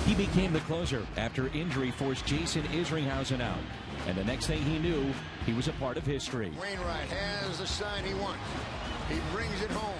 He became the closer after injury forced Jason Isringhausen out. And the next thing he knew, he was a part of history. Wainwright has the sign he wants. He brings it home.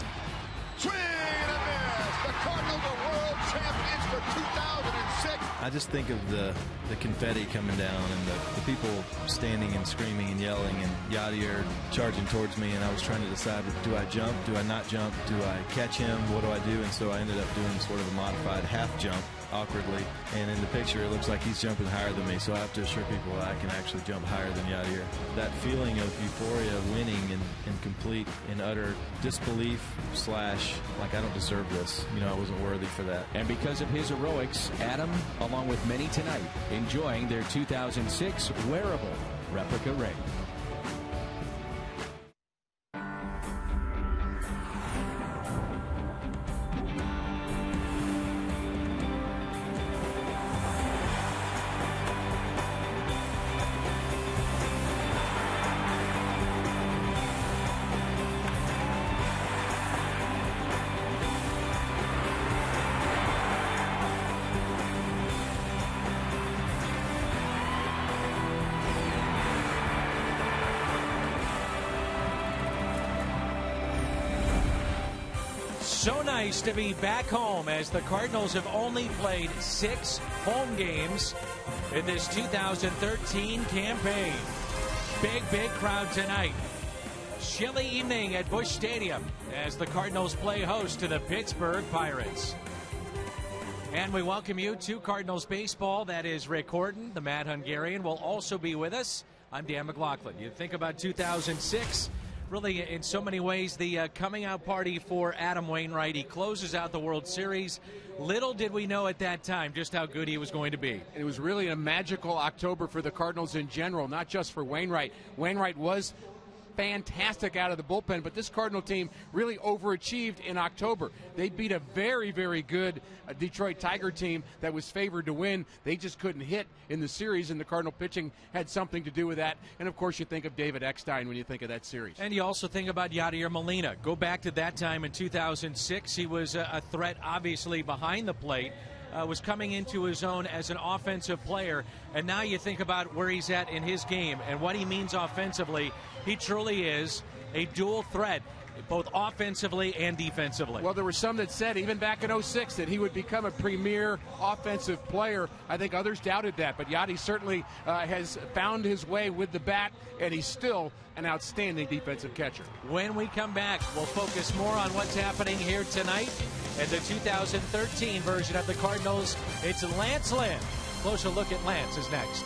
Swing and a miss. The Cardinals are world champions for 2006. I just think of the confetti coming down and the people standing and screaming and yelling and Yadier charging towards me, and I was trying to decide, do I jump? Do I not jump? Do I catch him? What do I do? And so I ended up doing sort of a modified half jump awkwardly, and in the picture it looks like he's jumping higher than me, so I have to assure people that I can actually jump higher than Yadier. That feeling of euphoria of winning and complete and utter disbelief / like I don't deserve this, I wasn't worthy for that. And because of his heroics, Adam, along with many tonight, enjoying their 2006 wearable replica ring. So nice to be back home, as the Cardinals have only played 6 home games in this 2013 campaign. Big crowd tonight. Chilly evening at Busch Stadium as the Cardinals play host to the Pittsburgh Pirates. And we welcome you to Cardinals baseball. That is Rick Horton. The Mad Hungarian will also be with us. I'm Dan McLaughlin. You think about 2006. Really, in so many ways, the coming out party for Adam Wainwright. He closes out the World Series. Little did we know at that time just how good he was going to be. It was really a magical October for the Cardinals in general, not just for Wainwright. Wainwright was fantastic out of the bullpen, but this Cardinal team really overachieved in October. They beat a very good Detroit Tiger team that was favored to win. They just couldn't hit in the series, and the Cardinal pitching had something to do with that. And of course, you think of David Eckstein when you think of that series. And you also think about Yadier Molina. Go back to that time in 2006. He was a threat, obviously, behind the plate. Was coming into his own as an offensive player, and now you think about where he's at in his game and what he means offensively. He truly is a dual threat, both offensively and defensively. Well, there were some that said, even back in 06, that he would become a premier offensive player. I think others doubted that, but Yadi certainly has found his way with the bat, and he's still an outstanding defensive catcher. When we come back, we'll focus more on what's happening here tonight and the 2013 version of the Cardinals. It's Lance Lynn. Closer look at Lance is next.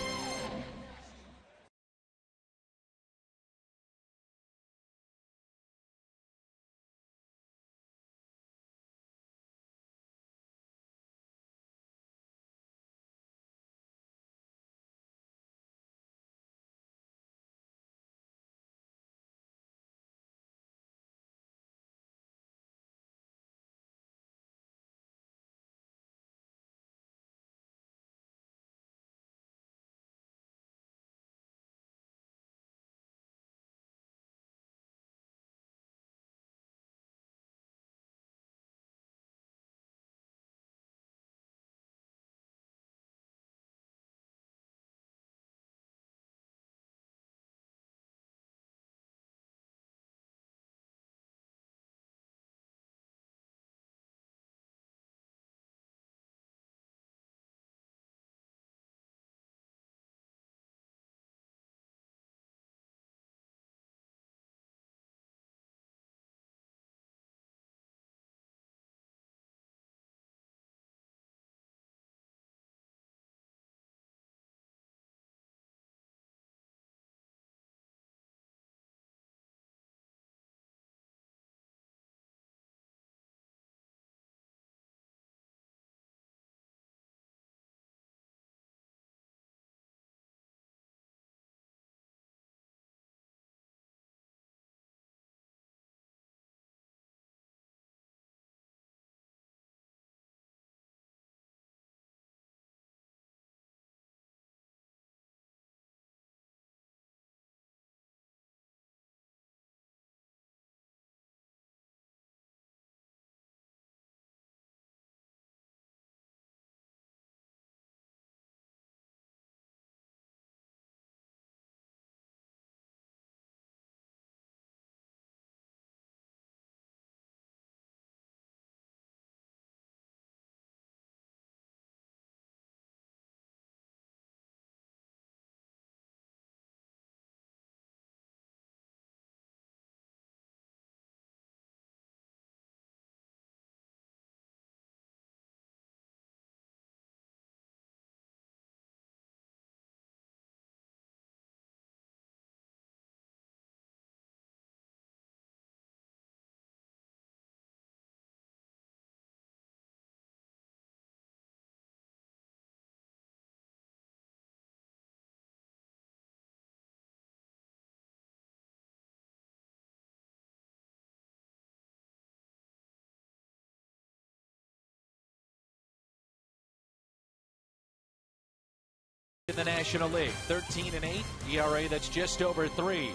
in the National League. 13-8, ERA that's just over 3.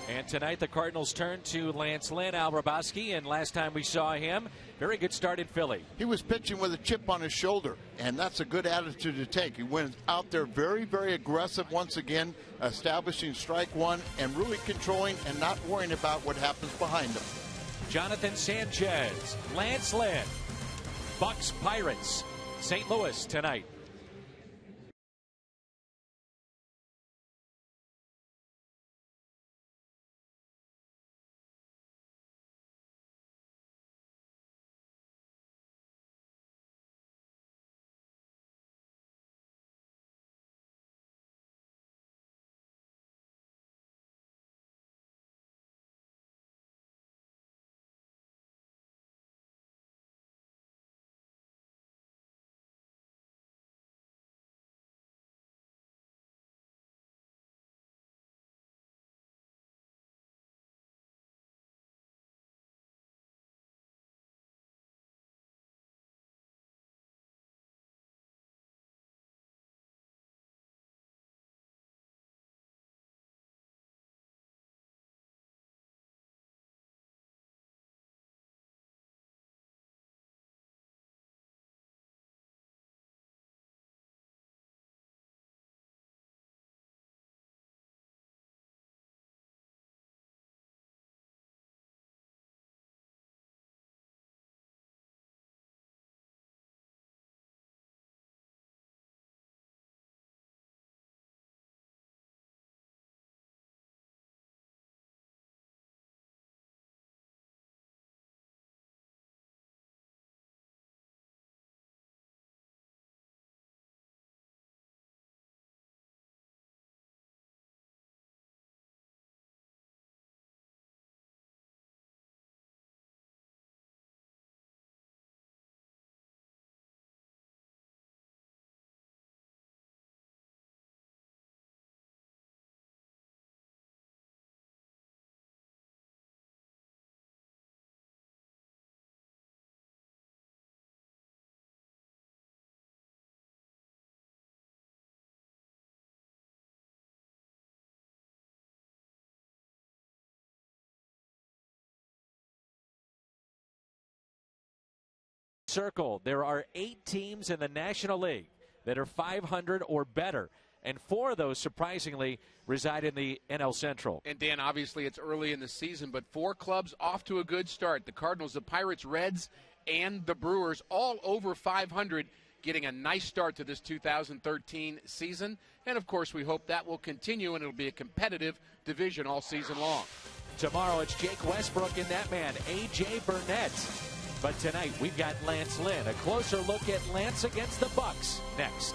And tonight the Cardinals turn to Lance Lynn, Al Hrabosky, and last time we saw him, very good start in Philly. He was pitching with a chip on his shoulder, and that's a good attitude to take. He went out there very, very aggressive once again, establishing strike one and really controlling and not worrying about what happens behind him. Jonathan Sanchez, Lance Lynn, Bucks Pirates, St. Louis tonight. Circle, there are 8 teams in the National League that are 500 or better, and 4 of those, surprisingly, reside in the NL Central. And Dan, obviously it's early in the season, but 4 clubs off to a good start. The Cardinals, the Pirates, Reds, and the Brewers, all over 500, getting a nice start to this 2013 season. And, of course, we hope that will continue, and it'll be a competitive division all season long. Tomorrow it's Jake Westbrook and that man, A.J. Burnett. But tonight we've got Lance Lynn. A closer look at Lance against the Bucks next.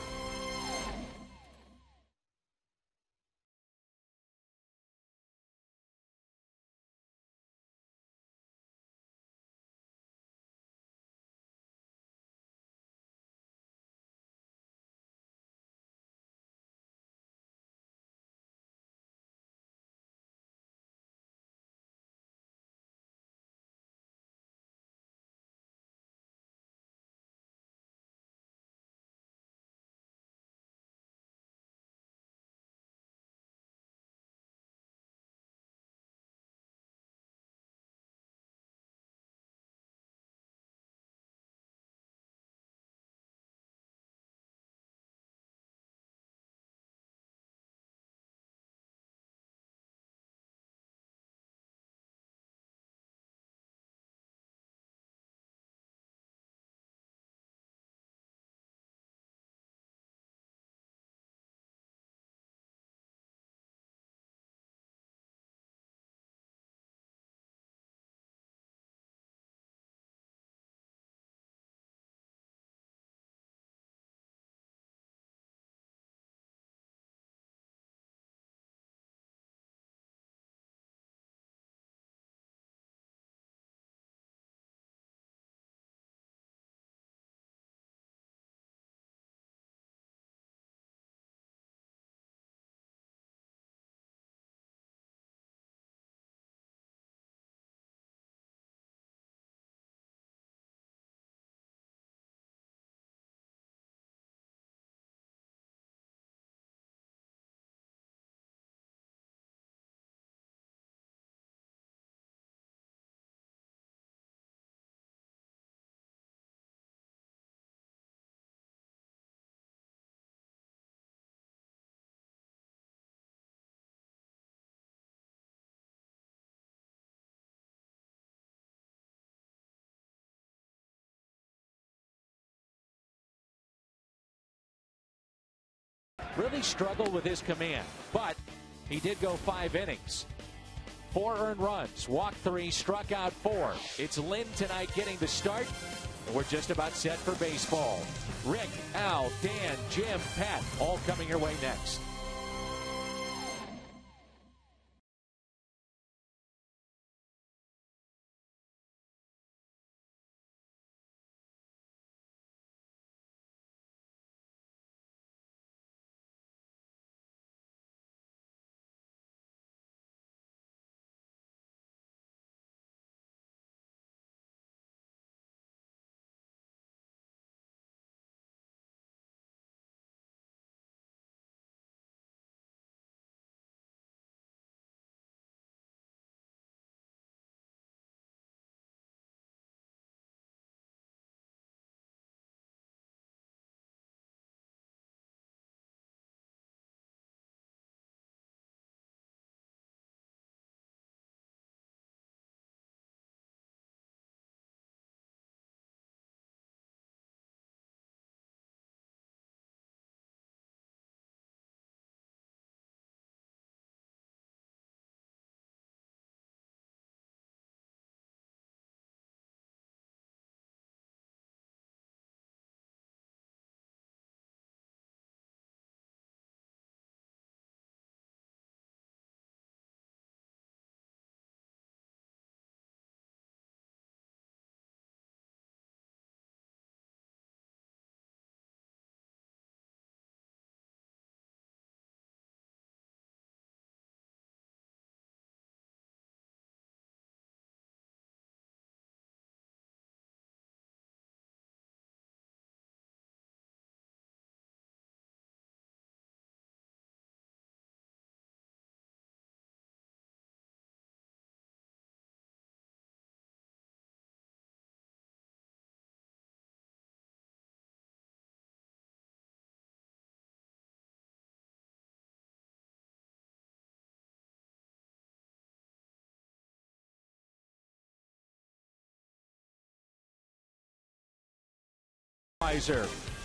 really struggled with his command, but he did go 5 innings. 4 earned runs, walked 3, struck out 4. It's Lynn tonight getting the start, and we're just about set for baseball. Rick, Al, Dan, Jim, Pat, all coming your way next.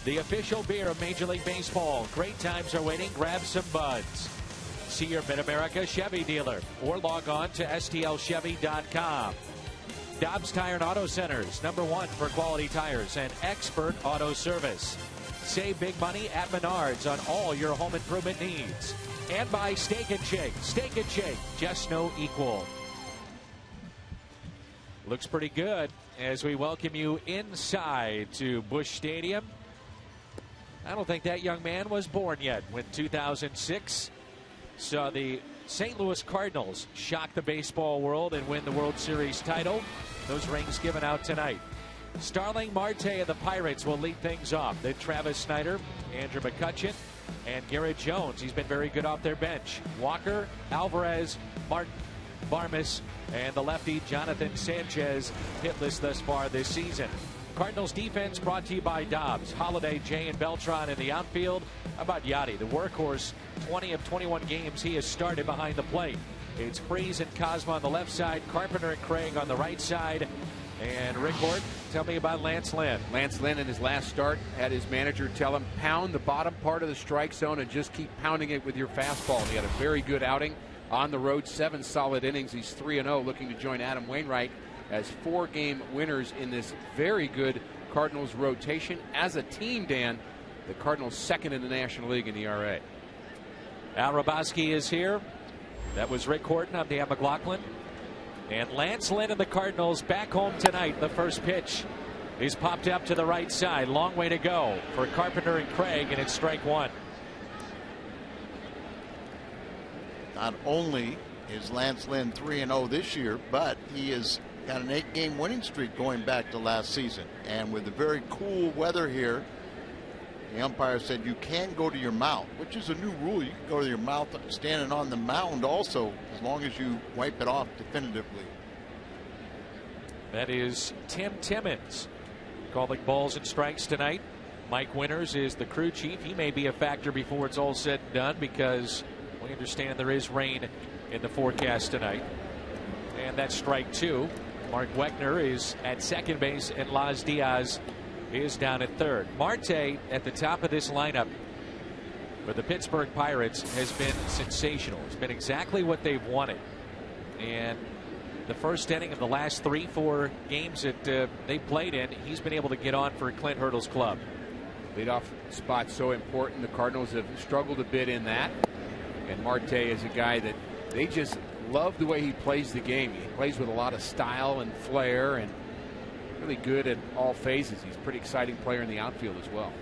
The official beer of Major League Baseball. Great times are waiting. Grab some buds. See your Mid-America Chevy dealer or log on to stlchevy.com. Dobbs Tire and Auto Centers, #1 for quality tires and expert auto service. Save big money at Menards on all your home improvement needs. And by Steak and Shake. Steak and Shake, just no equal. Looks pretty good as we welcome you inside to Busch Stadium. I don't think that young man was born yet when 2006 saw the St. Louis Cardinals shock the baseball world and win the World Series title. Those rings given out tonight. Starling Marte of the Pirates will lead things off. Then Travis Snyder, Andrew McCutchen, and Garrett Jones. He's been very good off their bench. Walker, Alvarez, Martin, Barmes, and the lefty Jonathan Sanchez hitless thus far this season. Cardinals defense brought to you by Dobbs. Holiday, Jay, and Beltran in the outfield. How about Yachty, the workhorse? 20 of 21 games he has started behind the plate. It's Freese and Cosma on the left side, Carpenter and Craig on the right side. And Rick Horton, tell me about Lance Lynn. Lance Lynn in his last start had his manager tell him, pound the bottom part of the strike zone and just keep pounding it with your fastball. And he had a very good outing on the road, 7 solid innings. He's 3-0, looking to join Adam Wainwright as 4-game winners in this very good Cardinals rotation. As a team, Dan, the Cardinals second in the National League in ERA. Al Raboski is here. That was Rick Horton. I'm Dan McLaughlin. And Lance Lynn and the Cardinals back home tonight. The first pitch is popped up to the right side. Long way to go for Carpenter and Craig, and it's strike 1. Not only is Lance Lynn 3-0 this year, but he has got an 8-game winning streak going back to last season. And with the very cool weather here, the umpire said you can go to your mound, which is a new rule. You can go to your mouth standing on the mound also, as long as you wipe it off definitively. That is Tim Timmons calling balls and strikes tonight. Mike Winters is the crew chief. He may be a factor before it's all said and done, because we understand there is rain in the forecast tonight. And that's strike 2. Mark Weckner is at second base, and Laz Diaz is down at third. Marte at the top of this lineup for the Pittsburgh Pirates has been sensational. It's been exactly what they've wanted. And the first inning of the last 3-4 games that they played in, he's been able to get on for Clint Hurdle's club. Leadoff spot so important. The Cardinals have struggled a bit in that. And Marte is a guy that they just love the way he plays the game. He plays with a lot of style and flair and really good at all phases. He's a pretty exciting player in the outfield as well.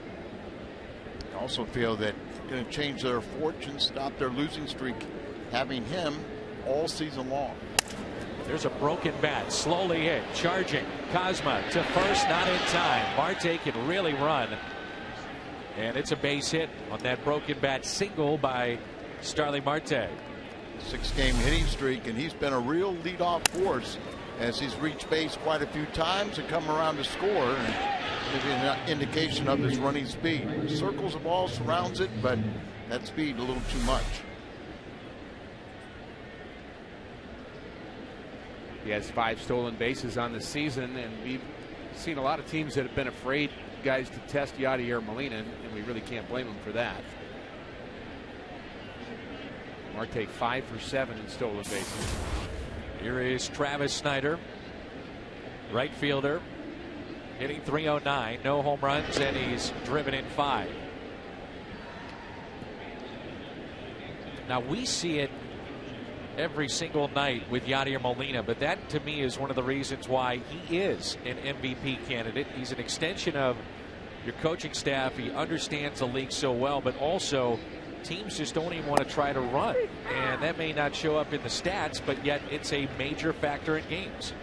I also feel that going to change their fortune, stop their losing streak, having him all season long. There's a broken bat, slowly hit, charging. Kozma to first, not in time. Marte can really run. And it's a base hit on that broken bat single by Starling Marte. 6-game hitting streak, and he's been a real leadoff force as he's reached base quite a few times and come around to score, and maybe an indication of his running speed. Circles the ball, surrounds it, but that speed a little too much. He has 5 stolen bases on the season, and we've seen a lot of teams that have been afraid guys to test Yadier Molina, and we really can't blame them for that. Marte 5 for 7 in stolen bases. Here is Travis Snyder, right fielder, hitting .309, no home runs, and he's driven in 5. Now we see it every single night with Yadier Molina, but that to me is one of the reasons why he is an MVP candidate. He's an extension of your coaching staff. He understands the league so well, but also teams just don't even want to try to run, and that may not show up in the stats, but yet it's a major factor in games.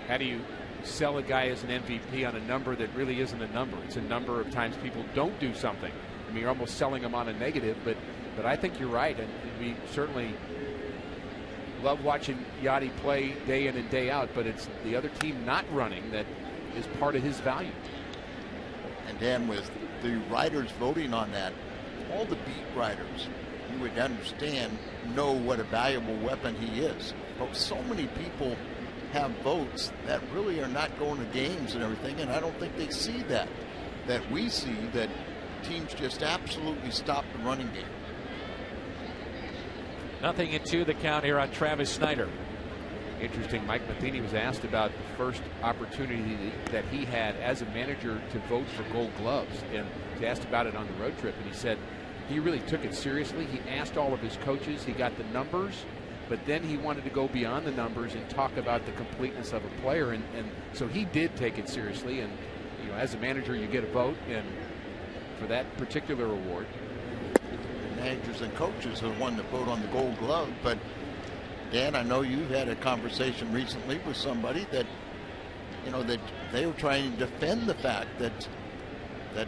How do you sell a guy as an MVP on a number that really isn't a number? It's a number of times people don't do something. I mean, you're almost selling them on a negative, but I think you're right, and we certainly love watching Yadi play day in and day out, but it's the other team not running that is part of his value. And Dan, with the writers voting on that, all the beat writers, you would understand, know what a valuable weapon he is. But so many people have votes that really are not going to games and everything, and I don't think they see that. That we see that teams just absolutely stop the running game. 0-2 the count here on Travis Snyder. Interesting. Mike Matheny was asked about the first opportunity that he had as a manager to vote for Gold Gloves, and he asked about it on the road trip, and he said he really took it seriously. He asked all of his coaches. He got the numbers, but then he wanted to go beyond the numbers and talk about the completeness of a player, and so he did take it seriously. And you know, as a manager, you get a vote, and for that particular award, managers and coaches are the one that vote on the Gold Glove. But Dan, I know you've had a conversation recently with somebody that, you know, that they were trying to defend the fact that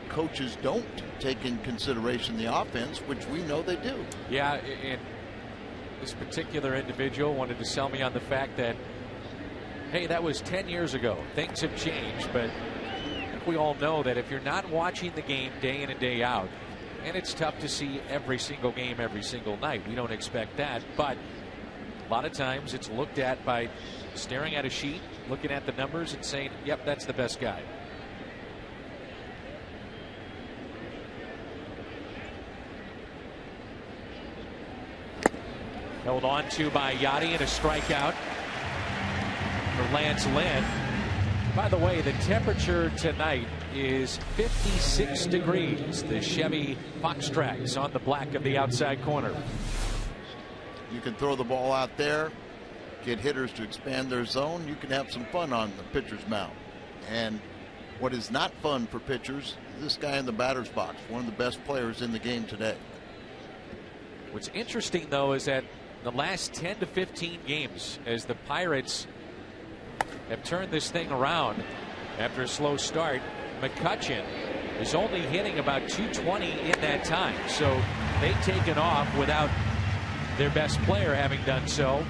coaches don't take in consideration the offense, which we know they do. Yeah, and this particular individual wanted to sell me on the fact that, hey, that was 10 years ago. Things have changed, but I think we all know that if you're not watching the game day in and day out, and it's tough to see every single game every single night, we don't expect that, but a lot of times it's looked at by staring at a sheet, looking at the numbers and saying, yep, that's the best guy. Held on to by Yadi, and a strikeout for Lance Lynn. By the way, the temperature tonight is 56 degrees. The Chevy Fox Track is on the black of the outside corner. You can throw the ball out there, get hitters to expand their zone. You can have some fun on the pitcher's mound. And what is not fun for pitchers is this guy in the batter's box, one of the best players in the game today. What's interesting, though, is that the last 10 to 15 games, as the Pirates have turned this thing around after a slow start, McCutchen is only hitting about 220 in that time. So they've taken off without their best player having done so.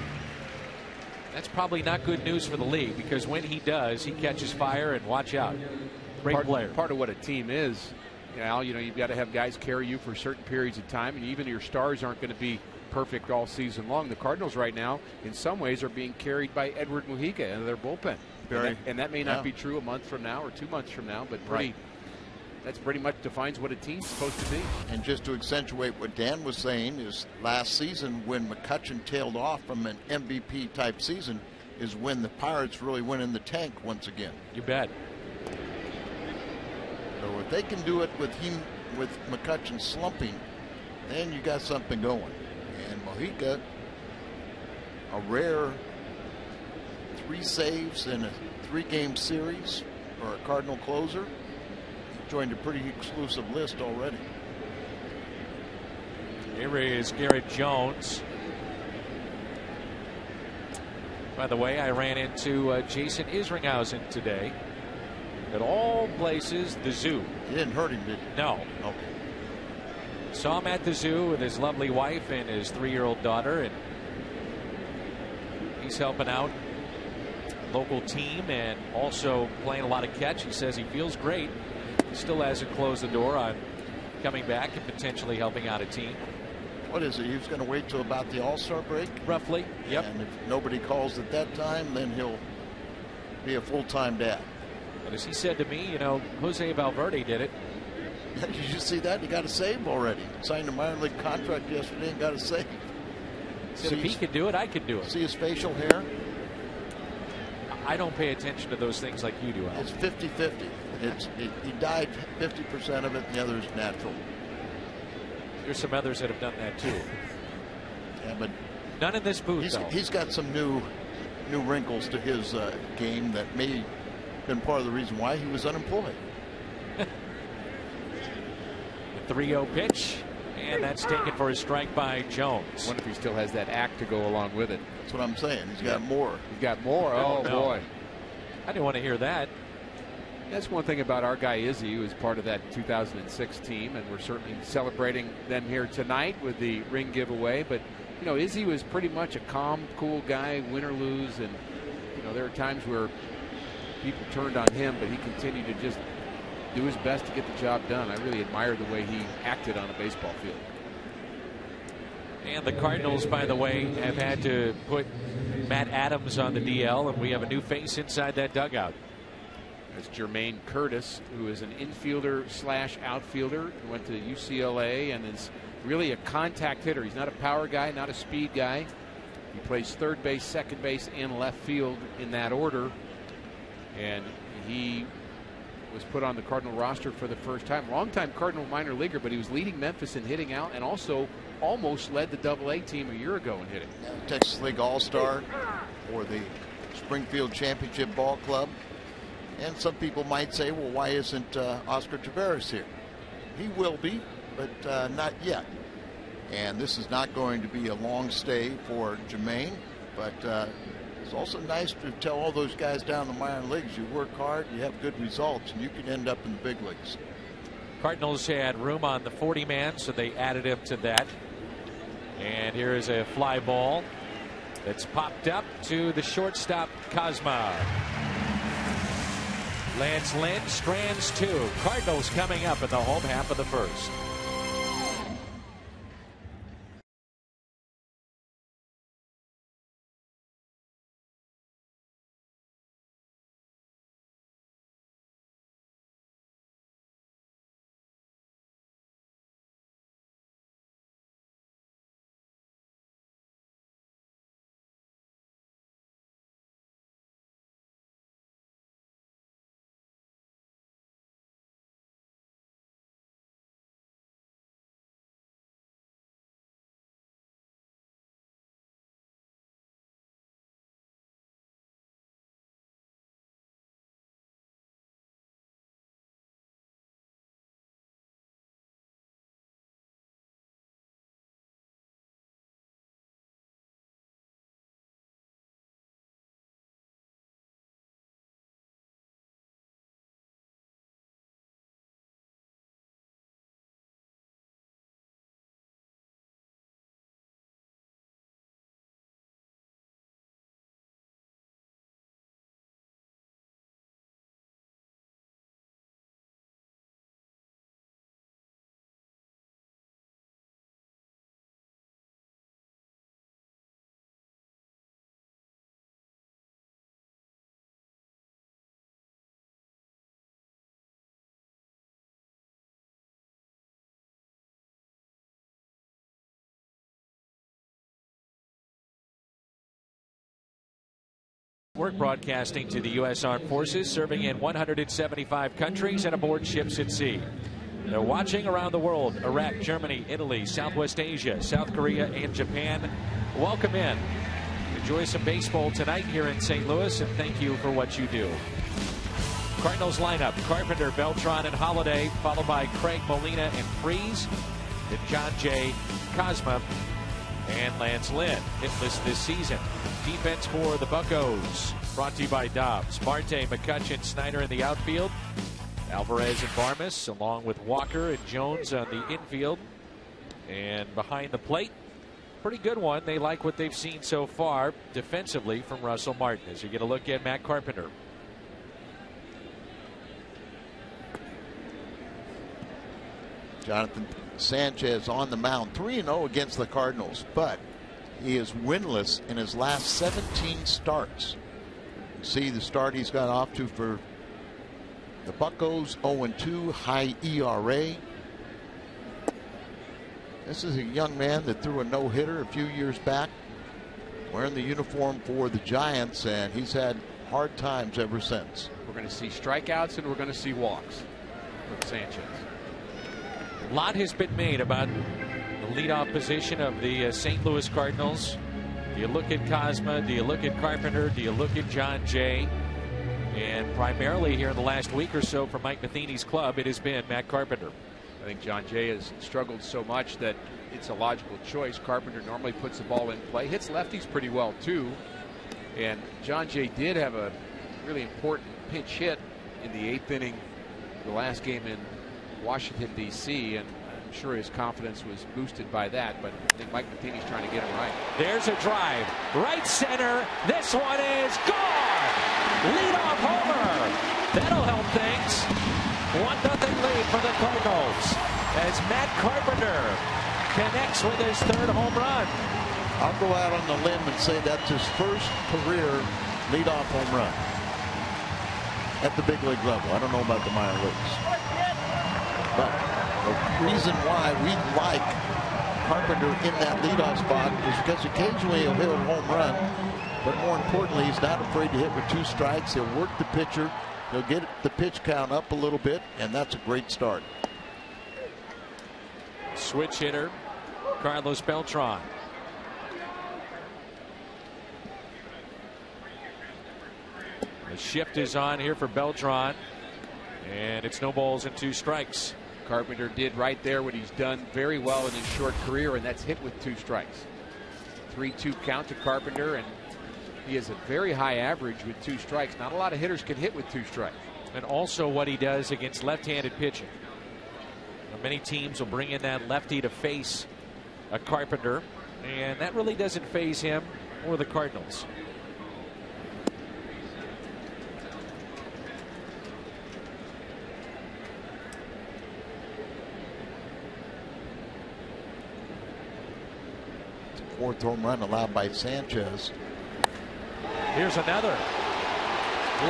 That's probably not good news for the league, because when he does, he catches fire, and watch out. Great player. Part of what a team is, Al, you know, you've got to have guys carry you for certain periods of time, and even your stars aren't going to be perfect all season long. The Cardinals right now, in some ways, are being carried by Edward Mujica and their bullpen. And that may not be true a month from now or 2 months from now, but that's pretty much defines what a team's supposed to be. And just to accentuate what Dan was saying is last season when McCutchen tailed off from an MVP type season is when the Pirates really went in the tank once again. You bet. So if they can do it with McCutchen slumping, then you got something going. And Mojica, a rare 3 saves in a 3-game series for a Cardinal closer, joined a pretty exclusive list already. Here is Garrett Jones. By the way, I ran into Jason Isringhausen today. At all places, the zoo. You didn't hurt him, did you? No. Okay. Saw him at the zoo with his lovely wife and his 3-year-old daughter, and he's helping out local team and also playing a lot of catch. He says he feels great. He still hasn't closed the door on coming back and potentially helping out a team. What is it? He was going to wait till about the All-Star break? Roughly, yep. And if nobody calls at that time, then he'll be a full-time dad. But as he said to me, you know, Jose Valverde did it. Did you see that? He got a save already. Signed a minor league contract yesterday and got a save. So if he could do it, I could do it. See his facial hair? I don't pay attention to those things like you do, Al. It's 50-50. He dyed 50% of it, and the other is natural. There's some others that have done that too. Yeah, but none in this booth, though. He's got some new wrinkles to his game that may have been part of the reason why he was unemployed. The 3-0 pitch, and that's taken for a strike by Jones. I wonder if he still has that act to go along with it. That's what I'm saying. He's got more. He's got more. Oh, no. Boy. I didn't want to hear that. That's one thing about our guy Izzy, who is part of that 2006 team, and we're certainly celebrating them here tonight with the ring giveaway. But, you know, Izzy was pretty much a calm, cool guy, win or lose. And, you know, there are times where people turned on him, but he continued to just do his best to get the job done. I really admire the way he acted on a baseball field. And the Cardinals, by the way, have had to put Matt Adams on the DL, and we have a new face inside that dugout. There's Jermaine Curtis, who is an infielder slash outfielder, who went to UCLA and is really a contact hitter. He's not a power guy, not a speed guy. He plays third base, second base, and left field in that order. And he was put on the Cardinal roster for the first time. Longtime Cardinal minor leaguer, but he was leading Memphis in hitting out and also almost led the Double-A team a year ago in hitting. Texas League All-Star for the Springfield Championship Ball Club. And some people might say, well, why isn't Oscar Taveras here? He will be, but not yet. And this is not going to be a long stay for Jermaine, but it's also nice to tell all those guys down in the minor leagues, you work hard, you have good results, and you can end up in the big leagues. Cardinals had room on the 40-man, so they added him to that. And here is a fly ball that's popped up to the shortstop, Cosma. Lance Lynn strands 2. Cardinals coming up in the home half of the first. Work broadcasting to the U.S. Armed Forces, serving in 175 countries and aboard ships at sea. They're watching around the world: Iraq, Germany, Italy, Southwest Asia, South Korea, and Japan. Welcome in. Enjoy some baseball tonight here in St. Louis, and thank you for what you do. Cardinals lineup: Carpenter, Beltran, and Holiday, followed by Craig, Molina, and Freese. Then John Jay, Cosma, and Lance Lynn. Hitless this season. Defense for the Buccos, brought to you by Dobbs. Marte, McCutchen, Snyder in the outfield. Alvarez and Barmes, along with Walker and Jones on the infield. And behind the plate, pretty good one. They like what they've seen so far defensively from Russell Martin. As you get a look at Matt Carpenter. Jonathan Sanchez on the mound, 3-0 against the Cardinals, but he is winless in his last 17 starts. You see the start he's got off to for the Buccos: 0-2, high ERA. This is a young man that threw a no-hitter a few years back, wearing the uniform for the Giants, and he's had hard times ever since. We're going to see strikeouts and we're going to see walks with Sanchez. A lot has been made about the leadoff position of the St. Louis Cardinals. Do you look at Cosma? Do you look at Carpenter? Do you look at John Jay? And primarily here in the last week or so for Mike Matheny's club, it has been Matt Carpenter. I think John Jay has struggled so much that it's a logical choice. Carpenter normally puts the ball in play, hits lefties pretty well too. And John Jay did have a really important pinch hit in the 8th inning, the last game in Washington, D.C., and I'm sure his confidence was boosted by that, but I think Mike Matheny's trying to get him right. There's a drive. Right center. This one is gone. Leadoff homer. That'll help things. 1-0 lead for the Cardinals as Matt Carpenter connects with his 3rd home run. I'll go out on the limb and say that's his first career leadoff home run at the big league level. I don't know about the minor leagues. But the reason why we like Carpenter in that leadoff spot is because occasionally he'll hit a home run, but more importantly, he's not afraid to hit with 2 strikes. He'll work the pitcher, he'll get the pitch count up a little bit, and that's a great start. Switch hitter, Carlos Beltran. The shift is on here for Beltran, and it's no balls and 2 strikes. Carpenter did right there what he's done very well in his short career, and that's hit with 2 strikes. 3-2 count to Carpenter, and he has a very high average with 2 strikes. Not a lot of hitters can hit with 2 strikes. And also what he does against left-handed pitching. Now, many teams will bring in that lefty to face a Carpenter, and that really doesn't faze him or the Cardinals. Fourth home run allowed by Sanchez. Here's another.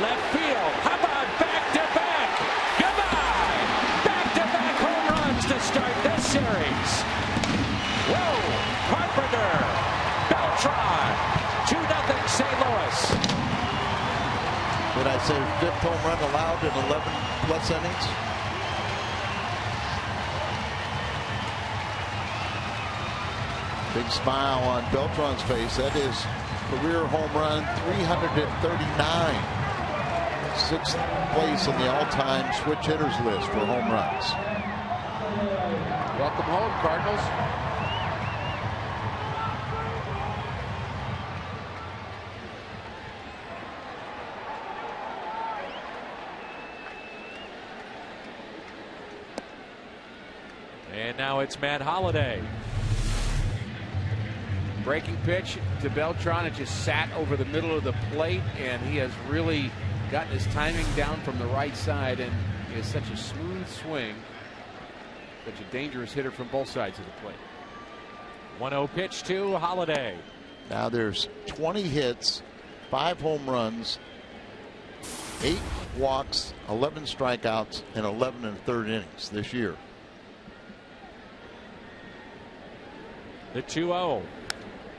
Left field. How about back-to-back? Goodbye. Back-to-back home runs to start this series. Whoa. Carpenter. Beltran. 2-0 St. Louis. Did I say 5th home run allowed in 11 plus innings? Big smile on Beltran's face. That is career home run 339. 6th place in the all-time switch hitters list for home runs. Welcome home, Cardinals. And now it's Matt Holiday. Breaking pitch to Beltran. It just sat over the middle of the plate, and he has really gotten his timing down from the right side, and he has such a smooth swing. Such a dangerous hitter from both sides of the plate. 1-0 pitch to Holiday. Now there's 20 hits, 5 home runs, 8 walks, 11 strikeouts, and 11 1/3 innings this year. The 2-0.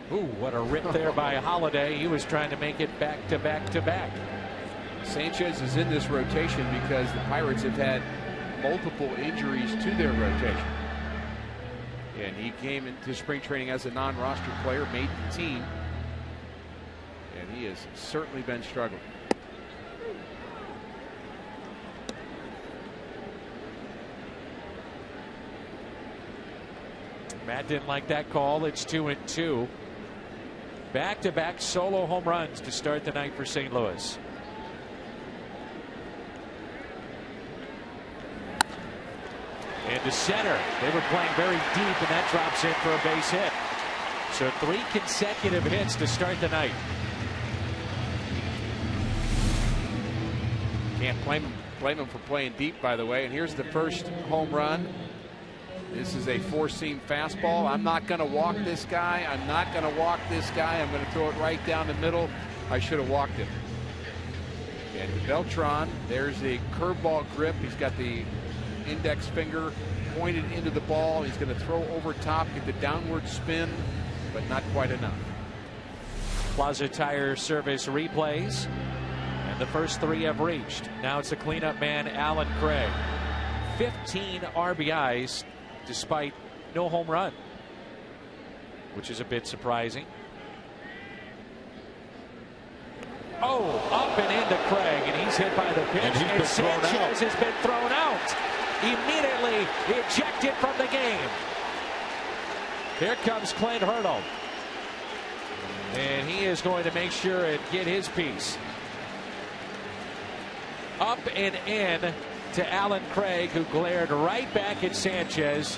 Ooh, what a rip there by Holiday. He was trying to make it back to back to back. Sanchez is in this rotation because the Pirates have had multiple injuries to their rotation. And he came into spring training as a non-roster player, made the team, and he has certainly been struggling. Matt didn't like that call. It's 2-2. Back-to-back solo home runs to start the night for St. Louis. And to center. They were playing very deep, and that drops in for a base hit. So 3 consecutive hits to start the night. Can't blame him for playing deep, by the way. And here's the first home run. This is a four-seam fastball. I'm not going to walk this guy. I'm not going to walk this guy. I'm going to throw it right down the middle. I should have walked him. And Beltran, there's the curveball grip. He's got the index finger pointed into the ball. He's going to throw over top, get the downward spin, but not quite enough. Plaza Tire Service replays. And the first 3 have reached. Now it's the cleanup man, Alan Craig. 15 RBIs. Despite no home run, which is a bit surprising. Oh, up and into Craig, and he's hit by the pitch. And Sanchez has been thrown out. Immediately ejected from the game. Here comes Clint Hurdle. And he is going to make sure and get his piece. Up and in to Alan Craig, who glared right back at Sanchez.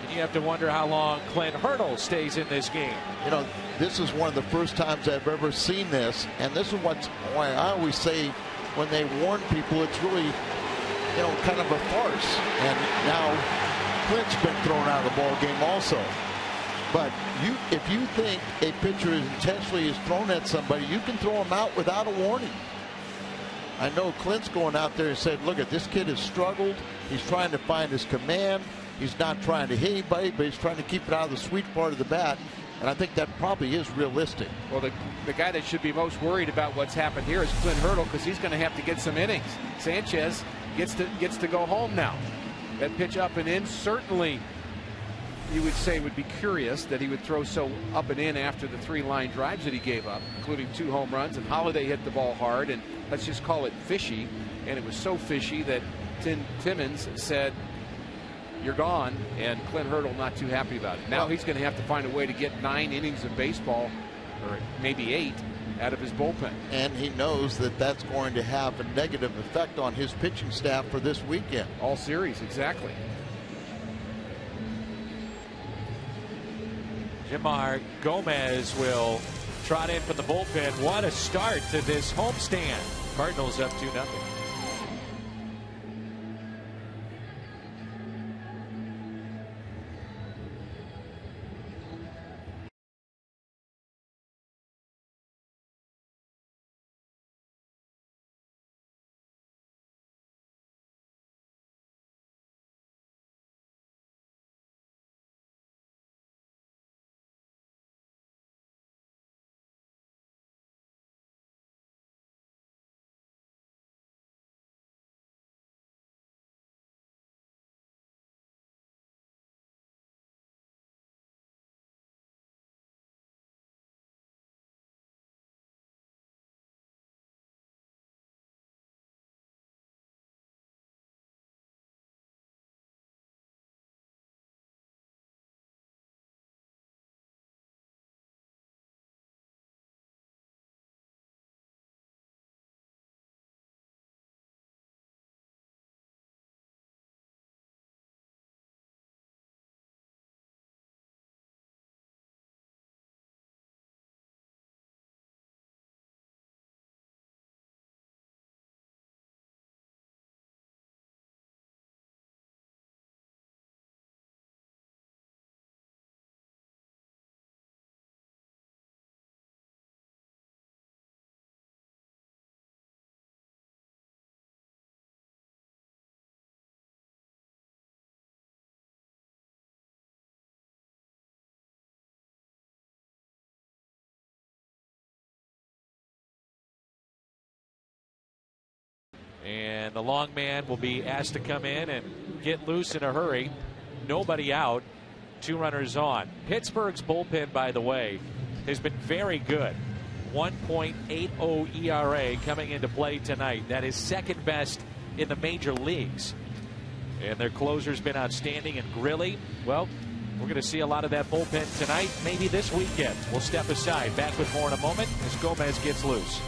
And you have to wonder how long Clint Hurdle stays in this game. You know, this is one of the first times I've ever seen this, and this is why I always say when they warn people, it's really, you know, kind of a farce. And now Clint's been thrown out of the ball game also. But if you think a pitcher intentionally is thrown at somebody, you can throw him out without a warning. I know Clint's going out there and said, look, this kid has struggled. He's trying to find his command. He's not trying to hit anybody, but he's trying to keep it out of the sweet part of the bat. And I think that probably is realistic. Well, the guy that should be most worried about what's happened here is Clint Hurdle, because he's going to have to get some innings. Sanchez gets to go home now. That pitch up and in, certainly you would say would be curious that he would throw so up and in after the 3 line drives that he gave up, including 2 home runs, and Holiday hit the ball hard, and let's just call it fishy. And it was so fishy that Timmons said, you're gone, and Clint Hurdle not too happy about it. Now he's going to have to find a way to get 9 innings of baseball, or maybe 8, out of his bullpen. And he knows that that's going to have a negative effect on his pitching staff for this weekend. All series, exactly. Jamar Gomez will trot in from the bullpen. What a start to this homestand. Cardinals up 2-0. And the long man will be asked to come in and get loose in a hurry. Nobody out. 2 runners on. Pittsburgh's bullpen, by the way, has been very good. 1.80 ERA coming into play tonight. That is second best in the major leagues. And their closer's been outstanding. And Grilly, well, we're going to see a lot of that bullpen tonight, maybe this weekend. We'll step aside. Back with more in a moment as Gomez gets loose.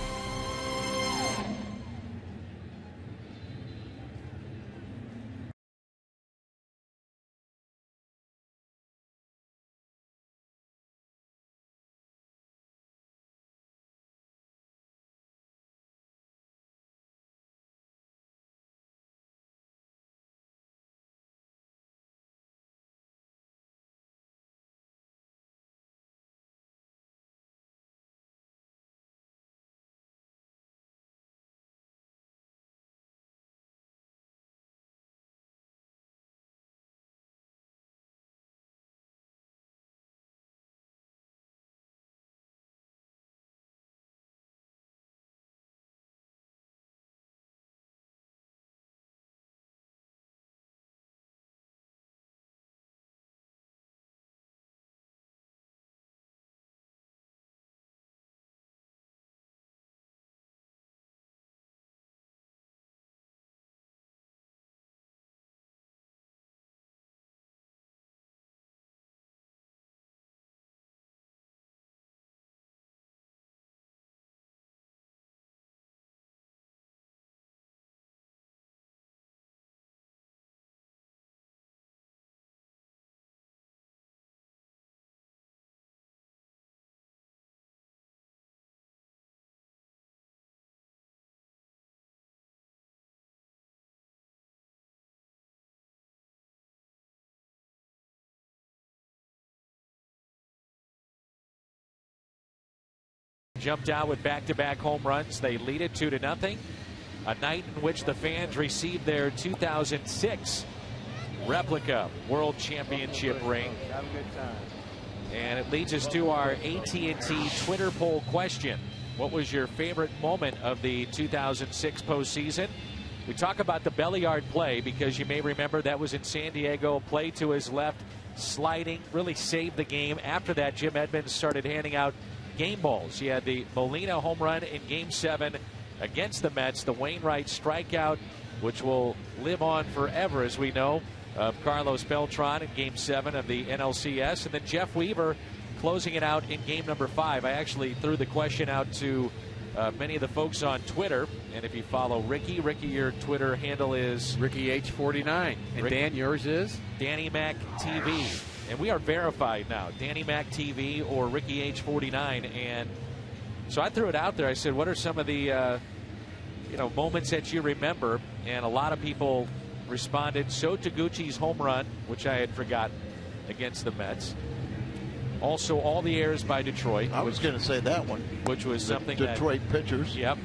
Jumped out with back-to-back home runs. They lead it 2-0. A night in which the fans received their 2006 replica World Championship ring. Have a good time. And it leads us to our AT Twitter poll question. What was your favorite moment of the 2006 postseason? We talk about the belly yard play because you may remember that was in San Diego. Play to his left, sliding, really saved the game. After that, Jim Edmonds started handing out game balls. He had the Molina home run in Game 7 against the Mets. The Wainwright strikeout, which will live on forever, as we know, of Carlos Beltran in Game 7 of the NLCS. And then Jeff Weaver closing it out in Game number 5. I actually threw the question out to many of the folks on Twitter. And if you follow Ricky, your Twitter handle is Ricky H49. And Dan, yours is? Danny Mac TV. And we are verified now, Danny Mac TV or Ricky H49. And so I threw it out there. I said, what are some of the moments that you remember? And a lot of people responded. So Taguchi's home run, which I had forgotten, against the Mets. Also, all the errors by Detroit. I was going to say that one. Which was something Detroit pitchers. Yep.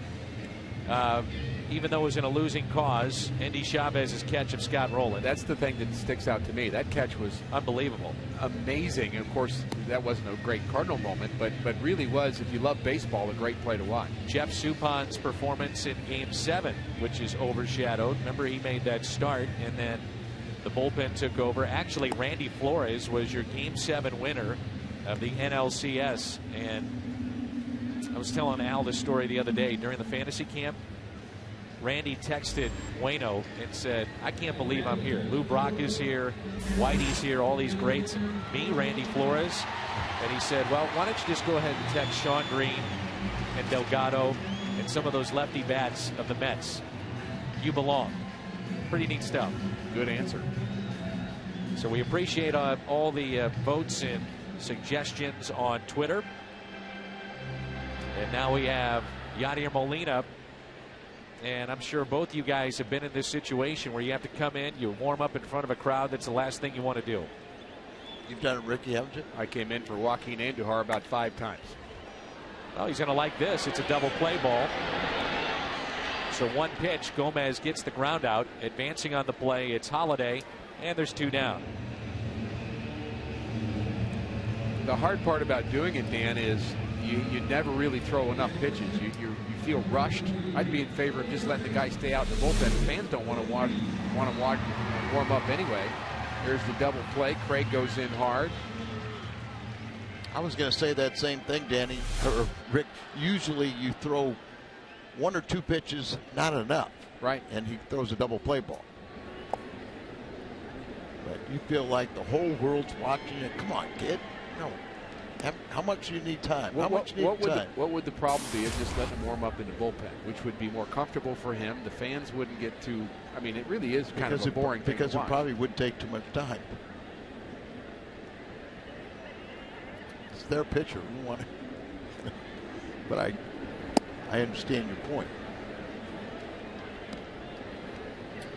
Even though it was in a losing cause, Endy Chavez's catch of Scott Rowland. That's the thing that sticks out to me. That catch was unbelievable. Amazing. And of course, that wasn't a great Cardinal moment, but really was, if you love baseball, a great play to watch. Jeff Supan's performance in Game 7, which is overshadowed. Remember, he made that start, and then the bullpen took over. Actually, Randy Flores was your Game 7 winner of the NLCS. And I was telling Al this story the other day. During the fantasy camp, Randy texted Waino and said, I can't believe I'm here. Lou Brock is here, Whitey's here, all these greats. Me, Randy Flores. And he said, well, why don't you just go ahead and text Sean Green and Delgado and some of those lefty bats of the Mets. You belong. Pretty neat stuff. Good answer. So we appreciate all the votes and suggestions on Twitter. And now we have Yadier Molina. And I'm sure both you guys have been in this situation where you have to come in, you warm up in front of a crowd. That's the last thing you want to do. You've done it, Ricky, haven't you? I came in for Joaquin Andujar about 5 times. Well, he's going to like this. It's a double play ball. So one pitch, Gomez gets the ground out. Advancing on the play, it's Holiday, and there's 2 down. The hard part about doing it, Dan, is you never really throw enough pitches. You feel rushed, I'd be in favor of just letting the guy stay out in the bullpen. The fans don't want to warm up anyway. There's the double play. Craig goes in hard. I was going to say that same thing, Danny, or Rick. Usually you throw 1 or 2 pitches, not enough. Right. And he throws a double play ball. But you feel like the whole world's watching it. Come on, kid. No. How much do you need time? How much do you need time? What would the problem be of just letting him warm up in the bullpen, which would be more comfortable for him? The fans wouldn't get too. I mean, it really is kind of a boring thing because to it watch. probably would take too much time. It's their pitcher. We want to. But I understand your point.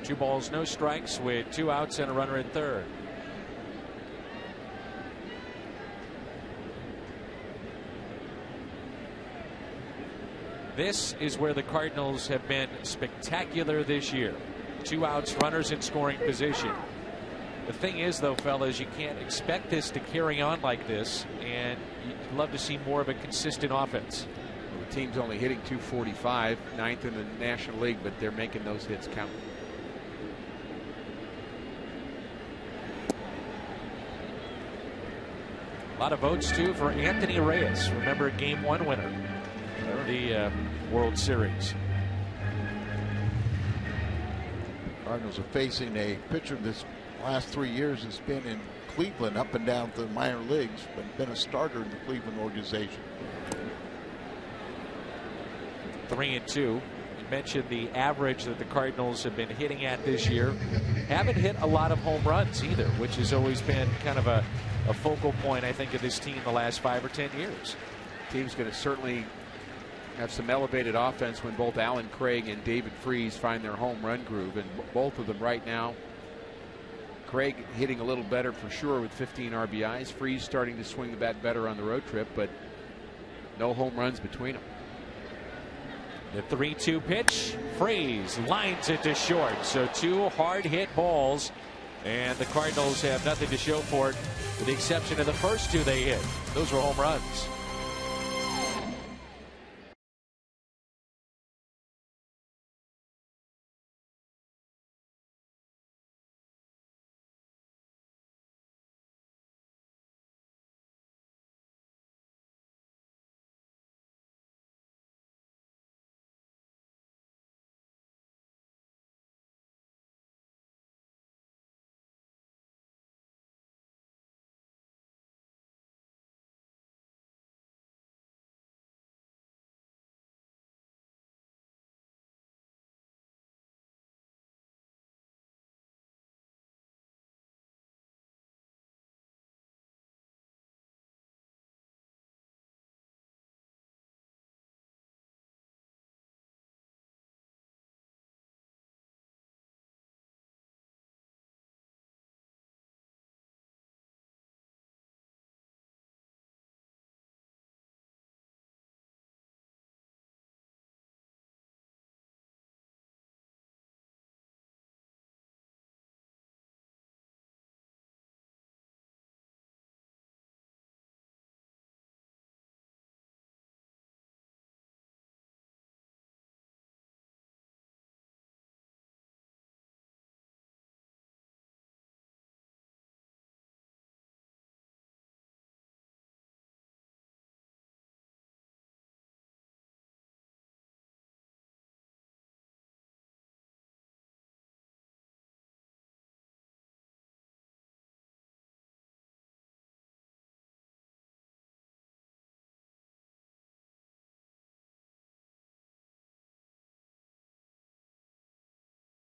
2 balls, no strikes with 2 outs and a runner in third. This is where the Cardinals have been spectacular this year. 2 outs, runners in scoring position. The thing is, though, fellas, you can't expect this to carry on like this, and you'd love to see more of a consistent offense. Well, the team's only hitting .245, 9th in the National League, but they're making those hits count. A lot of votes, too, for Anthony Reyes. Remember, Game 1 winner of the World Series. Cardinals are facing a pitcher this last 3 years has been in Cleveland, up and down the minor leagues, but been a starter in the Cleveland organization. 3-2. You mentioned the average that the Cardinals have been hitting at this year. Haven't hit a lot of home runs either, which has always been kind of a focal point, I think, of this team the last 5 or 10 years. Team's going to certainly have some elevated offense when both Alan Craig and David Freese find their home run groove, and both of them right now. Craig hitting a little better for sure with 15 RBIs. Freese starting to swing the bat better on the road trip, but no home runs between them. The 3-2 pitch. Freese lines it to short. So 2 hard hit balls, and the Cardinals have nothing to show for it, with the exception of the first 2 they hit. Those were home runs.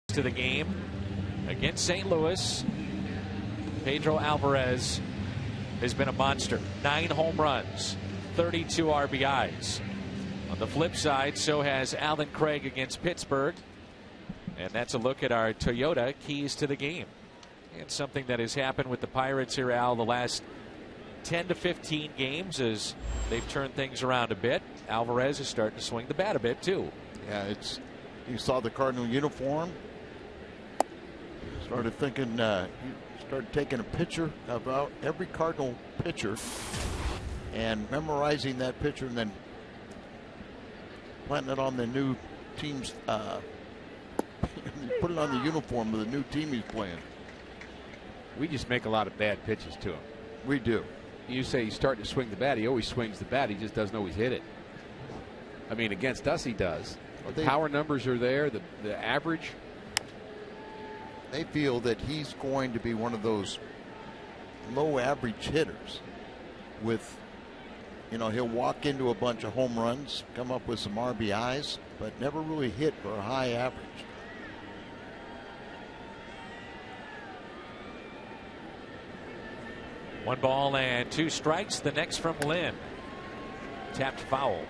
To the game against St. Louis, Pedro Alvarez has been a monster. 9 home runs, 32 RBIs. On the flip side, so has Alan Craig against Pittsburgh. And that's a look at our Toyota keys to the game. And something that has happened with the Pirates here, Al, the last 10 to 15 games as they've turned things around a bit. Alvarez is starting to swing the bat a bit, too. Yeah, you saw the Cardinal uniform. Started thinking, started taking a picture about every Cardinal pitcher and memorizing that picture, and then planting it on the new team's, put it on the uniform of the new team he's playing. We just make a lot of bad pitches to him. We do. You say he's starting to swing the bat. He always swings the bat. He just doesn't always hit it. I mean, against us, he does. The power numbers are there. The average. They feel that he's going to be one of those low average hitters with, he'll walk into a bunch of home runs, come up with some RBIs, but never really hit for a high average. One ball and 2 strikes. The next from Lynn. Tapped foul.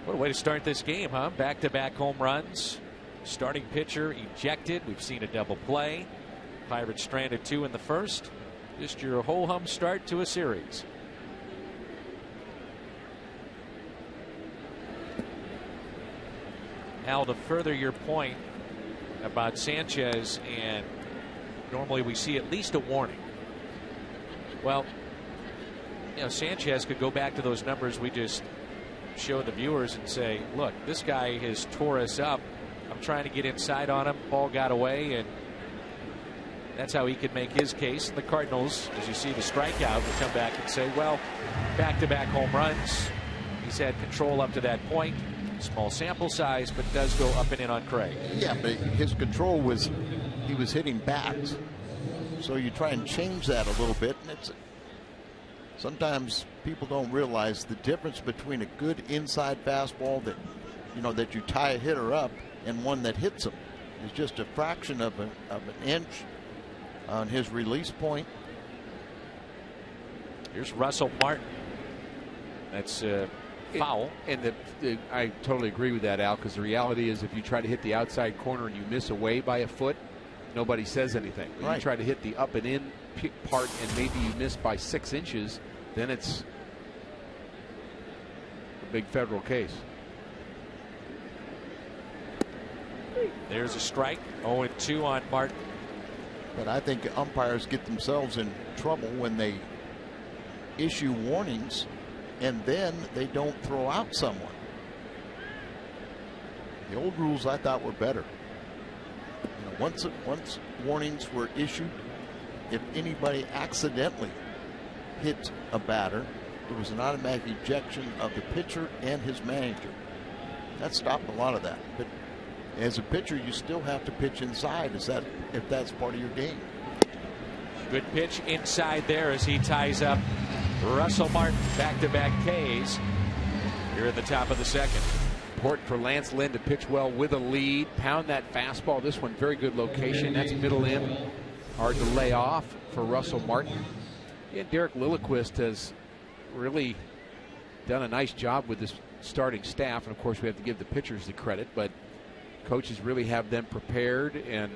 What a way to start this game, huh? Back-to-back home runs. Starting pitcher ejected. We've seen a double play. Pirates stranded 2 in the first. Just your ho-hum start to a series. Al, to further your point about Sanchez, and normally we see at least a warning. Well, Sanchez could go back to those numbers we just showed the viewers and say, look, this guy has tore us up. I'm trying to get inside on him. Ball got away, and that's how he could make his case. And the Cardinals, as you see the strikeout, will come back and say, well, back-to-back home runs. He's had control up to that point. Small sample size, but does go up and in on Craig. Yeah, but his control was, he was hitting bats. So you try and change that a little bit, and sometimes people don't realize the difference between a good inside fastball that, that you tie a hitter up and one that hits him is just a fraction of an inch on his release point. Here's Russell Martin. That's foul. And I totally agree with that, Al, because the reality is if you try to hit the outside corner and you miss away by a foot, nobody says anything. When right. You try to hit the up and in part and maybe you miss by 6 inches, then it's a big federal case. There's a strike. 0-2 on Martin. But I think umpires get themselves in trouble when they issue warnings and then they don't throw out someone. The old rules I thought were better. Once warnings were issued, if anybody accidentally hit a batter, there was an automatic ejection of the pitcher and his manager. That stopped a lot of that. But as a pitcher, you still have to pitch inside if that's part of your game. Good pitch inside there as he ties up Russell Martin. Back-to-back Ks here at the top of the second. Important for Lance Lynn to pitch well with a lead. Pound that fastball. This one, very good location. That's middle in. Hard to lay off for Russell Martin. And Derek Lilliquist has really done a nice job with this starting staff. And, of course, we have to give the pitchers the credit. But coaches really have them prepared, and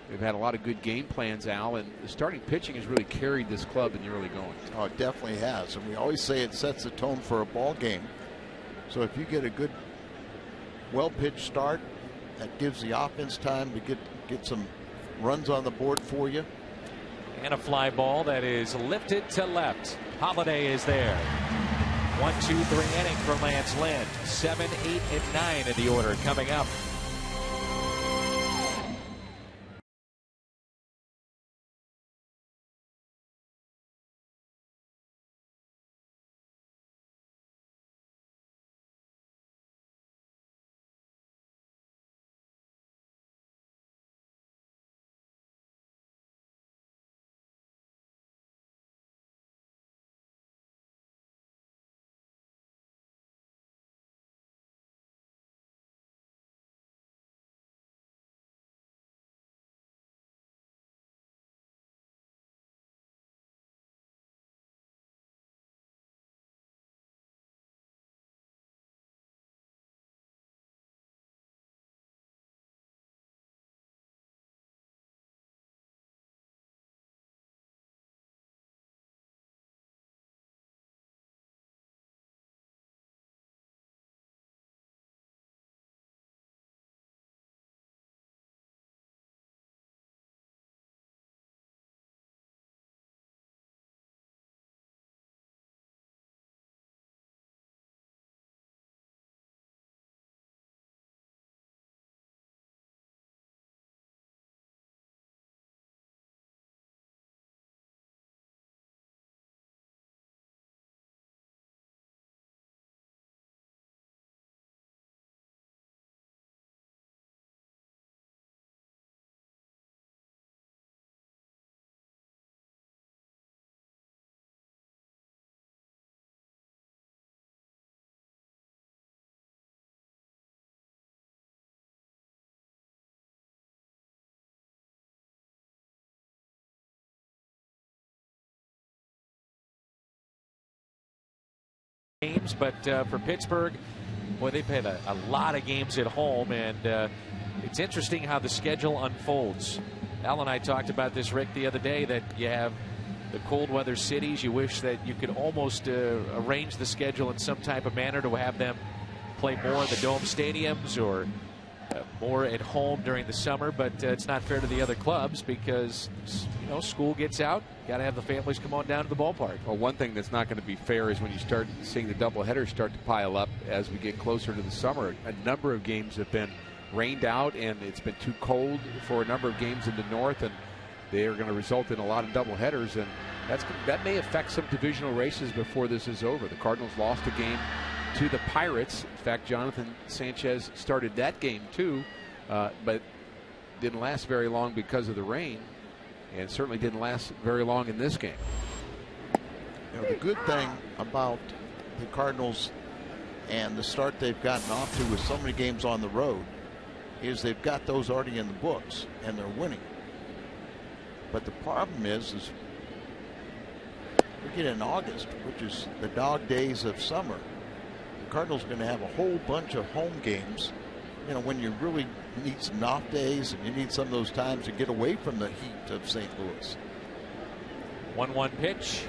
they've had a lot of good game plans, Al, and the starting pitching has really carried this club in the early going. Oh, it definitely has, and we always say it sets the tone for a ball game. So if you get a good, well-pitched start, that gives the offense time to get some runs on the board for you. And a fly ball that is lifted to left. Holiday is there. 1, 2, 3 inning for Lance Lynn. 7, 8, and 9 in the order coming up. games, but for Pittsburgh, boy, they played a lot of games at home, and it's interesting how the schedule unfolds. Al and I talked about this, Rick, the other day, that you have the cold weather cities. You wish that you could almost arrange the schedule in some type of manner to have them play more in the dome stadiums or more at home during the summer, but it's not fair to the other clubs because, you know, school gets out. Got to have the families come on down to the ballpark. Well, one thing that's not going to be fair is when you start seeing the doubleheaders start to pile up as we get closer to the summer. A number of games have been rained out, and it's been too cold for a number of games in the north, and they are going to result in a lot of doubleheaders, and that may affect some divisional races before this is over. The Cardinals lost a game to the Pirates. In fact, Jonathan Sanchez started that game too, but didn't last very long because of the rain, and certainly didn't last very long in this game. You know, the good thing about the Cardinals and the start they've gotten off to with so many games on the road is they've got those already in the books and they're winning. But the problem is we get in August, which is the dog days of summer. The Cardinals are going to have a whole bunch of home games. You know, when you really need some off days and you need some of those times to get away from the heat of St. Louis. 1-1 pitch.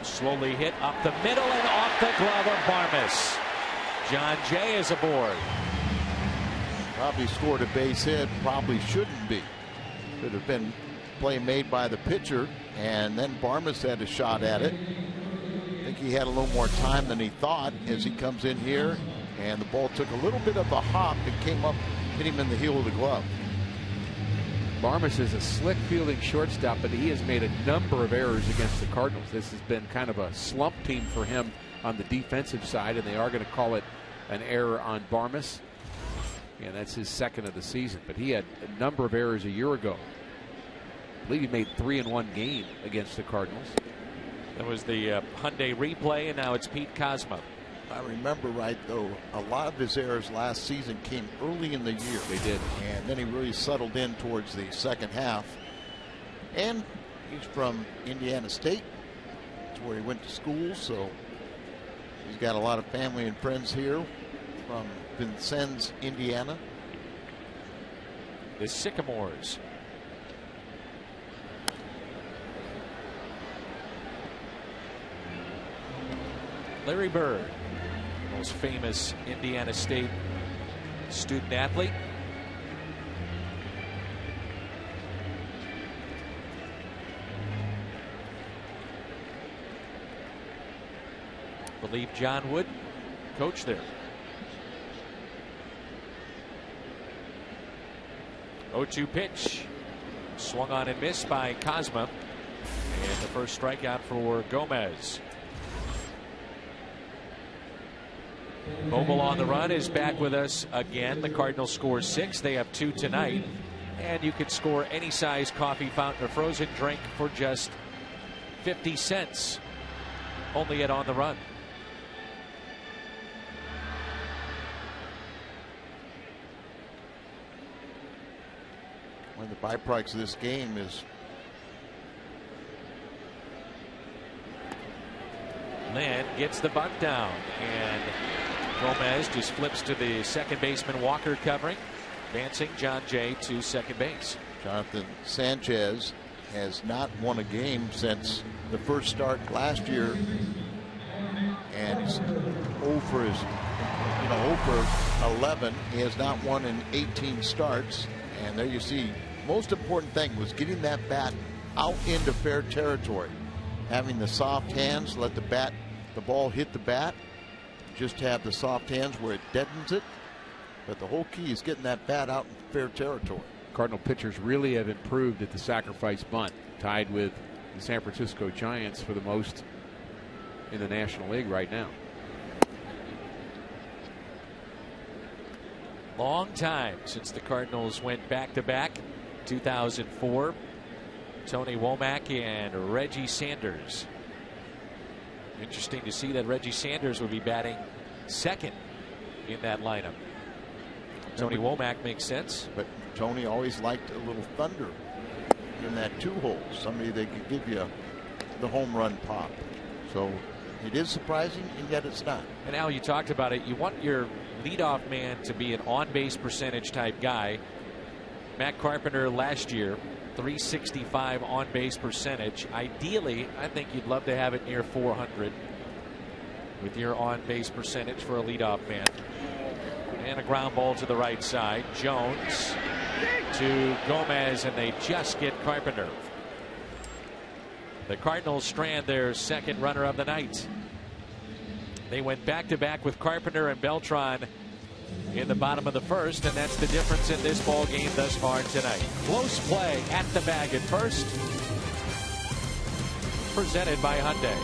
Slowly hit up the middle and off the glove of Barmes. John Jay is aboard. Probably scored a base hit. Probably shouldn't be. Could have been play made by the pitcher, and then Barmes had a shot at it. I think he had a little more time than he thought as he comes in here, and the ball took a little bit of a hop and came up, hit him in the heel of the glove. Barmes is a slick fielding shortstop, but he has made a number of errors against the Cardinals. This has been kind of a slump team for him on the defensive side, and they are going to call it an error on Barmes. And that's his second of the season, but he had a number of errors a year ago. I believe he made 3 in one game against the Cardinals. That was the Hyundai replay, and now it's Pete Kozma. I remember right, though, a lot of his errors last season came early in the year. They did. And then he really settled in towards the second half. And he's from Indiana State. That's where he went to school, so he's got a lot of family and friends here from Vincennes, Indiana. The Sycamores. Larry Bird, most famous Indiana State student athlete. I believe John Wood coached there. 0-2 pitch. Swung on and missed by Kozma. And the first strikeout for Gomez. Vogel on the run is back with us again. The Cardinals score 6. They have 2 tonight. And you can score any size coffee fountain or frozen drink for just 50 cents. Only at On the Run. One of the byproducts of this game is Lynn gets the bunt down, and Gomez just flips to the second baseman Walker covering, advancing John Jay to second base. Jonathan Sanchez has not won a game since the first start last year, and he's 0 for 11. He has not won in 18 starts, and there you see. Most important thing was getting that bat out into fair territory, having the soft hands, let the ball hit the bat, just have the soft hands where it deadens it. But the whole key is getting that bat out in fair territory. Cardinal pitchers really have improved at the sacrifice bunt, tied with the San Francisco Giants for the most in the National League right now. Long time since the Cardinals went back-to-back. 2004. Tony Womack and Reggie Sanders. Interesting to see that Reggie Sanders would be batting second in that lineup. Tony Womack makes sense. But Tony always liked a little thunder in that 2 hole. Somebody that could give you the home run pop. So It is surprising, and yet it's not. And Al, you talked about it. You want your leadoff man to be an on-base percentage type guy. Matt Carpenter last year, .365 on-base percentage. Ideally, I think you'd love to have it near .400 with your on-base percentage for a leadoff man. And a ground ball to the right side. Jones to Gomez, and they just get Carpenter. The Cardinals strand their second runner of the night. They went back-to-back with Carpenter and Beltran in the bottom of the first, and that's the difference in this ball game thus far tonight. Close play at the bag at first. Presented by Hyundai.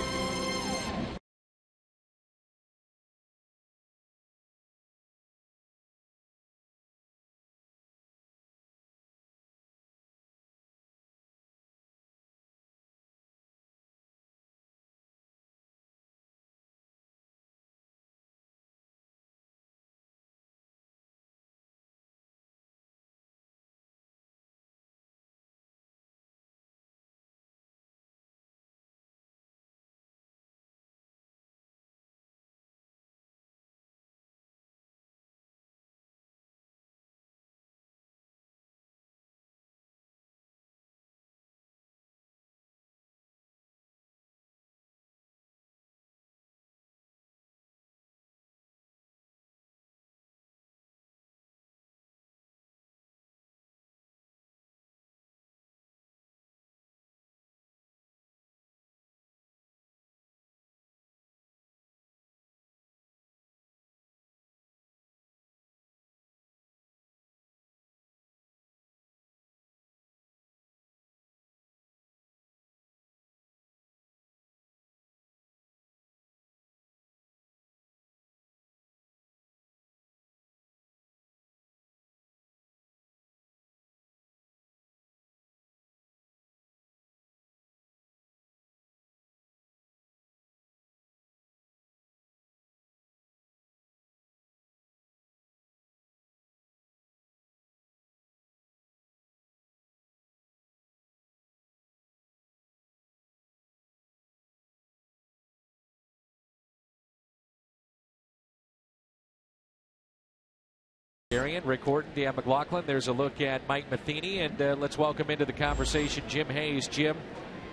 Rick Horton, Dan McLaughlin. There's a look at Mike Matheny, and let's welcome into the conversation Jim Hayes. Jim,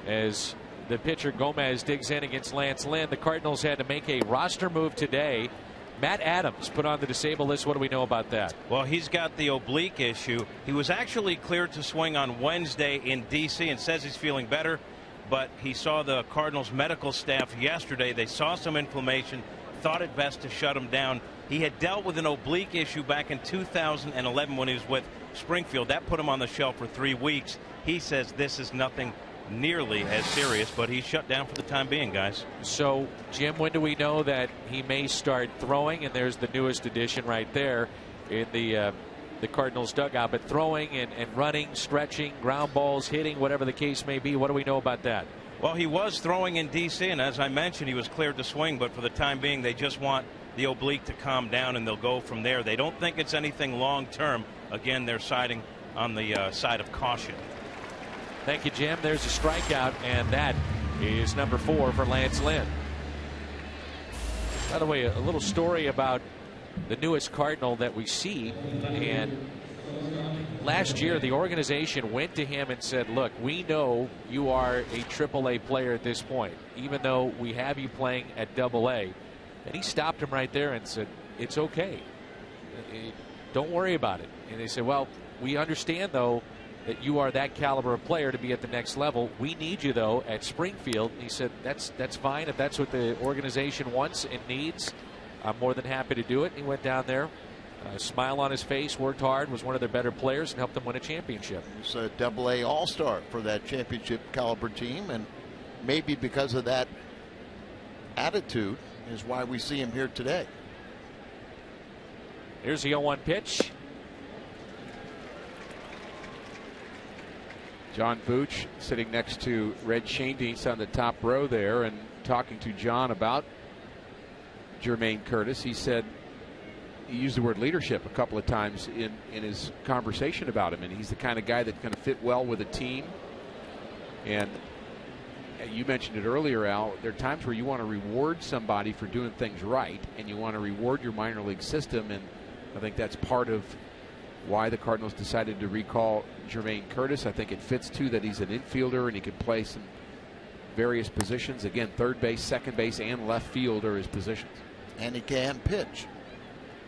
as the pitcher Gomez digs in against Lance Lynn, the Cardinals had to make a roster move today. Matt Adams put on the disabled list. What do we know about that? Well, he's got the oblique issue. He was actually cleared to swing on Wednesday in D.C. and says he's feeling better, but he saw the Cardinals medical staff yesterday. They saw some inflammation, thought it best to shut him down. He had dealt with an oblique issue back in 2011 when he was with Springfield. That put him on the shelf for 3 weeks. He says this is nothing nearly as serious, but he's shut down for the time being, guys. So, Jim, when do we know that he may start throwing? And there's the newest addition right there in the Cardinals dugout. But throwing and running, stretching, ground balls, hitting, whatever the case may be, what do we know about that? Well, he was throwing in D.C., and as I mentioned, he was cleared to swing, but for the time being, they just want the oblique to calm down, and they'll go from there. They don't think it's anything long-term. Again, they're siding on the side of caution. Thank you, Jim. There's a strikeout, and that is number 4 for Lance Lynn. By the way, a little story about the newest Cardinal that we see. And last year, the organization went to him and said, look, we know you are a AAA player at this point, even though we have you playing at AA. And he stopped him right there and said, it's okay. Don't worry about it. And they said, well, we understand, though, that you are that caliber of player to be at the next level. We need you, though, at Springfield. And he said, that's fine. If that's what the organization wants and needs, I'm more than happy to do it. And he went down there, smile on his face, worked hard, was one of their better players, and helped them win a championship. He's a AA All-Star for that championship caliber team, and maybe because of that attitude is why we see him here today. Here's the 0-1 pitch. John Booch sitting next to Red Schoendienst on the top row there and talking to John about Jermaine Curtis. He said he used the word leadership a couple of times in his conversation about him, and he's the kind of guy that's going to fit well with a team. And you mentioned it earlier, Al, there are times where you want to reward somebody for doing things right, and you want to reward your minor league system, and I think that's part of why the Cardinals decided to recall Jermaine Curtis. I think it fits, too, that he's an infielder and he can play some various positions. Again, third base, second base, and left field are his positions. And he can pitch.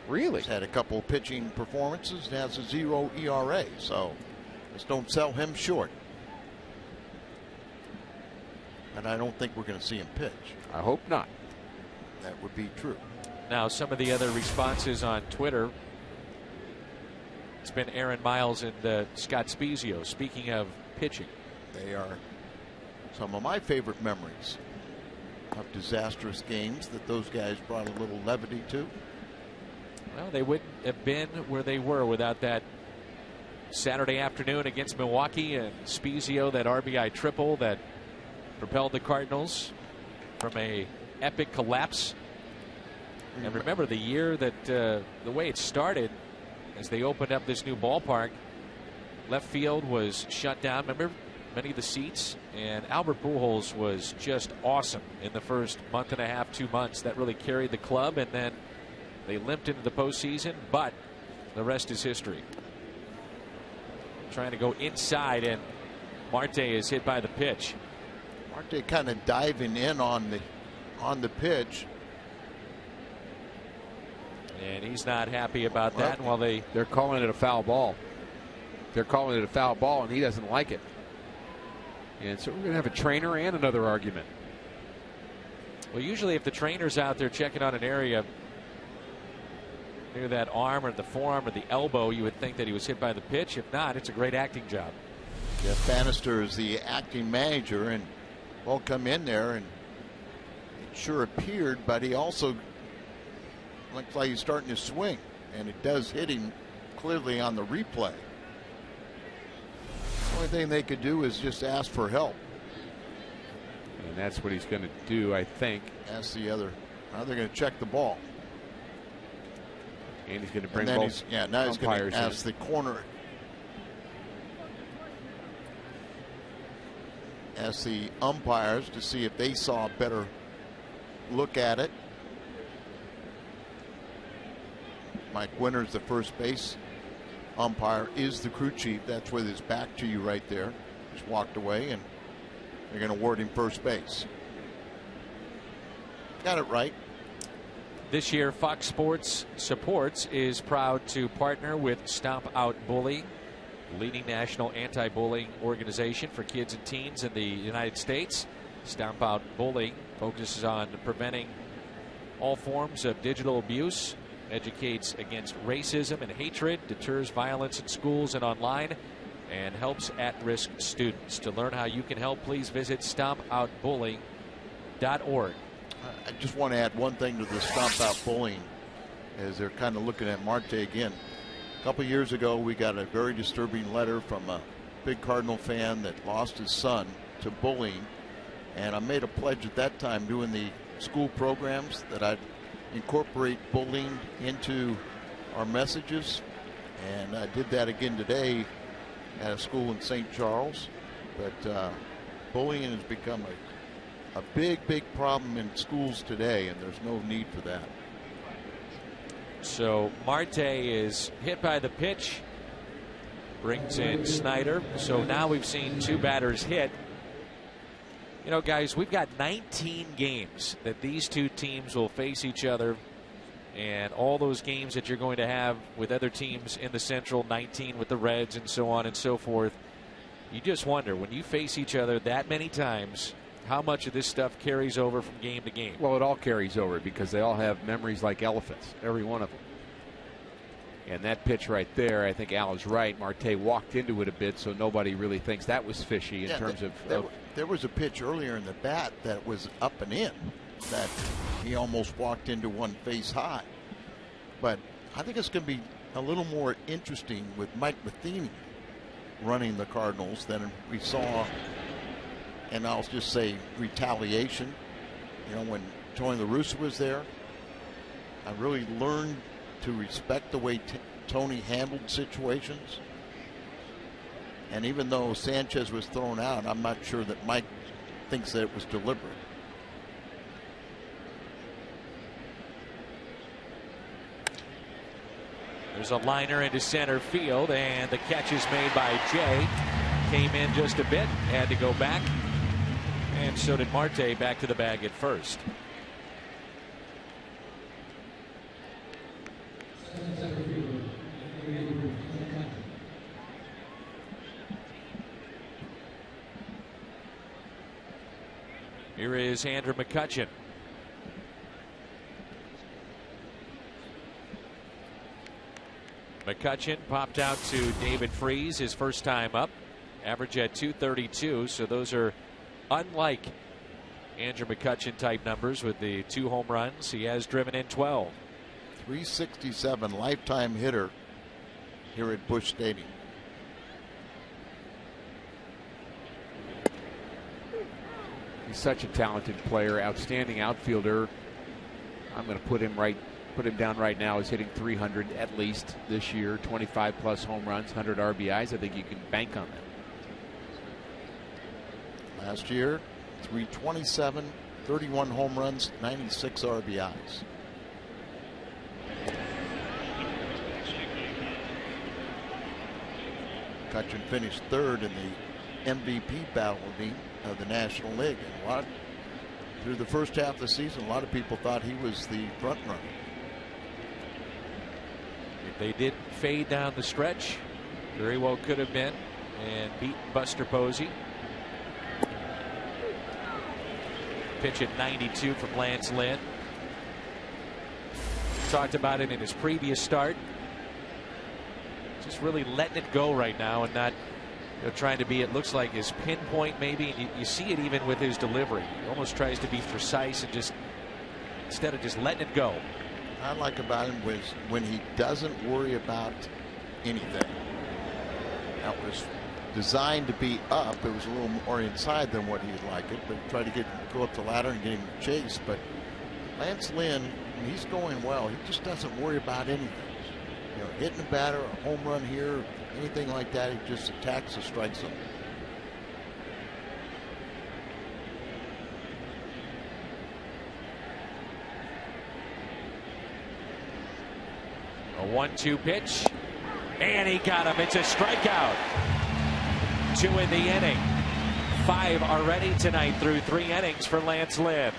Really? He's had a couple of pitching performances and has a 0 ERA, so just don't sell him short. And I don't think we're going to see him pitch. I hope not. That would be true. Now, some of the other responses on Twitter. It's been Aaron Miles and Scott Spezio. Speaking of pitching, they are some of my favorite memories of disastrous games that those guys brought a little levity to. Well, they wouldn't have been where they were without that Saturday afternoon against Milwaukee and Spezio, that RBI triple that propelled the Cardinals from a epic collapse. And remember the year that the way it started, as they opened up this new ballpark, left field was shut down. Remember, many of the seats, and Albert Pujols was just awesome in the first month and a half, 2 months. That really carried the club, and then they limped into the postseason, but the rest is history. Trying to go inside, and Marte is hit by the pitch. Marte kind of diving in on the pitch. And he's not happy about that. While they're calling it a foul ball. They're calling it a foul ball, and he doesn't like it. And so we're going to have a trainer and another argument. Well, usually if the trainer's out there checking on an area near that arm or the forearm or the elbow, you would think that he was hit by the pitch. If not, it's a great acting job. Jeff Bannister is the acting manager, and will come in there, and it sure appeared, but he also looks like he's starting to swing, and it does hit him clearly on the replay. The only thing they could do is just ask for help. And that's what he's going to do, I think. Ask the other. Now they're going to check the ball. And he's going to bring both umpires in. Now he's going to ask the corner. Ask the umpires to see if they saw a better look at it. Mike Winters, the first base umpire, is the crew chief. That's with his back to you right there. Just walked away, and they're going to award him first base. Got it right. This year, Fox Sports Supports is proud to partner with Stomp Out Bullying, leading national anti-bullying organization for kids and teens in the United States. Stomp Out Bullying focuses on preventing all forms of digital abuse, educates against racism and hatred, deters violence in schools and online, and helps at-risk students. To learn how you can help, please visit stompoutbullying.org. I just want to add one thing to the Stomp Out Bullying, as they're kind of looking at Marte again. A couple years ago, we got a very disturbing letter from a big Cardinal fan that lost his son to bullying, and I made a pledge at that time doing the school programs that I'd incorporate bullying into our messages, and I did that again today at a school in St. Charles. But bullying has become a big problem in schools today, and there's no need for that. So Marte is hit by the pitch, brings in Snyder. So now we've seen two batters hit. You know, guys, we've got 19 games that these two teams will face each other, and all those games that you're going to have with other teams in the Central, 19 with the Reds and so on and so forth. You just wonder, when you face each other that many times, how much of this stuff carries over from game to game. Well, it all carries over because they all have memories like elephants, every one of them. And that pitch right there, I think Al is right. Marte walked into it a bit, so nobody really thinks that was fishy in terms of. There was a pitch earlier in the bat that was up and in that he almost walked into one face high. But I think it's going to be a little more interesting with Mike Matheny running the Cardinals than we saw. And I'll just say retaliation. You know, when Tony La Russa was there, I really learned to respect the way Tony handled situations. And even though Sanchez was thrown out, I'm not sure that Mike thinks that it was deliberate. There's a liner into center field, and the catch is made by Jay. Came in just a bit, had to go back, and so did Marte back to the bag at first. Here is Andrew McCutchen. McCutchen popped out to David Freese his first time up. Average at 232, so those are unlike Andrew McCutchen type numbers with the 2 home runs. He has driven in 12. 367 lifetime hitter here at Busch Stadium. He's such a talented player, outstanding outfielder. I'm going to put him down right now as hitting 300 at least this year, 25 plus home runs, 100 RBIs. I think you can bank on that. Last year, 327, 31 home runs, 96 RBIs. McCutchen finished third in the MVP balloting of the National League. And through the first half of the season, a lot of people thought he was the front runner. If they did fade down the stretch, very well could have been, and beat Buster Posey. Pitch at 92 from Lance Lynn. Talked about it in his previous start. Just really letting it go right now and not trying to be, it looks like, his pinpoint maybe. You see it even with his delivery. He almost tries to be precise and just, instead of just letting it go. I like about him was when he doesn't worry about anything. That was designed to be up. It was a little more inside than what he'd like it, but try to go up the ladder and get him to chase. But Lance Lynn, when he's going well, he just doesn't worry about anything. You know, hitting a batter, a home run here, anything like that, he just attacks the strike zone. A 1-2 pitch, and he got him. It's a strikeout. 2 in the inning. 5 already tonight through 3 innings for Lance Lynn.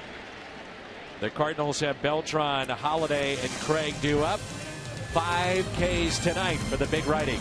The Cardinals have Beltran, Holiday, and Craig due up. 5 Ks tonight for the big righty.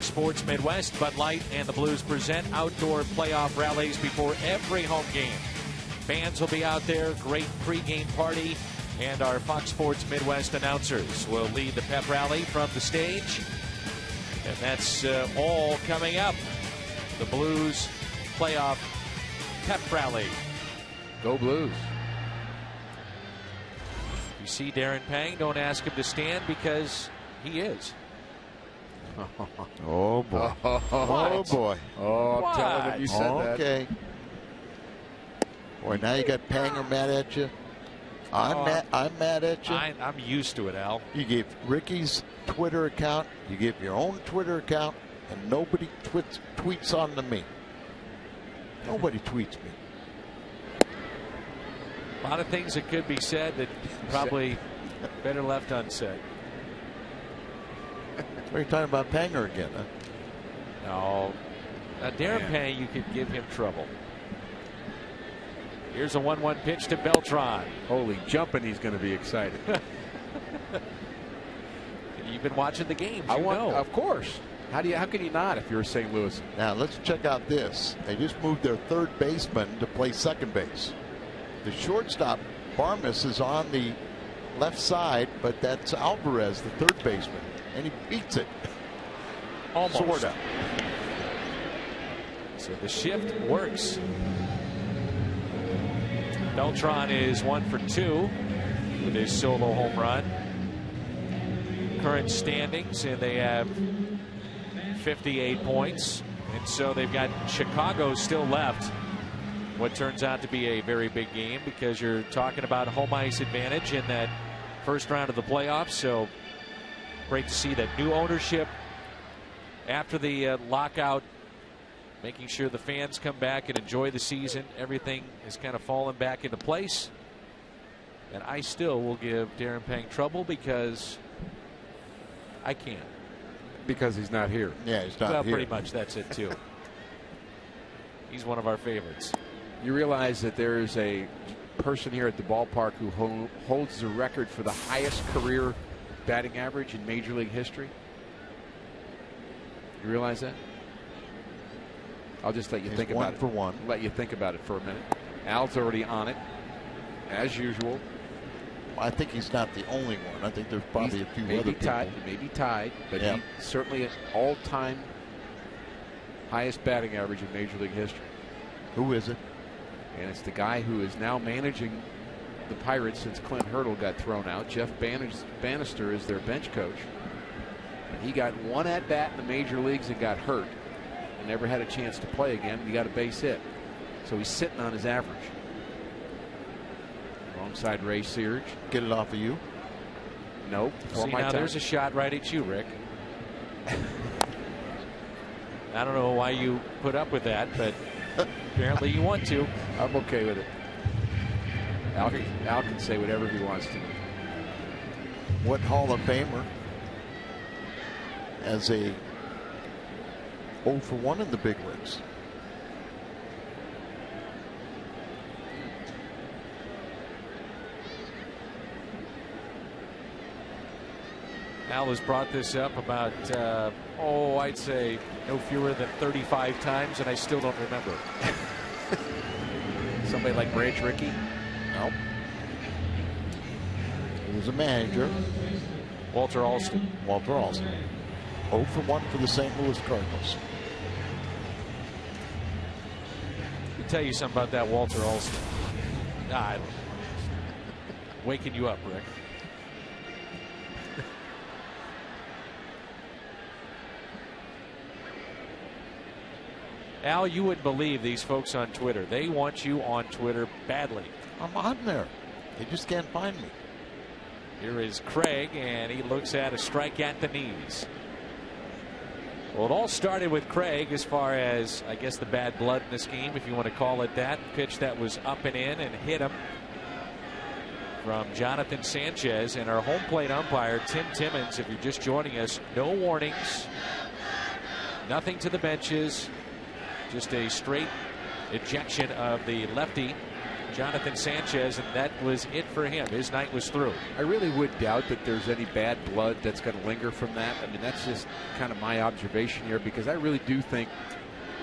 Sports Midwest, Bud Light, and the Blues present outdoor playoff rallies before every home game. Fans will be out there, great pregame party, and our Fox Sports Midwest announcers will lead the pep rally from the stage. And that's all coming up the Blues playoff pep rally. Go Blues. You see Darren Pang, don't ask him to stand because he is. Oh, boy. Oh, boy. Oh, I'm telling him you said that. Okay. Boy, now you got Panger mad at you. I'm mad at you. I'm used to it, Al. You gave Ricky's Twitter account, you gave your own Twitter account, and nobody tweets on to me. Nobody tweets me. A lot of things that could be said that probably better left unsaid. What are you talking about Panger again? Huh? No. Now, Darren Pang, you could give him trouble. Here's a 1-1 pitch to Beltran. Holy jumping, he's going to be excited. You've been watching the games. Of course. How can you not if you're St. Louis? Now let's check out this. They just moved their third baseman to play second base. The shortstop Barmes is on the left side, but that's Alvarez, the third baseman, and he beats it. Almost. Sort of. So the shift works. Beltran is 1 for 2 with his solo home run. Current standings, and they have 58 points, and so they've got Chicago still left. What turns out to be a very big game because you're talking about home ice advantage in that first round of the playoffs. So great to see that new ownership after the lockout, making sure the fans come back and enjoy the season. Everything has kind of fallen back into place. And I still will give Darren Pang trouble because I can't. Because he's not here. Yeah, he's not well, here. Pretty much that's it, too. He's one of our favorites. You realize that there is a person here at the ballpark who holds the record for the highest career batting average in Major League history? You realize that? I'll just let you think about it. 1 for 1. Let you think about it for a minute. Al's already on it, as usual. I think he's not the only one. I think there's probably a few other people. He may be tied, but he certainly an all-time highest batting average in Major League history. Who is it? And it's the guy who is now managing the Pirates since Clint Hurdle got thrown out. Jeff Bannister is their bench coach. And he got one at-bat in the major leagues and got hurt. And never had a chance to play again. He got a base hit. So he's sitting on his average. Alongside Ray Searage. Get it off of you? Nope. See, now there's a shot right at you, Rick. I don't know why you put up with that, but apparently you want to. I'm okay with it. Al can say whatever he wants to. What Hall of Famer as a 0 for 1 in the big leagues? Al has brought this up about, I'd say no fewer than 35 times, and I still don't remember. Somebody like Branch Rickey? No. He was a manager. Walter Alston. 0 for 1 for the St. Louis Cardinals. Let me tell you something about that Walter Alston. I don't know. Waking you up, Rick. Al, you wouldn't believe these folks on Twitter. They want you on Twitter badly. I'm on there. They just can't find me. Here is Craig, and he looks at a strike at the knees. Well, it all started with Craig as far as, I guess, the bad blood in this game, if you want to call it that. Pitch that was up and in and hit him from Jonathan Sanchez. And our home plate umpire, Tim Timmons, if you're just joining us, no warnings, nothing to the benches. Just a straight ejection of the lefty, Jonathan Sanchez, and that was it for him. His night was through. I really would doubt that there's any bad blood that's going to linger from that. I mean, that's just kind of my observation here, because I really do think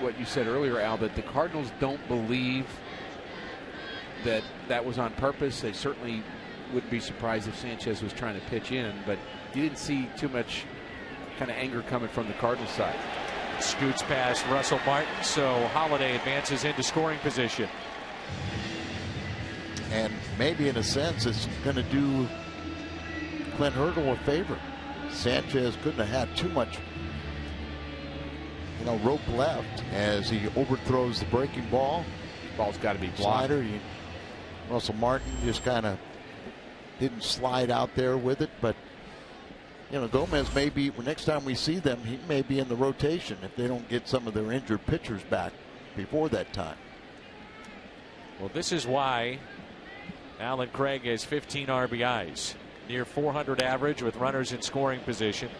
what you said earlier, Al, that the Cardinals don't believe that that was on purpose. They certainly wouldn't be surprised if Sanchez was trying to pitch in, but you didn't see too much kind of anger coming from the Cardinals side. scoots past Russell Martin, so Holiday advances into scoring position. And maybe in a sense it's going to do Clint Hurdle a favor. Sanchez couldn't have had too much rope left as he overthrows the breaking ball. Ball's got to be blocked. Slider. Russell Martin just kind of didn't slide out there with it, but Gomez may be, next time we see them, he may be in the rotation if they don't get some of their injured pitchers back before that time. Well, this is why Alan Craig has 15 RBIs, near 400 average with runners in scoring position.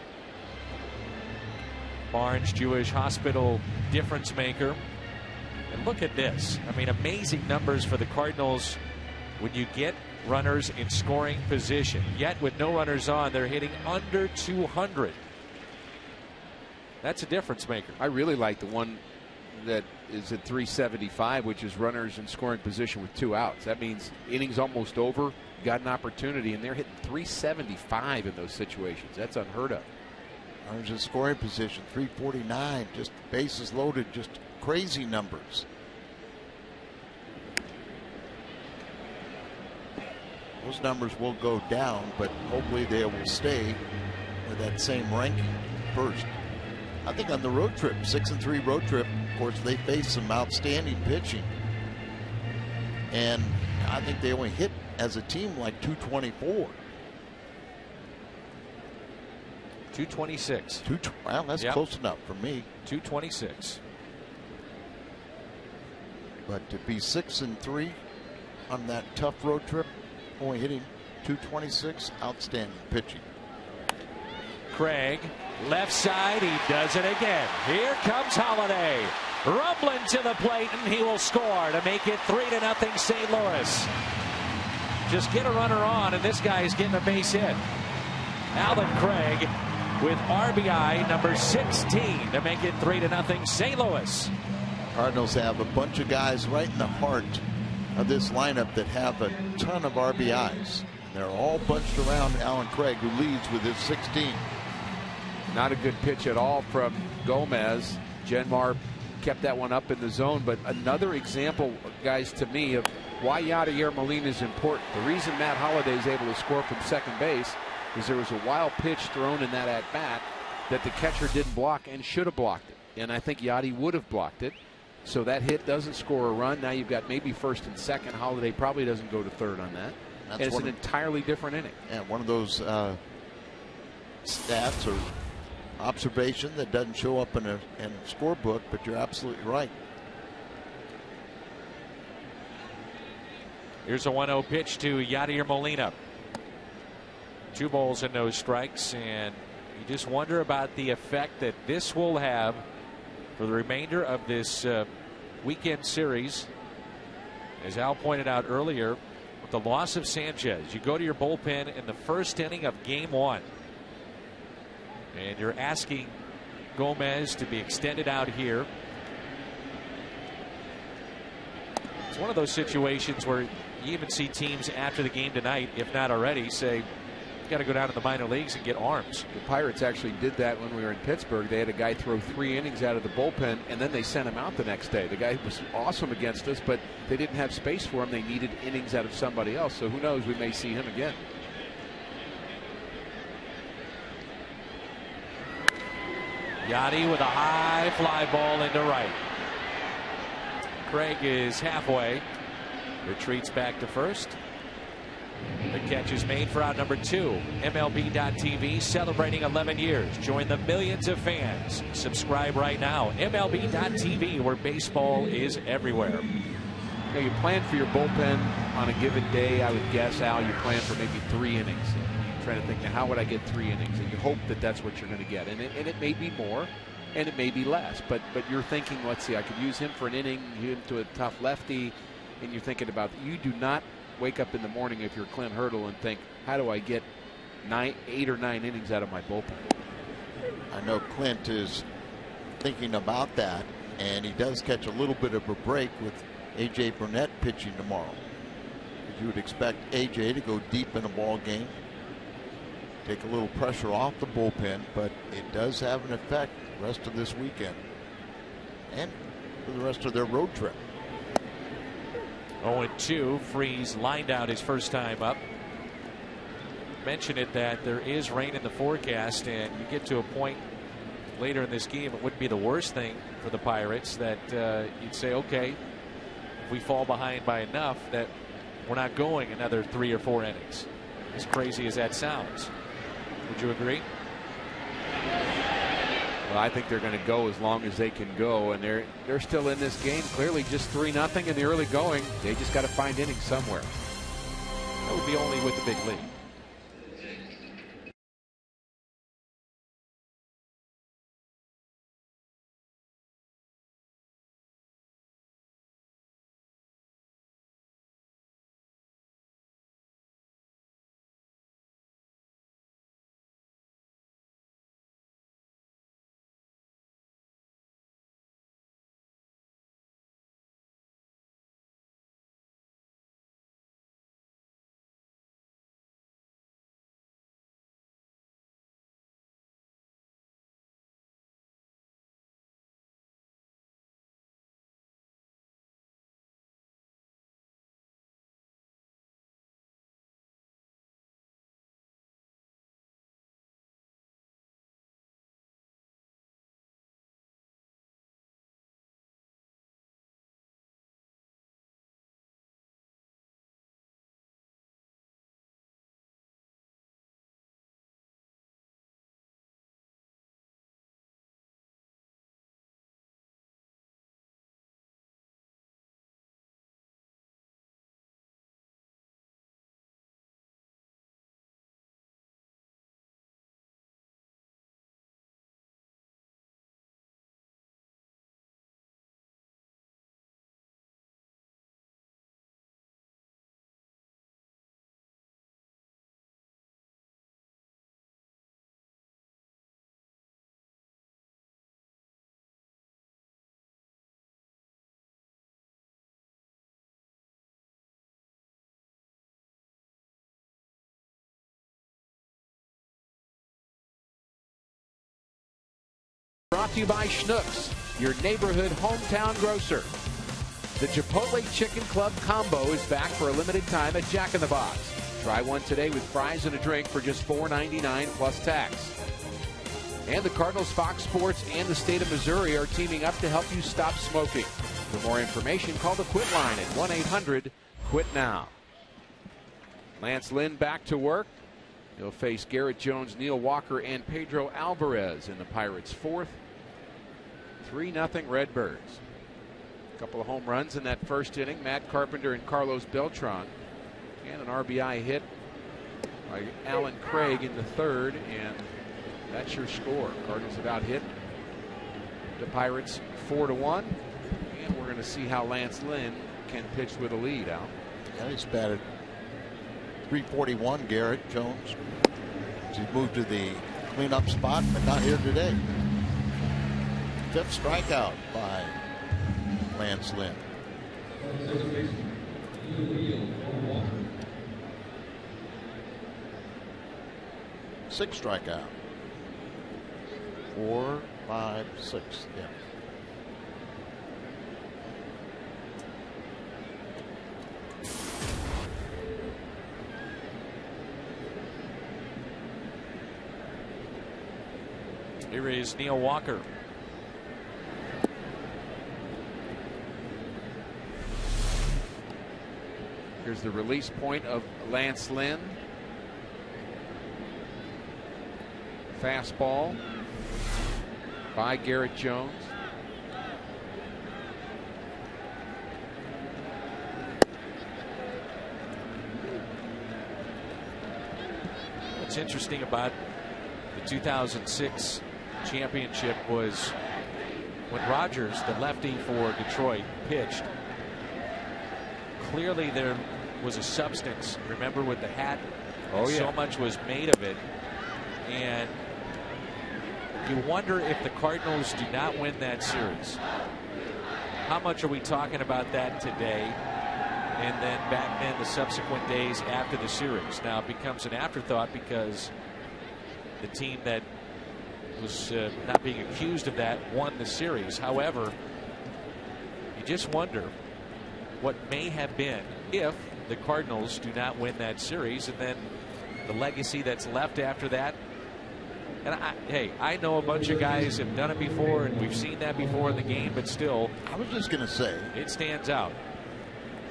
Barnes Jewish Hospital difference maker. And look at this. I mean, amazing numbers for the Cardinals when you get runners in scoring position. Yet with no runners on, they're hitting under 200. That's a difference maker. I really like the one that is at 375, which is runners in scoring position with 2 outs. That means innings almost over, got an opportunity, and they're hitting 375 in those situations. That's unheard of. Runners in scoring position, 349, just bases loaded, just crazy numbers. Those numbers will go down, but hopefully they will stay with that same ranking first. I think on the road trip, 6-3 road trip, of course, they faced some outstanding pitching. And I think they only hit as a team like 224. 226. Well, that's close enough for me. 226. But to be 6-3 on that tough road trip, only hitting 226, outstanding pitching. Craig, left side, he does it again. Here comes Holiday, rumbling to the plate, and he will score to make it 3-0 St. Louis. Just get a runner on, and this guy is getting a base hit. Alan Craig with RBI number 16 to make it 3-0 St. Louis. Cardinals have a bunch of guys right in the heart of this lineup that have a ton of RBIs. They're all bunched around Alan Craig, who leads with his 16. Not a good pitch at all from Gomez. Genmar kept that one up in the zone, but another example, guys, to me, of why Yadier Molina is important. The reason Matt Holliday is able to score from second base is there was a wild pitch thrown in that at-bat that the catcher didn't block and should have blocked it. And I think Yadi would have blocked it. So that hit doesn't score a run. Now you've got maybe first and second. Holliday probably doesn't go to third on that. And it's an entirely different inning. And one of those stats or observation that doesn't show up in a scorebook, but you're absolutely right. Here's a 1-0 pitch to Yadier Molina. 2 balls and no strikes, and you just wonder about the effect that this will have for the remainder of this weekend series. As Al pointed out earlier, with the loss of Sanchez, you go to your bullpen in the first inning of game 1, and you're asking Gomez to be extended out here. It's one of those situations where you even see teams after the game tonight, if not already, say, got to go down to the minor leagues and get arms. The Pirates actually did that when we were in Pittsburgh. They had a guy throw 3 innings out of the bullpen, and then they sent him out the next day. The guy was awesome against us, but they didn't have space for him. They needed innings out of somebody else. So who knows? We may see him again. Yadi with a high fly ball into right. Craig is halfway. Retreats back to first. The catch is made for out number 2. MLB.TV celebrating 11 years. Join the millions of fans. Subscribe right now. MLB.TV, where baseball is everywhere. You plan for your bullpen on a given day. I would guess, Al, you plan for maybe 3 innings. You're trying to think, now, how would I get 3 innings? And you hope that that's what you're going to get. And it may be more, and it may be less. But you're thinking, let's see, I could use him for an inning, him to a tough lefty, and you're thinking about, you do not wake up in the morning if you're Clint Hurdle and think, how do I get 8 or 9 innings out of my bullpen? I know Clint is thinking about that, and he does catch a little bit of a break with A.J. Burnett pitching tomorrow. You would expect A.J. to go deep in a ball game. take a little pressure off the bullpen, but it does have an effect the rest of this weekend and for the rest of their road trip. 0-2. Freeze lined out his first time up. Mentioned it that there is rain in the forecast, and you get to a point later in this game, it wouldn't be the worst thing for the Pirates that you'd say, okay, if we fall behind by enough that we're not going another 3 or 4 innings. As crazy as that sounds. Would you agree? Well, I think they're going to go as long as they can go, and they're still in this game. Clearly just 3-0 in the early going. They just got to find innings somewhere. That would be only with the big lead. Brought to you by Schnucks, your neighborhood hometown grocer. The Chipotle Chicken Club Combo is back for a limited time at Jack in the Box. Try one today with fries and a drink for just $4.99 plus tax. And the Cardinals, Fox Sports, and the state of Missouri are teaming up to help you stop smoking. For more information, call the Quit line at 1-800-QUIT-NOW. Lance Lynn back to work. He'll face Garrett Jones, Neil Walker, and Pedro Alvarez in the Pirates' fourth. 3-0 Redbirds. A couple of home runs in that first inning. Matt Carpenter and Carlos Beltran. And an RBI hit by Alan Craig in the third. And that's your score. Cardinals have out hit the Pirates 4-1. And we're going to see how Lance Lynn can pitch with a lead, Al. Yeah, he's batted .341, Garrett Jones. He's moved to the cleanup spot, but not here today. 5th strikeout by Lance Lynn. 6th strikeout. 4, 5, 6. Yeah. Here is Neil Walker. Here's the release point of Lance Lynn. Fastball by Garrett Jones. What's interesting about the 2006 championship was when Rogers, the lefty for Detroit, pitched. Clearly there was a substance. Remember with the hat? Oh, yeah. So much was made of it. And you wonder if the Cardinals do not win that series, how much are we talking about that today? And then back then, the subsequent days after the series. Now it becomes an afterthought because The team that was not being accused of that won the series. However, you just wonder what may have been if the Cardinals do not win that series, and then the legacy that's left after that. And hey, I know a bunch of guys have done it before, and we've seen that before in the game, but still, I was just going to say, it stands out.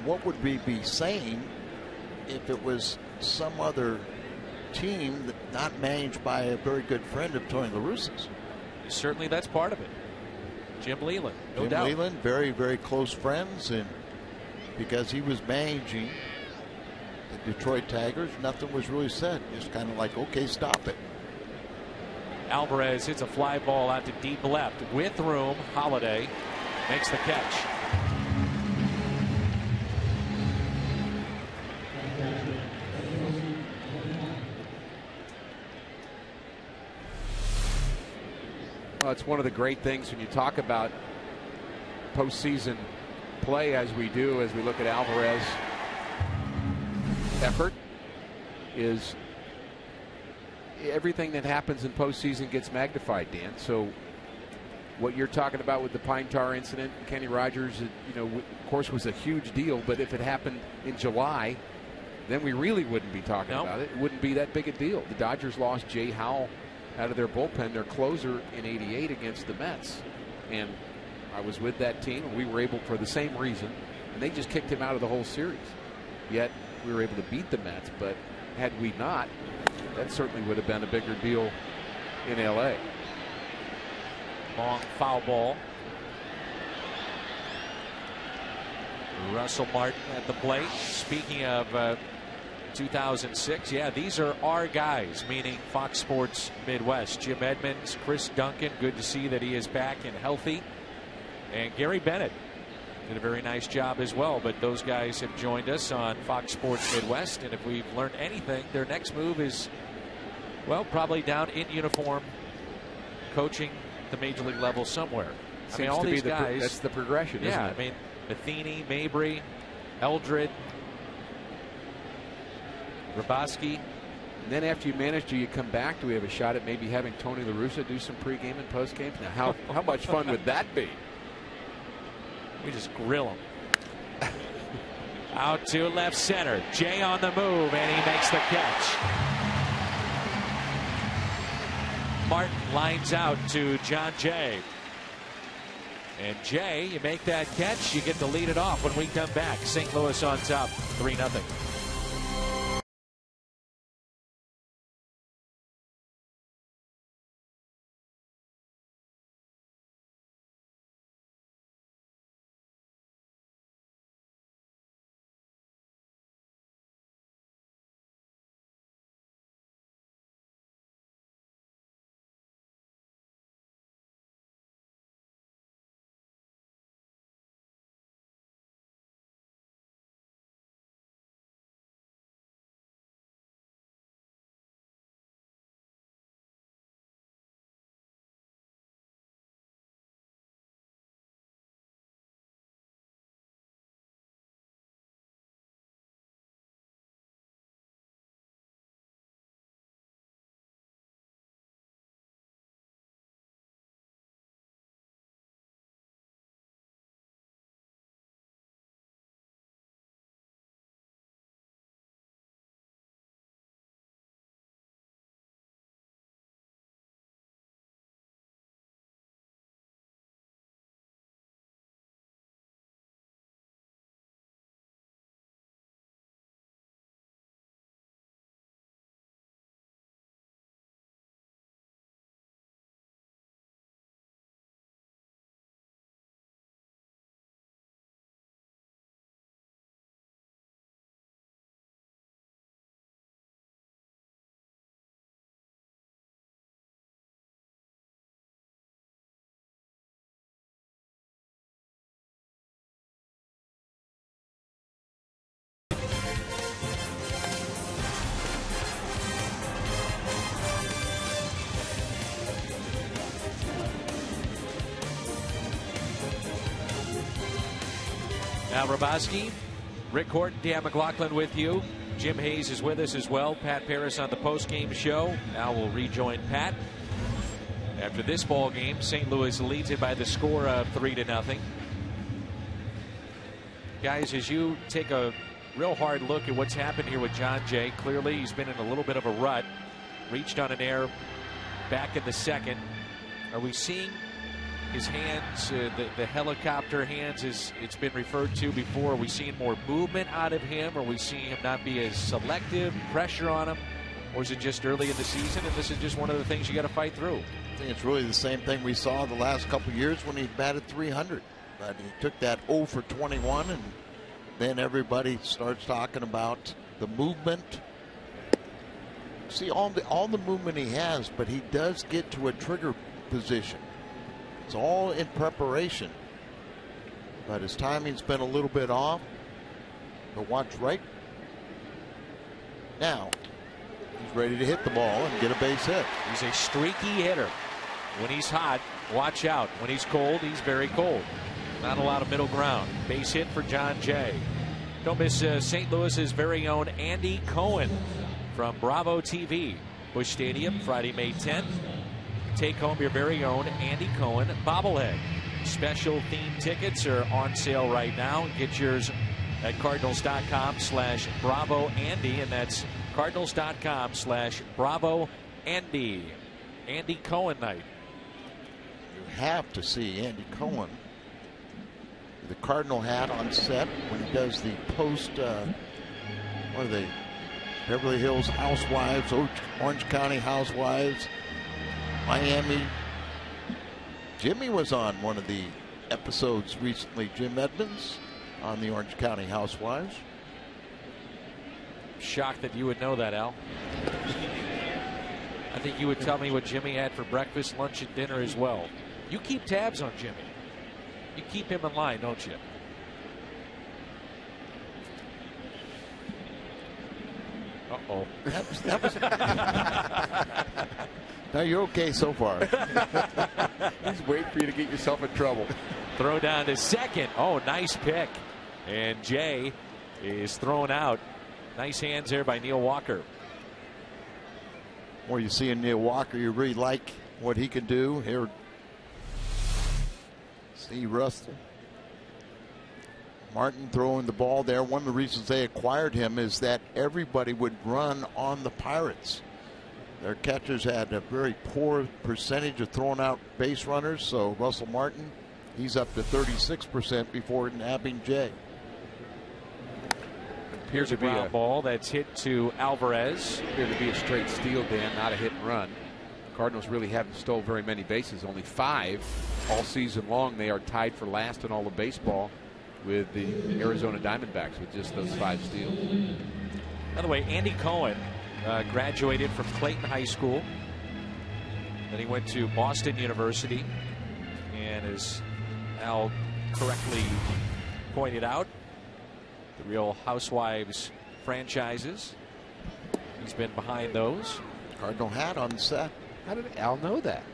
What would we be saying if it was some other team that not managed by a very good friend of Tony La Russa's? Certainly that's part of it. Jim Leyland, no Jim doubt. Leyland, very, very close friends, and because he was managing the Detroit Tigers, nothing was really said. Just kind of like, okay, stop it. Alvarez hits a fly ball out to deep left with room. Holiday makes the catch. Well, it's one of the great things when you talk about postseason play, as we do, as we look at Alvarez effort, is everything that happens in postseason gets magnified, Dan. So what you're talking about with the Pine Tar incident, Kenny Rogers, of course, was a huge deal. But if it happened in July, then we really wouldn't be talking about it. It wouldn't be that big a deal. The Dodgers lost Jay Howell out of their bullpen, their closer, in '88 against the Mets. And I was with that team, and we were able, for the same reason, and they just kicked him out of the whole series. Yet we were able to beat the Mets, but had we not, that certainly would have been a bigger deal in L.A. Long foul ball. Russell Martin at the plate. Speaking of 2006, yeah, these are our guys, meaning Fox Sports Midwest. Jim Edmonds, Chris Duncan, good to see that he is back and healthy. And Gary Bennett did a very nice job as well. But those guys have joined us on Fox Sports Midwest. And if we've learned anything, their next move is, well, probably down in uniform, coaching the major league level somewhere. I mean, all these guys. That's the progression, isn't it? Yeah, I mean, Matheny, Mabry, Eldred, Raboski. And then after you manage, do you come back? Do we have a shot at maybe having Tony La Russa do some pregame and postgame? Now, how much fun would that be? We just grill him. Out to left center. Jay on the move, and he makes the catch. Martin lines out to John Jay. And Jay, you make that catch, you get to lead it off when we come back. St. Louis on top, 3-0. Now Raboski, Rick Horton, Dan McLaughlin with you. Jim Hayes is with us as well. Pat Paris on the post-game show. Al will rejoin Pat after this ball game. St. Louis leads it by the score of 3-0. Guys, as you take a real hard look at what's happened here with John Jay, clearly he's been in a little bit of a rut. Reached on an error back in the second. Are we seeing his hands, the helicopter hands, as it's been referred to before? Are we seeing more movement out of him? Are we seeing him not be as selective, pressure on him? Or is it just early in the season and this is just one of the things you got to fight through? I think it's really the same thing we saw the last couple of years when he batted 300. But he took that 0 for 21, and then everybody starts talking about the movement. See all the movement he has, but he does get to a trigger position. It's all in preparation, but his timing's been a little bit off. But watch right now, he's ready to hit the ball and get a base hit. He's a streaky hitter. When he's hot, watch out. When he's cold, he's very cold. Not a lot of middle ground. Base hit for John Jay. Don't miss St. Louis's very own Andy Cohen from Bravo TV. Busch Stadium, Friday, May 10th. Take home your very own Andy Cohen bobblehead. Special theme tickets are on sale right now. Get yours at cardinals.com/BravoAndy, and that's cardinals.com/BravoAndy. Andy Cohen night. You have to see Andy Cohen, the Cardinal hat on set when he does the post, what are they, Beverly Hills Housewives, Orange County Housewives, Miami. Jimmy was on one of the episodes recently, Jim Edmonds, on the Orange County Housewives. Shocked that you would know that, Al. I think you would tell me what Jimmy had for breakfast, lunch, and dinner as well. You keep tabs on Jimmy. You keep him in line, don't you? Uh-oh. That was No, you're okay so far. He's waiting for you to get yourself in trouble. Throw down to second. Oh, nice pick. And Jay is thrown out. Nice hands there by Neil Walker. Well, you see in Neil Walker, you really like what he can do. Here, see Russell Martin throwing the ball there. One of the reasons they acquired him is that everybody would run on the Pirates. Their catchers had a very poor percentage of throwing out base runners, so Russell Martin, he's up to 36% before nabbing Jay. Here's a ground ball that's hit to Alvarez. Appeared to be a straight steal, Dan, not a hit and run. The Cardinals really haven't stole very many bases, only 5 all season long. They are tied for last in all of baseball with the Arizona Diamondbacks with just those 5 steals. By the way, Andy Cohen graduated from Clayton High School. Then he went to Boston University. And as Al correctly pointed out, the Real Housewives franchises, he's been behind those. Cardinal hat on the set. How did Al know that?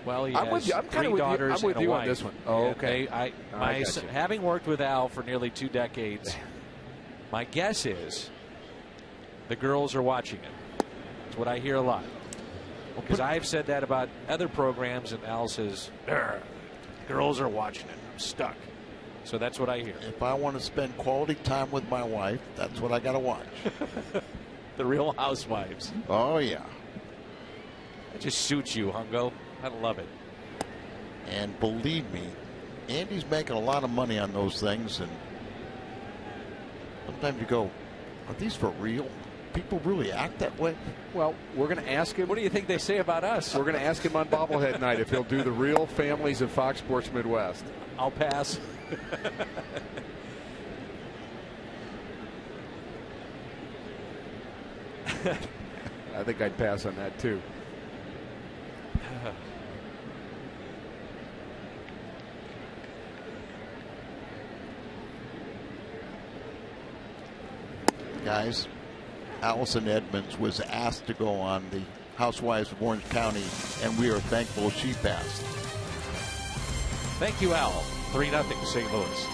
Well, he I'm has with you. I'm kind 3 of daughters I'm with and a you wife. on this one. Oh, okay. Having worked with Al for nearly 2 decades, my guess is the girls are watching it. That's what I hear a lot. Because I've said that about other programs, and Al says, girls are watching it. I'm stuck. So that's what I hear. If I want to spend quality time with my wife, that's what I got to watch. The Real Housewives. Oh, yeah. It just suits you, Hungo. I love it. And believe me, Andy's making a lot of money on those things. And sometimes you go, are these for real? People really act that way? Well, we're going to ask him. What do you think they say about us? We're going to ask him on bobblehead night if he'll do the Real Families of Fox Sports Midwest. I'll pass. I think I'd pass on that too. Guys, Allison Edmonds was asked to go on the Housewives of Orange County, and we are thankful she passed. Thank you, Al. 3-0 St. Louis.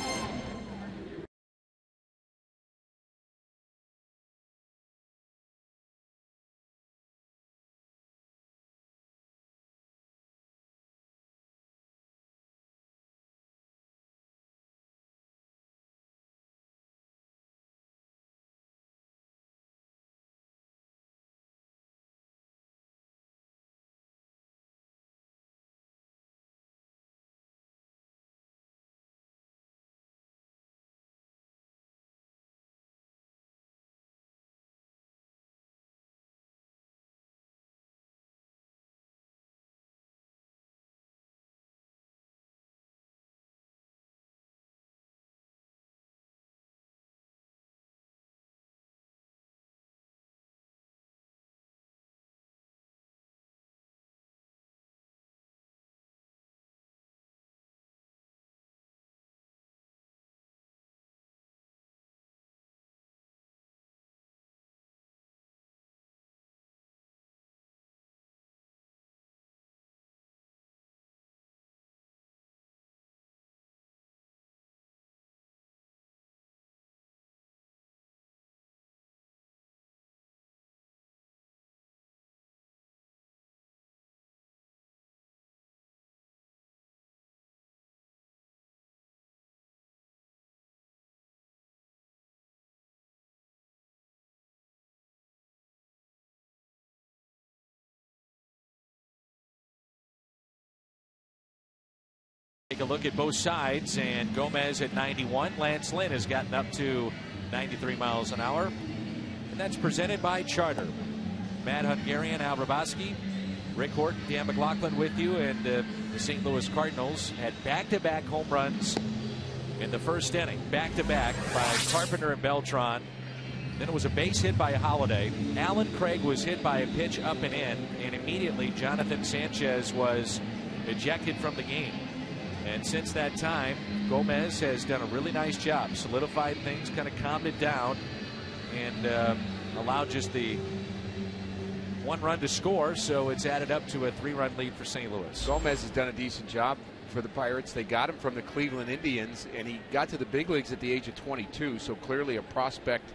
Take a look at both sides, and Gomez at 91. Lance Lynn has gotten up to 93 miles an hour. And that's presented by Charter. Matt Hungarian, Al Raboski, Rick Horton, Dan McLaughlin with you. And the St. Louis Cardinals had back-to-back home runs in the first inning. Back-to-back by Carpenter and Beltran. Then it was a base hit by Holiday. Alan Craig was hit by a pitch up and in. And immediately Jonathan Sanchez was ejected from the game. And since that time, Gomez has done a really nice job, solidified things, kind of calmed it down, and allowed just the one run to score, so it's added up to a 3-run lead for St. Louis. Gomez has done a decent job for the Pirates. They got him from the Cleveland Indians, and he got to the big leagues at the age of 22, so clearly a prospect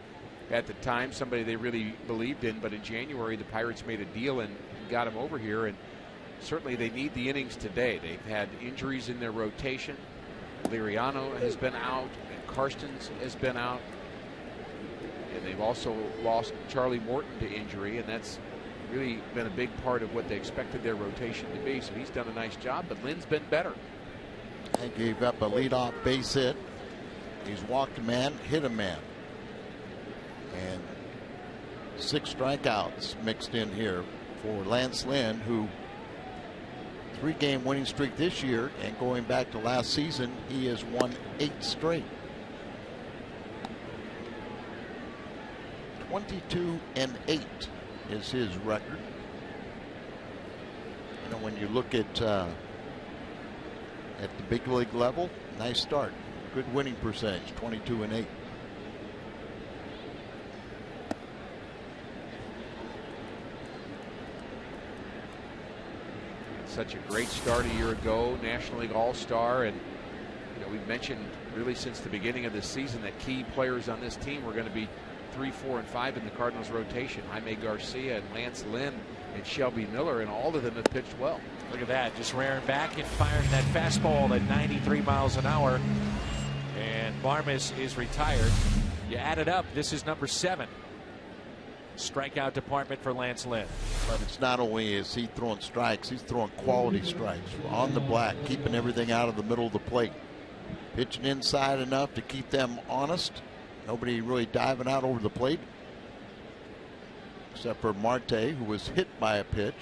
at the time, somebody they really believed in. But in January, the Pirates made a deal and got him over here, and certainly they need the innings today. They've had injuries in their rotation. Liriano has been out, and Karstens has been out. And they've also lost Charlie Morton to injury, and that's really been a big part of what they expected their rotation to be. So he's done a nice job, but Lynn's been better. And gave up a leadoff base hit. He's walked a man, hit a man. And 6 strikeouts mixed in here for Lance Lynn, who 3-game winning streak this year, and going back to last season, he has won 8 straight. 22-8 is his record. You know, when you look at the big league level, nice start, good winning percentage, 22-8. Such a great start a year ago, National League All-Star, and you know, we've mentioned really since the beginning of this season that key players on this team were going to be 3, 4, and 5 in the Cardinals rotation. Jaime Garcia and Lance Lynn and Shelby Miller, and all of them have pitched well. Look at that, just rearing back and firing that fastball at 93 miles an hour. And Barmes is retired. You add it up, this is number 7. Strikeout department for Lance Lynn. But it's not only is he throwing strikes, he's throwing quality strikes on the black, keeping everything out of the middle of the plate. Pitching inside enough to keep them honest. Nobody really diving out over the plate, except for Marte, who was hit by a pitch.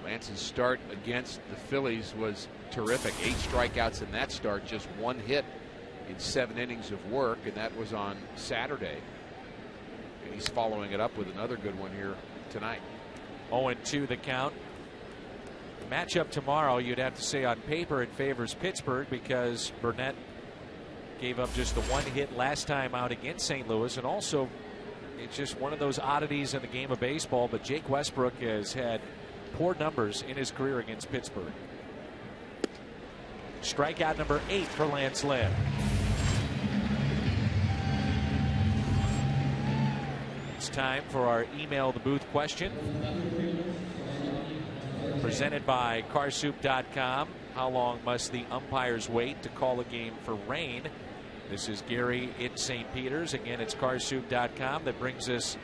Lance's start against the Phillies was terrific. 8 strikeouts in that start, just 1 hit in 7 innings of work, and that was on Saturday. And he's following it up with another good one here tonight. 0-2 the count. Matchup tomorrow, you'd have to say on paper it favors Pittsburgh, because Burnett gave up just the 1 hit last time out against St. Louis, and also it's just one of those oddities in the game of baseball, but Jake Westbrook has had poor numbers in his career against Pittsburgh. Strikeout number 8 for Lance Lynn. It's time for our email the booth question, presented by carsoup.com. How long must the umpires wait to call a game for rain? This is Gary in St. Peters. Again, it's carsoup.com that brings us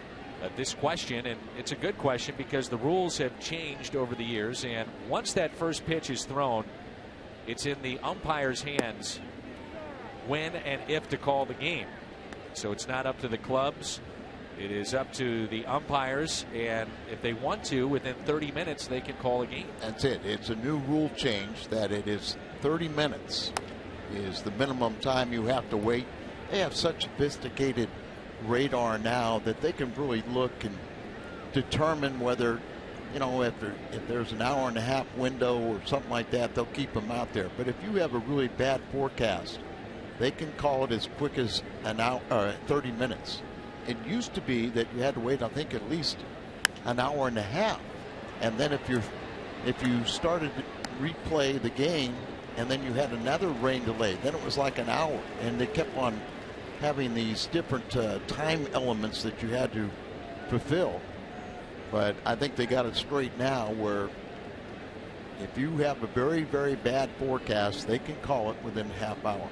this question, and it's a good question because the rules have changed over the years, and once that first pitch is thrown, it's in the umpire's hands when and if to call the game. So it's not up to the clubs. It is up to the umpires, and if they want to, within 30 minutes, they can call a game. That's it. It's a new rule change that it is 30 minutes is the minimum time you have to wait. They have such sophisticated radar now that they can really look and determine whether, you know, if there's an hour-and-a-half window or something like that, they'll keep them out there. But if you have a really bad forecast, they can call it as quick as an hour, 30 minutes. It used to be that you had to wait, I think, at least an hour and a half. And then if you started to replay the game and then you had another rain delay, then it was like an hour. And they kept on having these different time elements that you had to fulfill. But I think they got it straight now, where if you have a very, very bad forecast, they can call it within a half hour.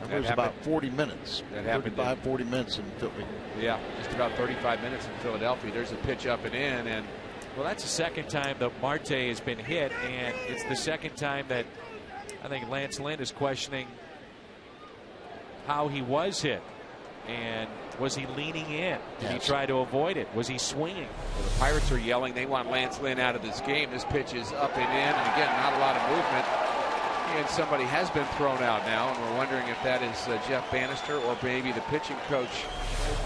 It was about 40 minutes. That happened. 35, 40 minutes in Philly. Yeah, just about 35 minutes in Philadelphia. There's a pitch up and in, and well, that's the second time that Marte has been hit, and it's the second time that I think Lance Lynn is questioning how he was hit. And was he leaning in? Did he try to avoid it? Was he swinging? Well, the Pirates are yelling they want Lance Lynn out of this game. This pitch is up and in, and again, not a lot of movement. And somebody has been thrown out now, and we're wondering if that is Jeff Bannister or maybe the pitching coach,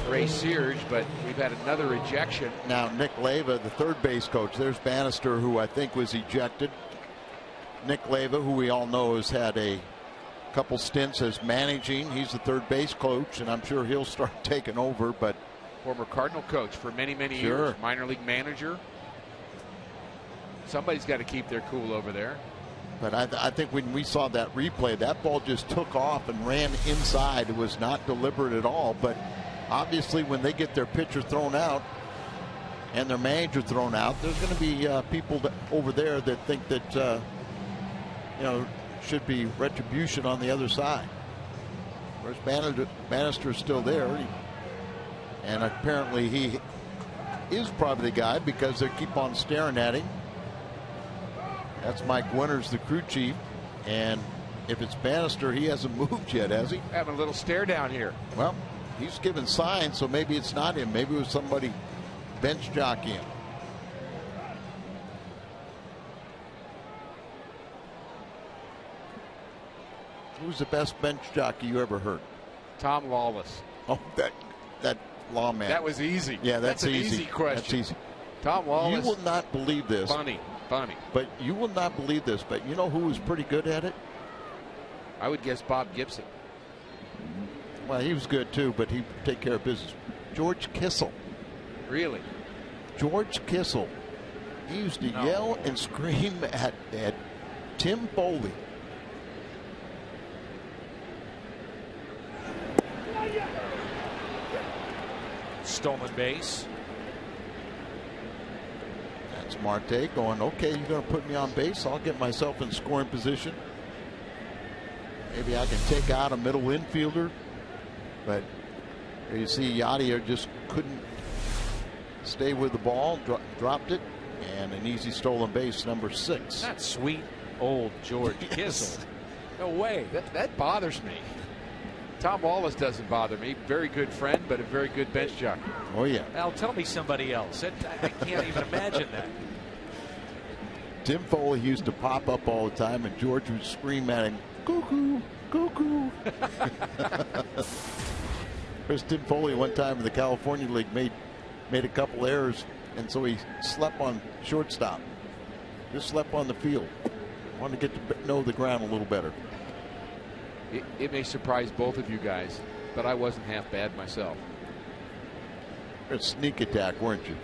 Ray Searge, but we've had another ejection. Now, Nick Leyva, the third base coach, there's Bannister, who I think was ejected. Nick Leyva, who we all know has had a couple stints as managing. He's the third base coach, and I'm sure he'll start taking over. But former Cardinal coach for many years, minor league manager. Somebody's got to keep their cool over there. But I think when we saw that replay, that ball just took off and ran inside. It was not deliberate at all. But obviously, when they get their pitcher thrown out and their manager thrown out, there's going to be people over there that think that should be retribution on the other side. Whereas Bannister's still there, and apparently he is probably the guy because they keep on staring at him. That's Mike Winters, the crew chief, and if it's Bannister, he hasn't moved yet, has he? Having a little stare down here. Well, he's giving signs, so maybe it's not him. Maybe it was somebody bench jockeying. Who's the best bench jockey you ever heard? Tom Lawless. Oh, that lawman. That was easy. Yeah, that's an easy. easy question. That's easy. Tom Lawless. You will not believe this. Funny. But you will not believe this. But you know who was pretty good at it? I would guess Bob Gibson. Well, he was good too, but he'd take care of business. George Kissel. Really? George Kissel. He used to yell and scream at Tim Foley. Stolen base. That's Marte going, okay, you're going to put me on base. I'll get myself in scoring position. Maybe I can take out a middle infielder. But you see Yadier just couldn't stay with the ball, dropped it, and an easy stolen base, number 6. That sweet old George Kissel. No way. That bothers me. Tom Wallace doesn't bother me. Very good friend, but a very good bench jockey. Oh, yeah. Al, tell me somebody else. I can't even imagine that. Tim Foley used to pop up all the time, and George would scream at him, cuckoo, cuckoo. There's Tim Foley one time in the California League made a couple errors, and so he slept on shortstop. Just slept on the field. Wanted to get to know the ground a little better. It may surprise both of you guys, but I wasn't half bad myself. You're a sneak attack, weren't you?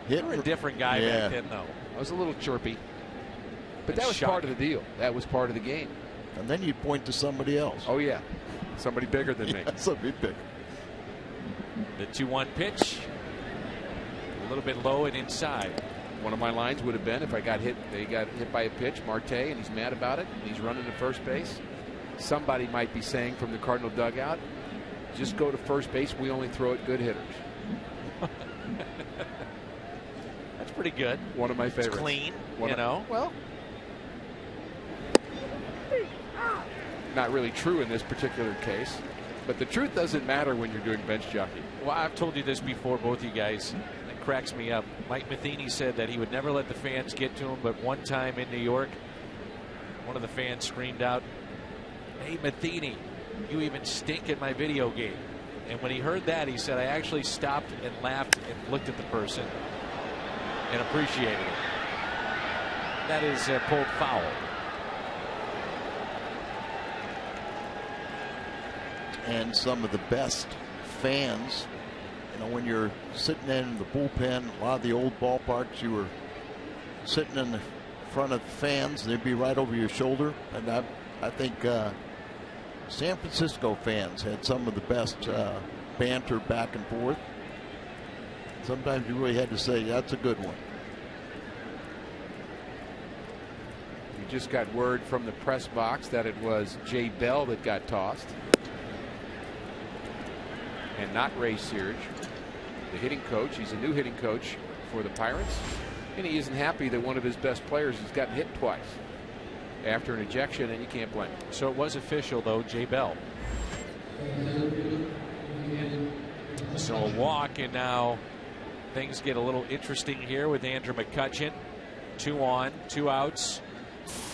You were a different guy back then, though. I was a little chirpy. But that was part of the deal. That was part of the game. And then you'd point to somebody else. Oh, yeah. Somebody bigger than me. Somebody big. The 2-1 pitch. A little bit low and inside. One of my lines would have been if I got hit, they got hit by a pitch, Marte, and he's mad about it, and he's running to first base. Somebody might be saying from the Cardinal dugout, just go to first base. We only throw at good hitters. That's pretty good. One of my favorites. It's clean, Well, not really true in this particular case, but the truth doesn't matter when you're doing bench jockey. Well, I've told you this before, both you guys. It cracks me up. Mike Matheny said that he would never let the fans get to him, but one time in New York, one of the fans screamed out, "Hey, Matheny, you even stink at my video game." And when he heard that, he said, I actually stopped and laughed and looked at the person and appreciated it. That is pulled foul. And some of the best fans, when you're sitting in the bullpen, a lot of the old ballparks, you were sitting in the front of the fans, they'd be right over your shoulder. And I think San Francisco fans had some of the best banter back and forth. Sometimes you really had to say, that's a good one. We just got word from the press box that it was Jay Bell that got tossed, and not Ray Search, the hitting coach. He's a new hitting coach for the Pirates, and he isn't happy that one of his best players has gotten hit twice after an ejection, and you can't blame him. So it was official, though, Jay Bell. So a walk, and now things get a little interesting here with Andrew McCutchen. 2 on, 2 outs.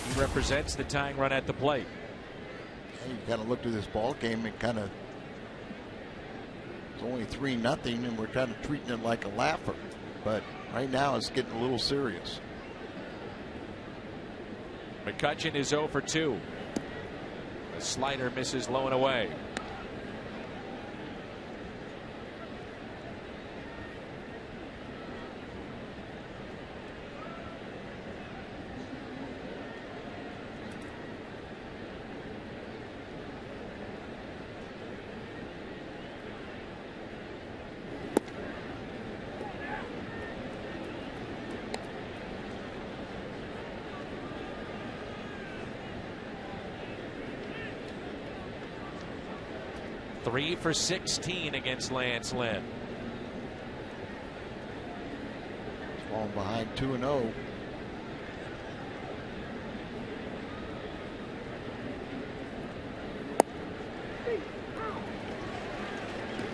He represents the tying run at the plate. Yeah, you kind of looked at this ball game and kind of, it's only 3-0, and we're kind of treating it like a laugher. But right now it's getting a little serious. McCutchen is 0 for 2. The slider misses low and away. Three for 16 against Lance Lynn. Falling behind 2-0.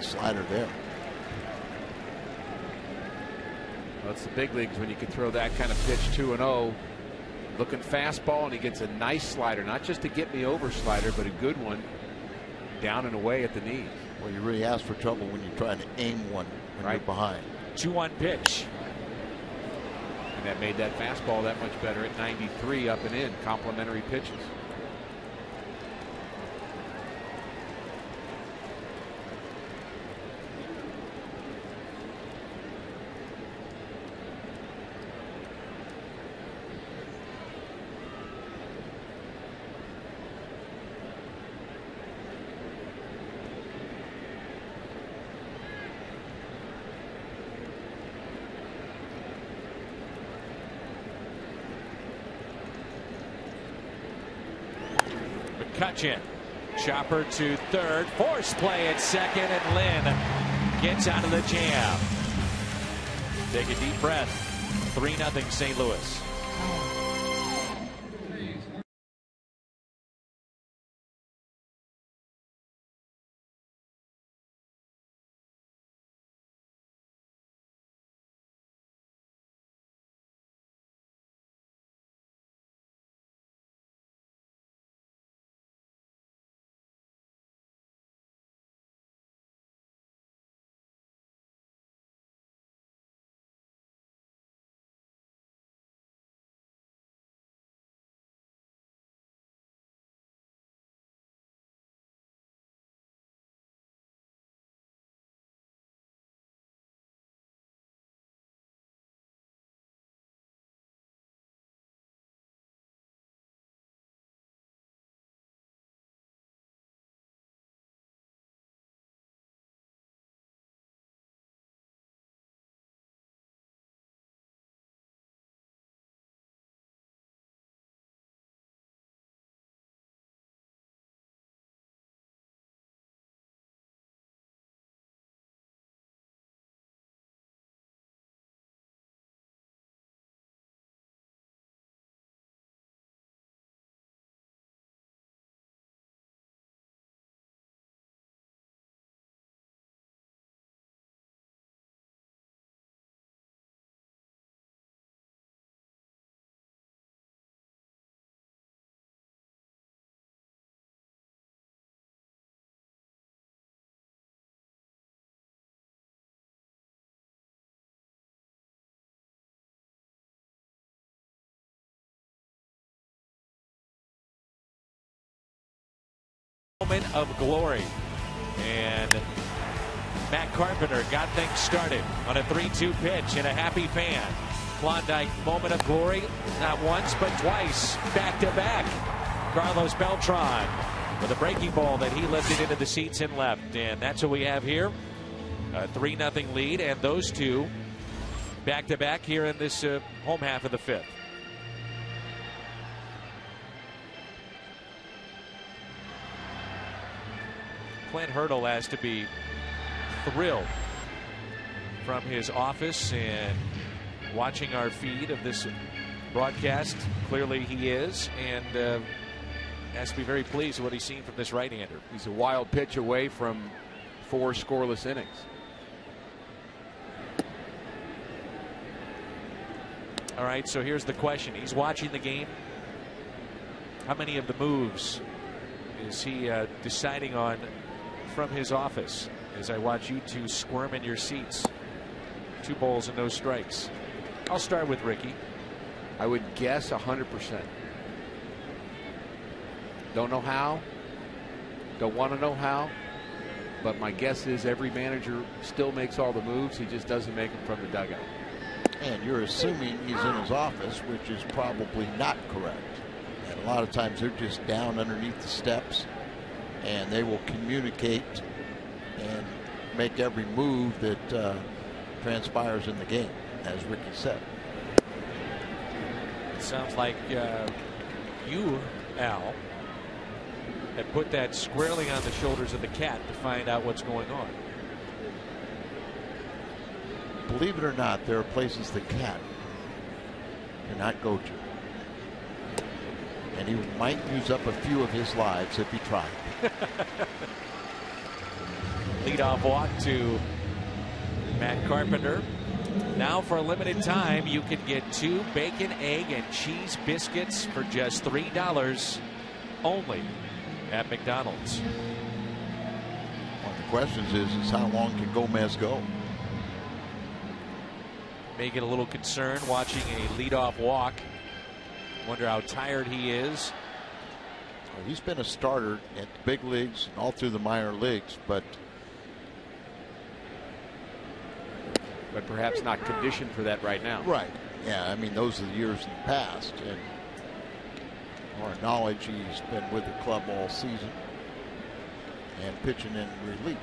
Slider there. Well, it's the big leagues when you can throw that kind of pitch 2-0. Looking fastball, and he gets a nice slider, not just a get me over slider, but a good one. Down and away at the knees. Well, you really ask for trouble when you're trying to aim one when you're behind. 2-1 pitch. And that made that fastball that much better at 93 up and in. Complimentary pitches. McCutchen, chopper to third, force play at second, and Lynn gets out of the jam. Take a deep breath. 3-0 St. Louis. Moment of glory, and Matt Carpenter got things started on a 3-2 pitch and a happy fan. Klondike moment of glory, not once but twice, back to back. Carlos Beltran with a breaking ball that he lifted into the seats and left, and that's what we have here. A 3-0 lead, and those two back to back here in this home half of the fifth. Clint Hurdle has to be thrilled from his office and watching our feed of this broadcast. Clearly he is, and has to be very pleased with what he's seen from this right-hander. He's a wild pitch away from 4 scoreless innings. All right, so here's the question. He's watching the game. How many of the moves is he deciding on from his office as I watch you two squirm in your seats? 2 balls and no strikes. I'll start with Ricky. I would guess 100%. Don't know how. Don't want to know how. But my guess is every manager still makes all the moves. He just doesn't make them from the dugout. And you're assuming he's in his office, which is probably not correct. And a lot of times they're just down underneath the steps, and they will communicate and make every move that transpires in the game, as Ricky said. It sounds like you, Al, had put that squarely on the shoulders of the cat to find out what's going on. Believe it or not, there are places the cat cannot go to. And he might use up a few of his lives if he tried. Leadoff walk to Matt Carpenter. Now for a limited time, you can get 2 bacon, egg, and cheese biscuits for just $3 only at McDonald's. One of the questions is how long can Gomez go? May get a little concerned watching a leadoff walk. Wonder how tired he is. Well, he's been a starter at the big leagues and all through the minor leagues, but perhaps not conditioned for that right now. Right. Yeah, I mean, those are the years in the past. And to our knowledge, he's been with the club all season and pitching in relief.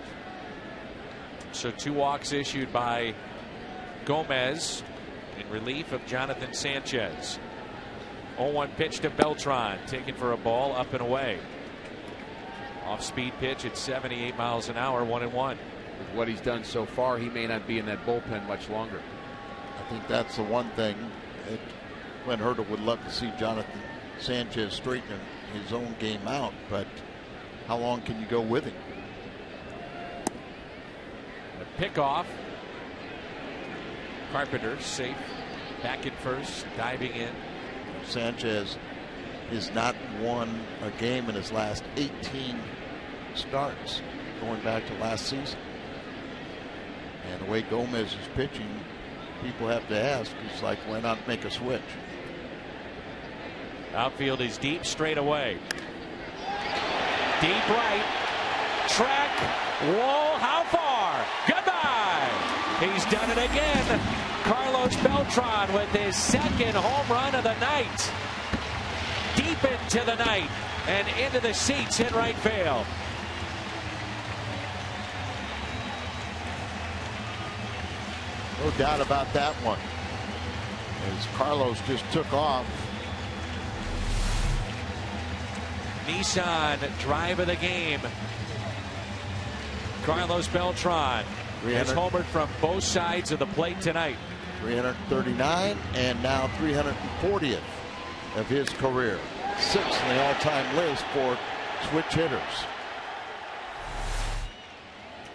So 2 walks issued by Gomez in relief of Jonathan Sanchez. 0-1 pitch to Beltran, taken for a ball, up and away. Off-speed pitch at 78 miles an hour, 1-1. With what he's done so far, he may not be in that bullpen much longer. I think that's the one thing that Clint Hurdle would love to see Jonathan Sanchez straighten his own game out, but how long can you go with him? A pickoff. Carpenter safe, back at first, diving in. Sanchez has not won a game in his last 18 starts going back to last season. And the way Gomez is pitching, people have to ask, it's like, why not make a switch? Outfield is deep, straight away. Deep right. Track. Wall. How far? Goodbye. He's done it again. Carlos Beltran with his 2nd home run of the night. Deep into the night and into the seats in right field. No doubt about that one. As Carlos just took off. Nissan drive of the game. Carlos Beltran has homered from both sides of the plate tonight. 339 and now 340th of his career. 6th in the all-time list for switch hitters.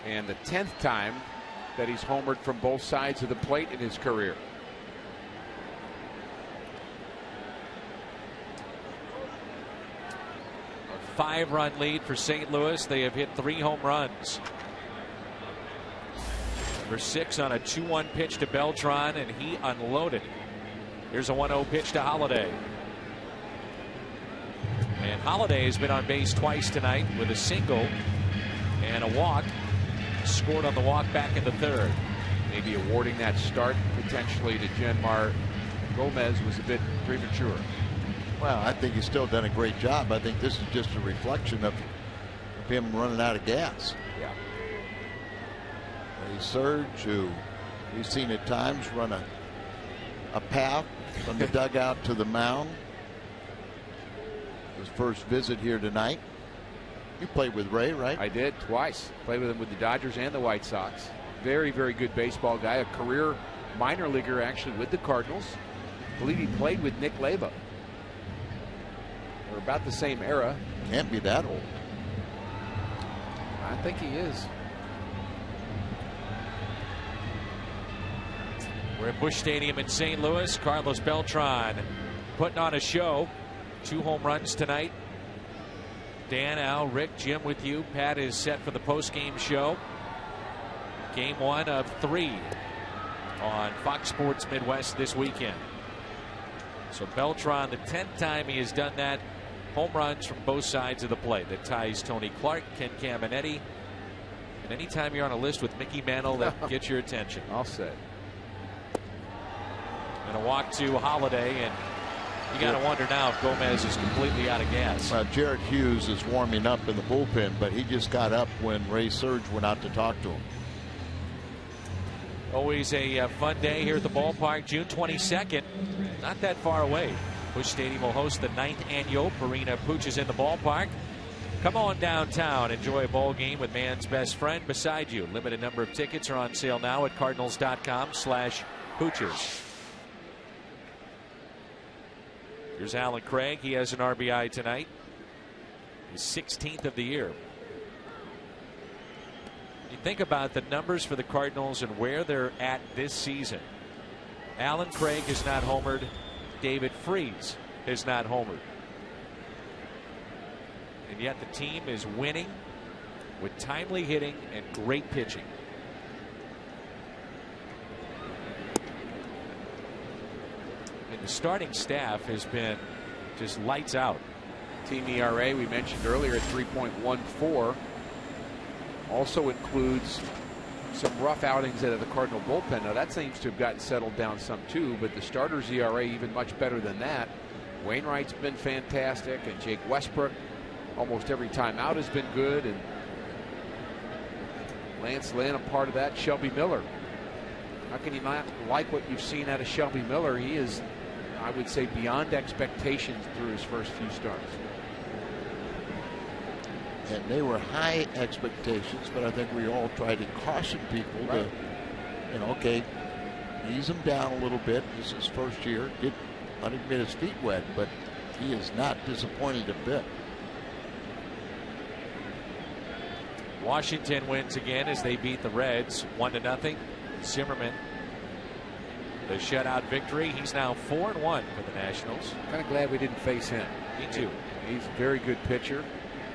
And the 10th time that he's homered from both sides of the plate in his career. A 5-run lead for St. Louis. They have hit 3 home runs. Number 6 on a 2-1 pitch to Beltran, and he unloaded. Here's a 1-0 pitch to Holliday. And Holliday has been on base twice tonight with a single and a walk. Scored on the walk back in the 3rd. Maybe awarding that start potentially to Genmar Gomez was a bit premature. Well, I think he's still done a great job. I think this is just a reflection of him running out of gas. Yeah. A surge who we've seen at times run a path from the dugout to the mound. His first visit here tonight. You played with Ray, right? I did, twice. Played with him with the Dodgers and the White Sox. Very, very good baseball guy. A career minor leaguer, actually, with the Cardinals. I believe he played with Nick Leyva. They're about the same era. Can't be that old. I think he is. We're at Busch Stadium in St. Louis. Carlos Beltran putting on a show. 2 home runs tonight. Dan, Al, Rick, Jim with you. Pat is set for the post-game show. Game 1 of 3 on Fox Sports Midwest this weekend. So Beltran, the 10th time he has done that. Home runs from both sides of the plate. That ties Tony Clark, Ken Caminetti. And anytime you're on a list with Mickey Mantle, that gets your attention. All set. And a walk to Holiday, and you got to wonder now if Gomez is completely out of gas. Well, Jared Hughes is warming up in the bullpen, but he just got up when Ray Surge went out to talk to him. Always a fun day here at the ballpark. June 22nd, not that far away. Busch Stadium will host the 9th annual Purina Pooches in the ballpark. Come on downtown, enjoy a ball game with man's best friend beside you. Limited number of tickets are on sale now at cardinals.com/pooches. Here's Alan Craig. He has an RBI tonight. His 16th of the year. You think about the numbers for the Cardinals and where they're at this season. Alan Craig has not homered. David Freese has not homered. And yet the team is winning with timely hitting and great pitching. And the starting staff has been just lights out. Team ERA we mentioned earlier at 3.14 also includes some rough outings out of the Cardinal bullpen. Now that seems to have gotten settled down some too, but the starters ERA even much better than that. Wainwright's been fantastic, and Jake Westbrook almost every time out has been good, and Lance Lynn a part of that. Shelby Miller, how can you not like what you've seen out of Shelby Miller? He is, I would say, beyond expectations through his first few starts. And they were high expectations, but I think we all tried to caution people to, you know, okay, ease him down a little bit. This is his first year. Let him get his feet wet, but he is not disappointed a bit. Washington wins again as they beat the Reds 1-0. Zimmerman, the shutout victory. He's now 4-1 for the Nationals. Kind of glad we didn't face him. Me too. He's a very good pitcher.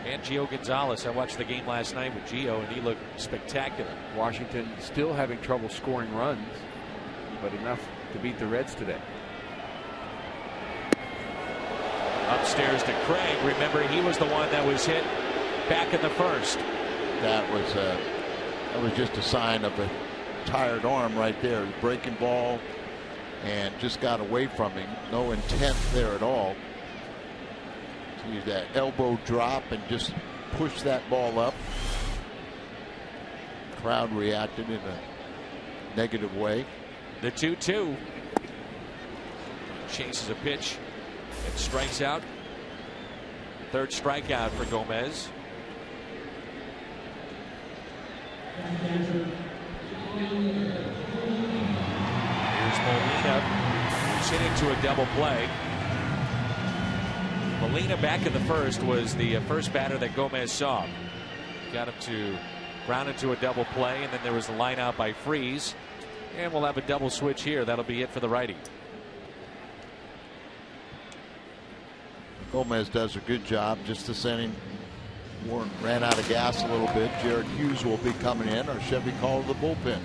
And Gio Gonzalez. I watched the game last night with Gio, and he looked spectacular. Washington still having trouble scoring runs, but enough to beat the Reds today. Upstairs to Craig. Remember, he was the one that was hit back in the first. That was just a sign of a tired arm right there. Breaking ball and just got away from him. No intent there at all. Use that elbow drop and just push that ball up. Crowd reacted in a negative way. The 2-2. Chases a pitch and strikes out. Third strikeout for Gomez. Here's Molina, who's hit into a double play. Molina back in the first was the first batter that Gomez saw. Got him to ground into a double play, and then there was the line out by Freese. And we'll have a double switch here. That'll be it for the righty. Gomez does a good job. Just this inning, Warren ran out of gas a little bit. Jared Hughes will be coming in, or Chevy called the bullpen.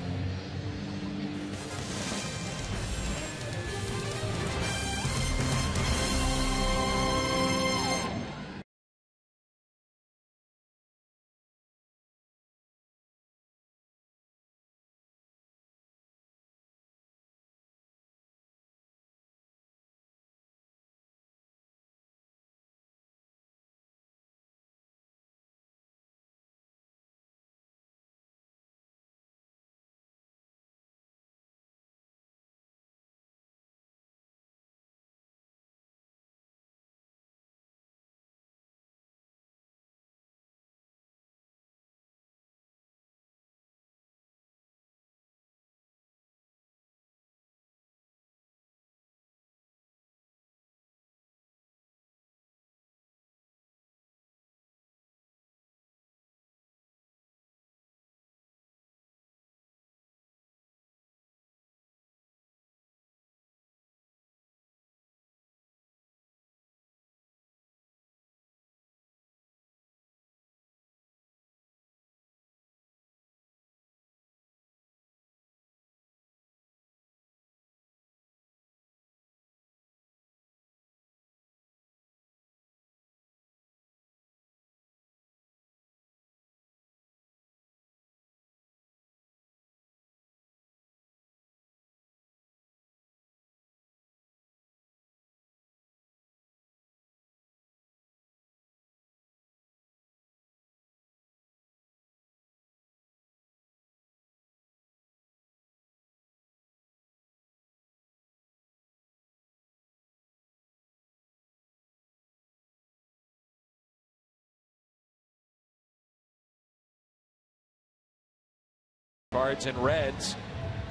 Cards and Reds.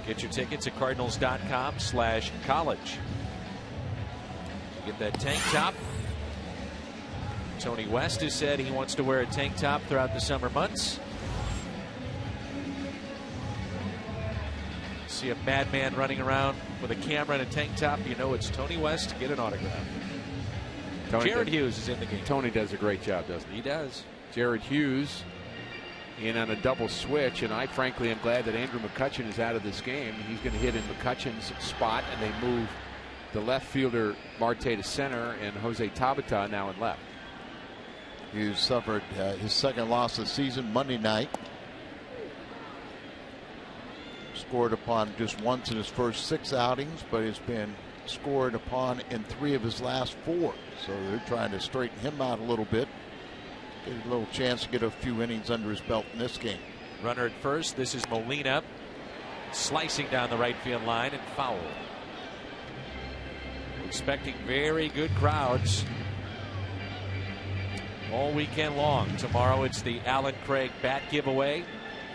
Get your tickets at cardinals.com/college. Get that tank top. Tony West has said he wants to wear a tank top throughout the summer months. See a madman running around with a camera and a tank top, you know it's Tony West. Get an autograph. Jared Hughes is in the game. Tony does a great job, doesn't he? He does. Jared Hughes in on a double switch, and I frankly am glad that Andrew McCutchen is out of this game. He's going to hit in McCutchen's spot, and they move the left fielder Marte to center and Jose Tabata now in left. Hughes suffered his second loss of the season Monday night. Scored upon just once in his first 6 outings, but has been scored upon in 3 of his last 4. So they're trying to straighten him out a little bit. Get a little chance to get a few innings under his belt in this game. Runner at first. This is Molina slicing down the right field line and foul. Expecting very good crowds all weekend long. Tomorrow it's the Alan Craig bat giveaway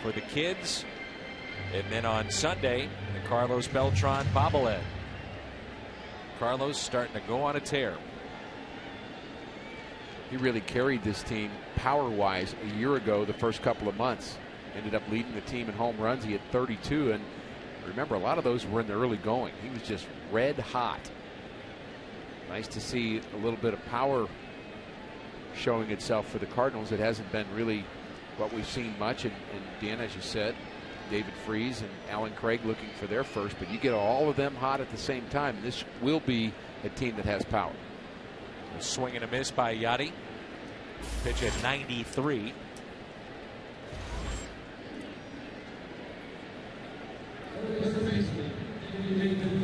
for the kids. And then on Sunday, the Carlos Beltran bobblehead. Carlos starting to go on a tear. He really carried this team power-wise a year ago, the first couple of months. Ended up leading the team in home runs. He had 32, and remember, a lot of those were in the early going. He was just red hot. Nice to see a little bit of power showing itself for the Cardinals. It hasn't been really what we've seen much. And Dan, as you said, David Freese and Alan Craig looking for their first, but you get all of them hot at the same time. This will be a team that has power. A swing and a miss by Yachty. Pitch at 93.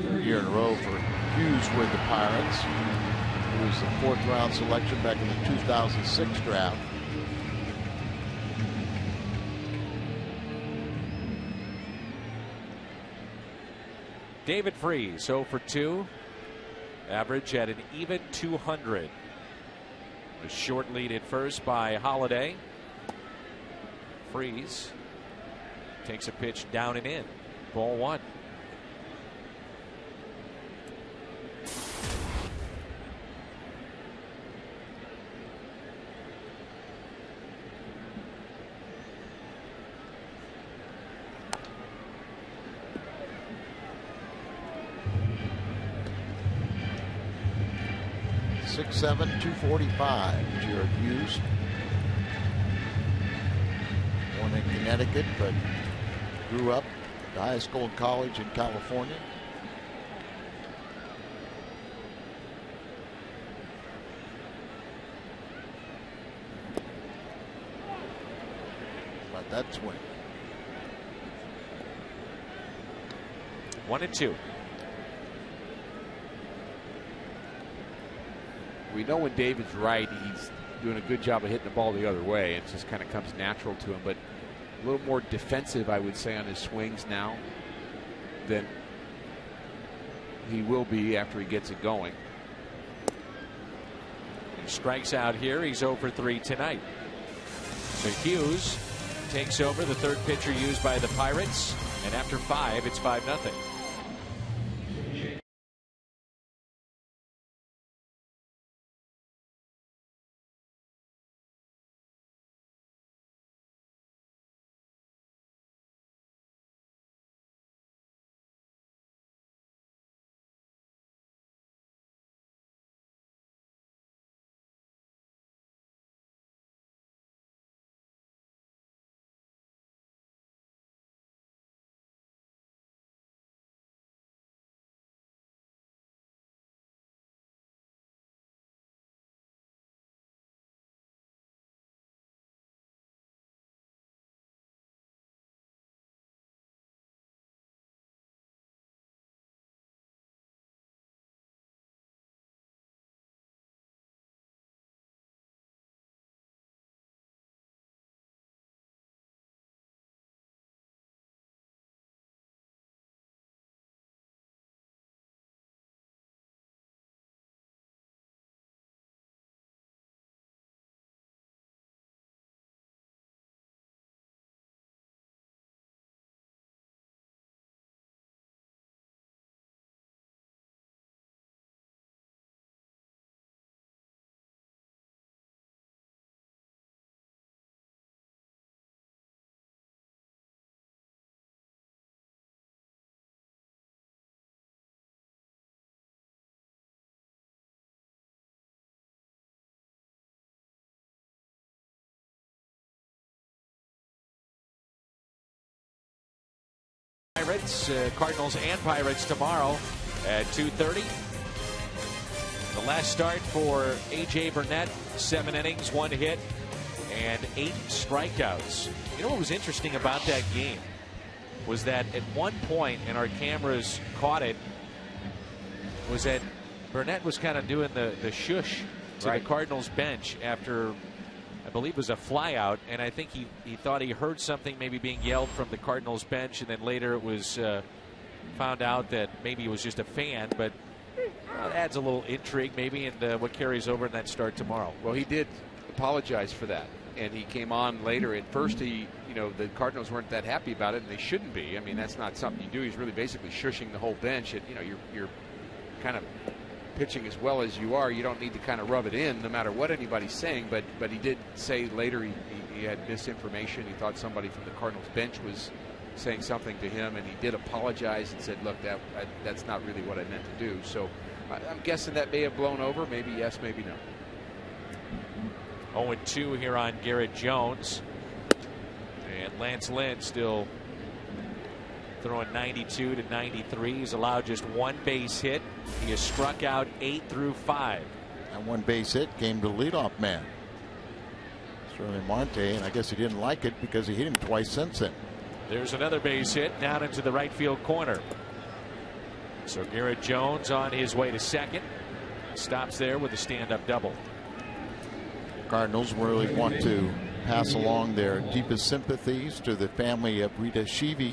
Third year in a row for Hughes with the Pirates. He was the 4th round selection back in the 2006 draft. David Freese 0 for 2. Average at an even 200. A short lead at first by Holiday. Freese takes a pitch down and in. Ball 1. Six, 7, 245. Jared Hughes. Born in Connecticut, but grew up at high school and college in California. But that swing. 1-2. We know when David's right, he's doing a good job of hitting the ball the other way. It just kind of comes natural to him, but a little more defensive, I would say, on his swings now than he will be after he gets it going. He strikes out here. He's 0 for 3 tonight. So Hughes takes over, the 3rd pitcher used by the Pirates, and after 5, it's 5-0. Pirates. Cardinals and Pirates tomorrow at 2:30. The last start for A.J. Burnett, 7 innings, 1 hit, and 8 strikeouts. You know what was interesting about that game was that at one point, and our cameras caught it, was that Burnett was kind of doing the shush to the Cardinals bench after, I believe it was a flyout, and I think he thought he heard something maybe being yelled from the Cardinals bench, and then later it was found out that maybe it was just a fan, but it adds a little intrigue maybe in what carries over in that start tomorrow. Well, he did apologize for that, and he came on later. At first, the Cardinals weren't that happy about it, and they shouldn't be. I mean, that's not something you do. He's really basically shushing the whole bench. And, you're kind of pitching as well as you are. You don't need to kind of rub it in no matter what anybody's saying. But he did say later he had misinformation. He thought somebody from the Cardinals bench was saying something to him, and he did apologize and said, look, that's not really what I meant to do. So I'm guessing that may have blown over. Maybe yes, maybe no. 0-2 here on Garrett Jones. And Lance Lynn still throwing 92 to 93. He's allowed just 1 base hit. He has struck out 8 through 5. And 1 base hit came to the leadoff man, Sterling Marte, and I guess he didn't like it because he hit him twice since then. There's another base hit down into the right field corner. So Garrett Jones on his way to second. Stops there with a stand-up double. Cardinals really want to pass along their deepest sympathies to the family of Rita Shivi.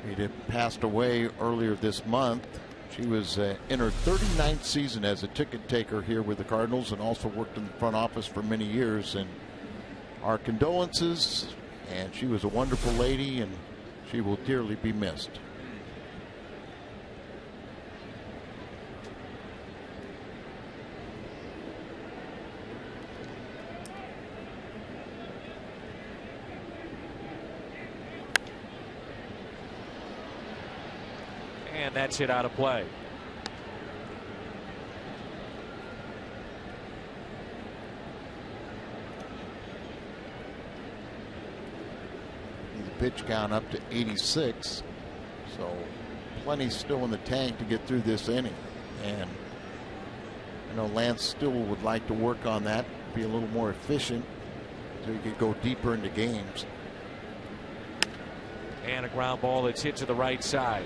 Rita passed away earlier this month. She was in her 39th season as a ticket taker here with the Cardinals and also worked in the front office for many years. And our condolences, and she was a wonderful lady, and she will dearly be missed. And that's hit out of play. The pitch count up to 86. So plenty still in the tank to get through this inning. And I know Lance still would like to work on that, be a little more efficient so he could go deeper into games. And a ground ball that's hit to the right side.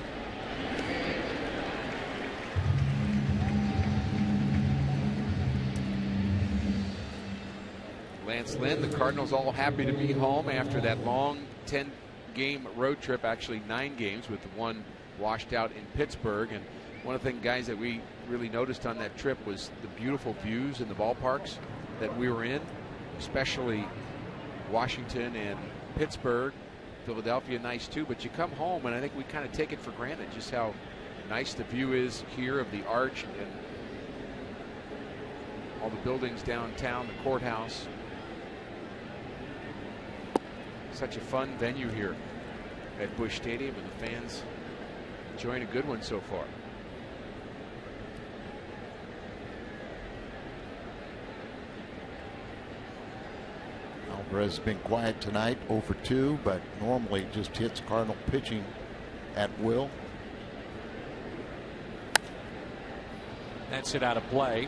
Lance Lynn, the Cardinals all happy to be home after that long 10-game road trip, actually 9 games with the one washed out in Pittsburgh. And one of the things, guys, that we really noticed on that trip was the beautiful views in the ballparks that we were in, especially Washington and Pittsburgh. Philadelphia nice too, but you come home and I think we kind of take it for granted just how nice the view is here of the arch and all the buildings downtown, the courthouse. Such a fun venue here at Busch Stadium, and the fans enjoying a good one so far. Alvarez has been quiet tonight, 0 for 2, but normally just hits Cardinal pitching at will. That's it out of play.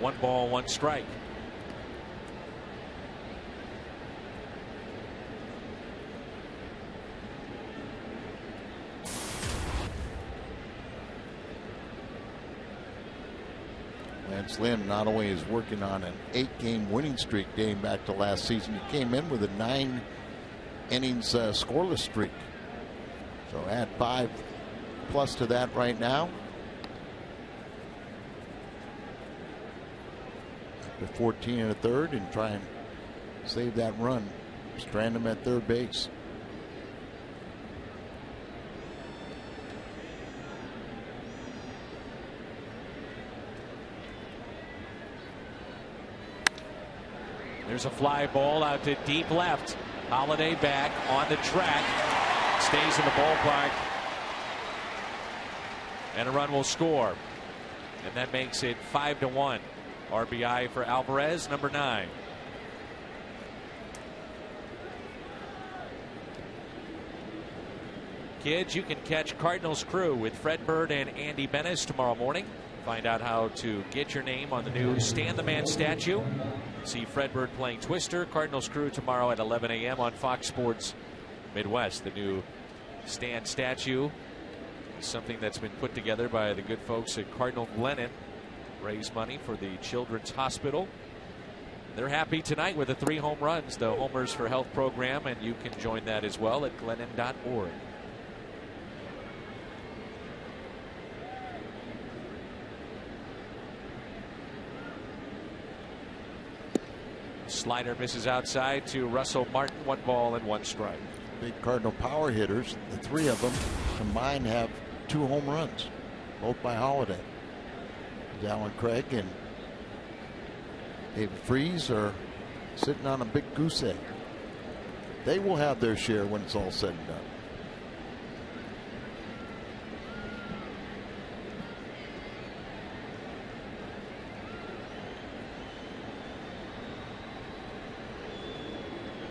1 ball, 1 strike. Lance Lynn not only is working on an 8-game winning streak dating back to last season, he came in with a 9 innings scoreless streak. So add 5 plus to that right now. After 14 1/3 and try and save that run. Strand him at third base. There's a fly ball out to deep left. Holiday back on the track. Stays in the ballpark. And a run will score. And that makes it 5-1. RBI for Alvarez, number 9. Kids, you can catch Cardinals Crew with Fred Bird and Andy Bennis tomorrow morning. Find out how to get your name on the new Stan the Man statue. See Fred Bird playing Twister. Cardinals Crew tomorrow at 11 a.m. on Fox Sports Midwest. The new Stan statue is something that's been put together by the good folks at Cardinal Glennon. Raise money for the Children's Hospital. They're happy tonight with the 3 home runs, the Homers for Health program, and you can join that as well at glennon.org. Slider misses outside to Russell Martin. 1 ball and 1 strike. Big Cardinal power hitters. The 3 of them combined have 2 home runs, both by Holiday. Alan Craig and David Freese are sitting on a big goose egg. They will have their share when it's all said and done.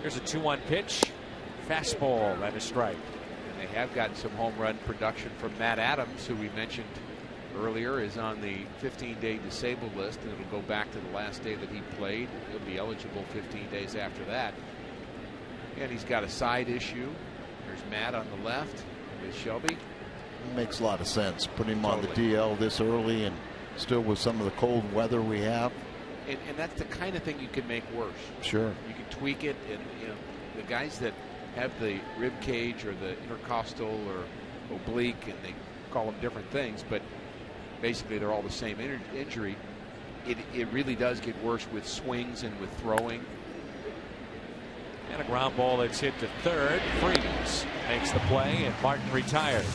Here's a 2-1 pitch. Fastball and a strike. And they have gotten some home run production from Matt Adams, who we mentioned earlier is on the 15-day disabled list, and it'll go back to the last day that he played. He'll be eligible 15 days after that. And he's got a side issue. There's Matt on the left with Shelby. It makes a lot of sense. Put him on the DL this early, and still with some of the cold weather we have. And that's the kind of thing you can make worse. Sure. You can tweak it, and the guys that have the rib cage or the intercostal or oblique, and they call them different things, but basically they're all the same injury. It really does get worse with swings and with throwing. And a ground ball that's hit to third. Freeze makes the play, and Martin retired.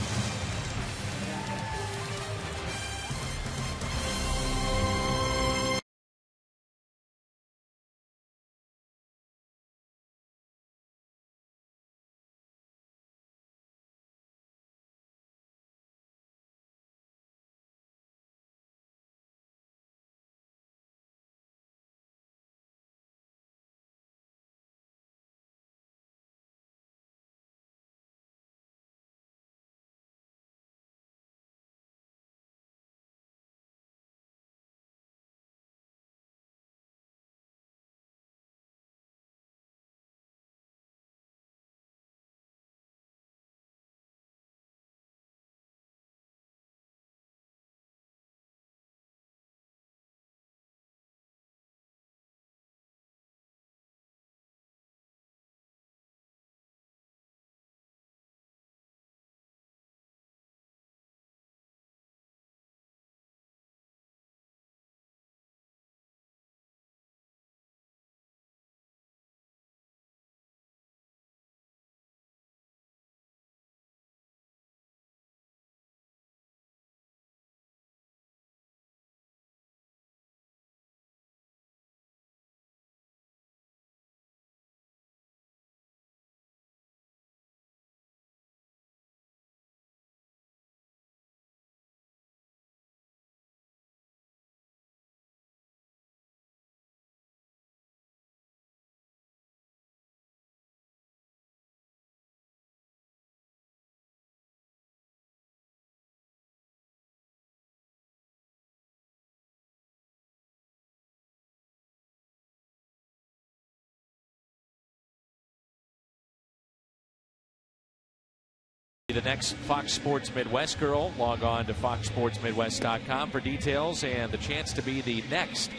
The next Fox Sports Midwest girl. Log on to foxsportsmidwest.com for details and the chance to be the next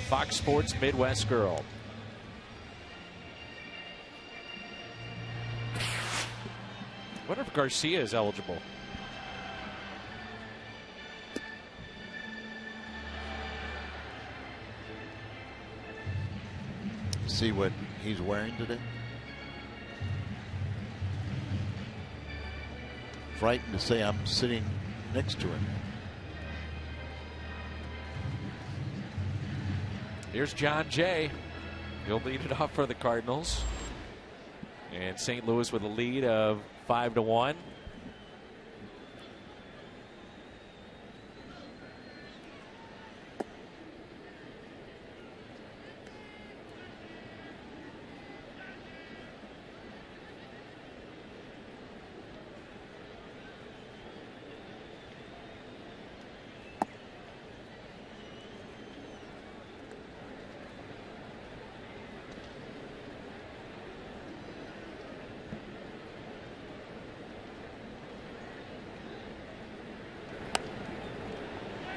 Fox Sports Midwest girl. I wonder if Garcia is eligible. See what he's wearing today. Frightened to say I'm sitting next to him. Here's John Jay. He'll lead it off for the Cardinals. And St. Louis with a lead of 5-1.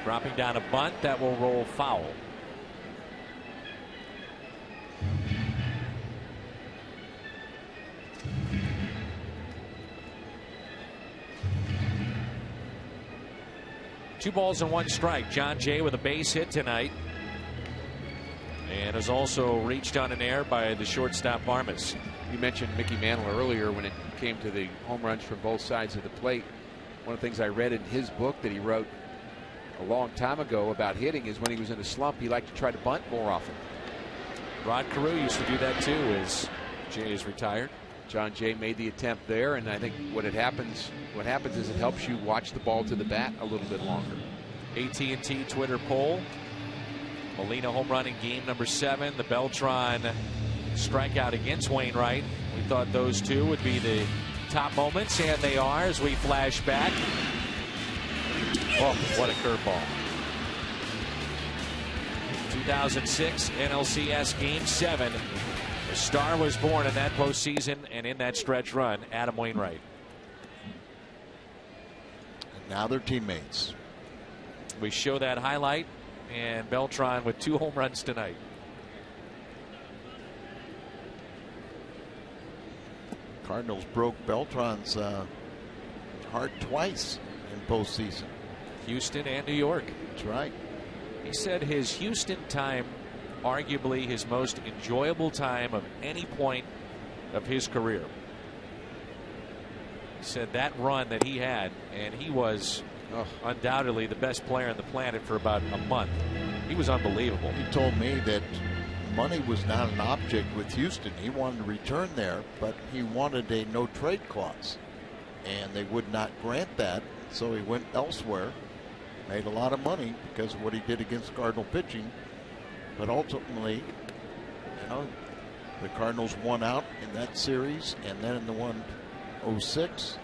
Dropping down a bunt that will roll foul. Two balls and one strike. John Jay with a base hit tonight. And is also reached on an air by the shortstop Armas. You mentioned Mickey Mantle earlier when it came to the home runs from both sides of the plate. One of the things I read in his book that he wrote a long time ago about hitting is when he was in a slump, he liked to try to bunt more often. Rod Carew used to do that too as Jay is retired. John Jay made the attempt there, and I think what happens is it helps you watch the ball to the bat a little bit longer. AT&T Twitter poll. Molina home run in game number 7. The Beltran strikeout against Wainwright. We thought those two would be the top moments, and they are as we flash back. Oh, what a curveball. 2006 NLCS Game 7. The star was born in that postseason and in that stretch run, Adam Wainwright. And now they're teammates. We show that highlight, and Beltran with 2 home runs tonight. Cardinals broke Beltran's heart twice in postseason. Houston and New York. That's right. He said his Houston time, arguably his most enjoyable time of any point of his career. He said that run that he had, and he was undoubtedly the best player on the planet for about a month. He was unbelievable. He told me that money was not an object with Houston. He wanted to return there, but he wanted a no trade clause, and they would not grant that, so he went elsewhere. Made a lot of money because of what he did against Cardinal pitching, but ultimately, you know, the Cardinals won out in that series, and then in the 106.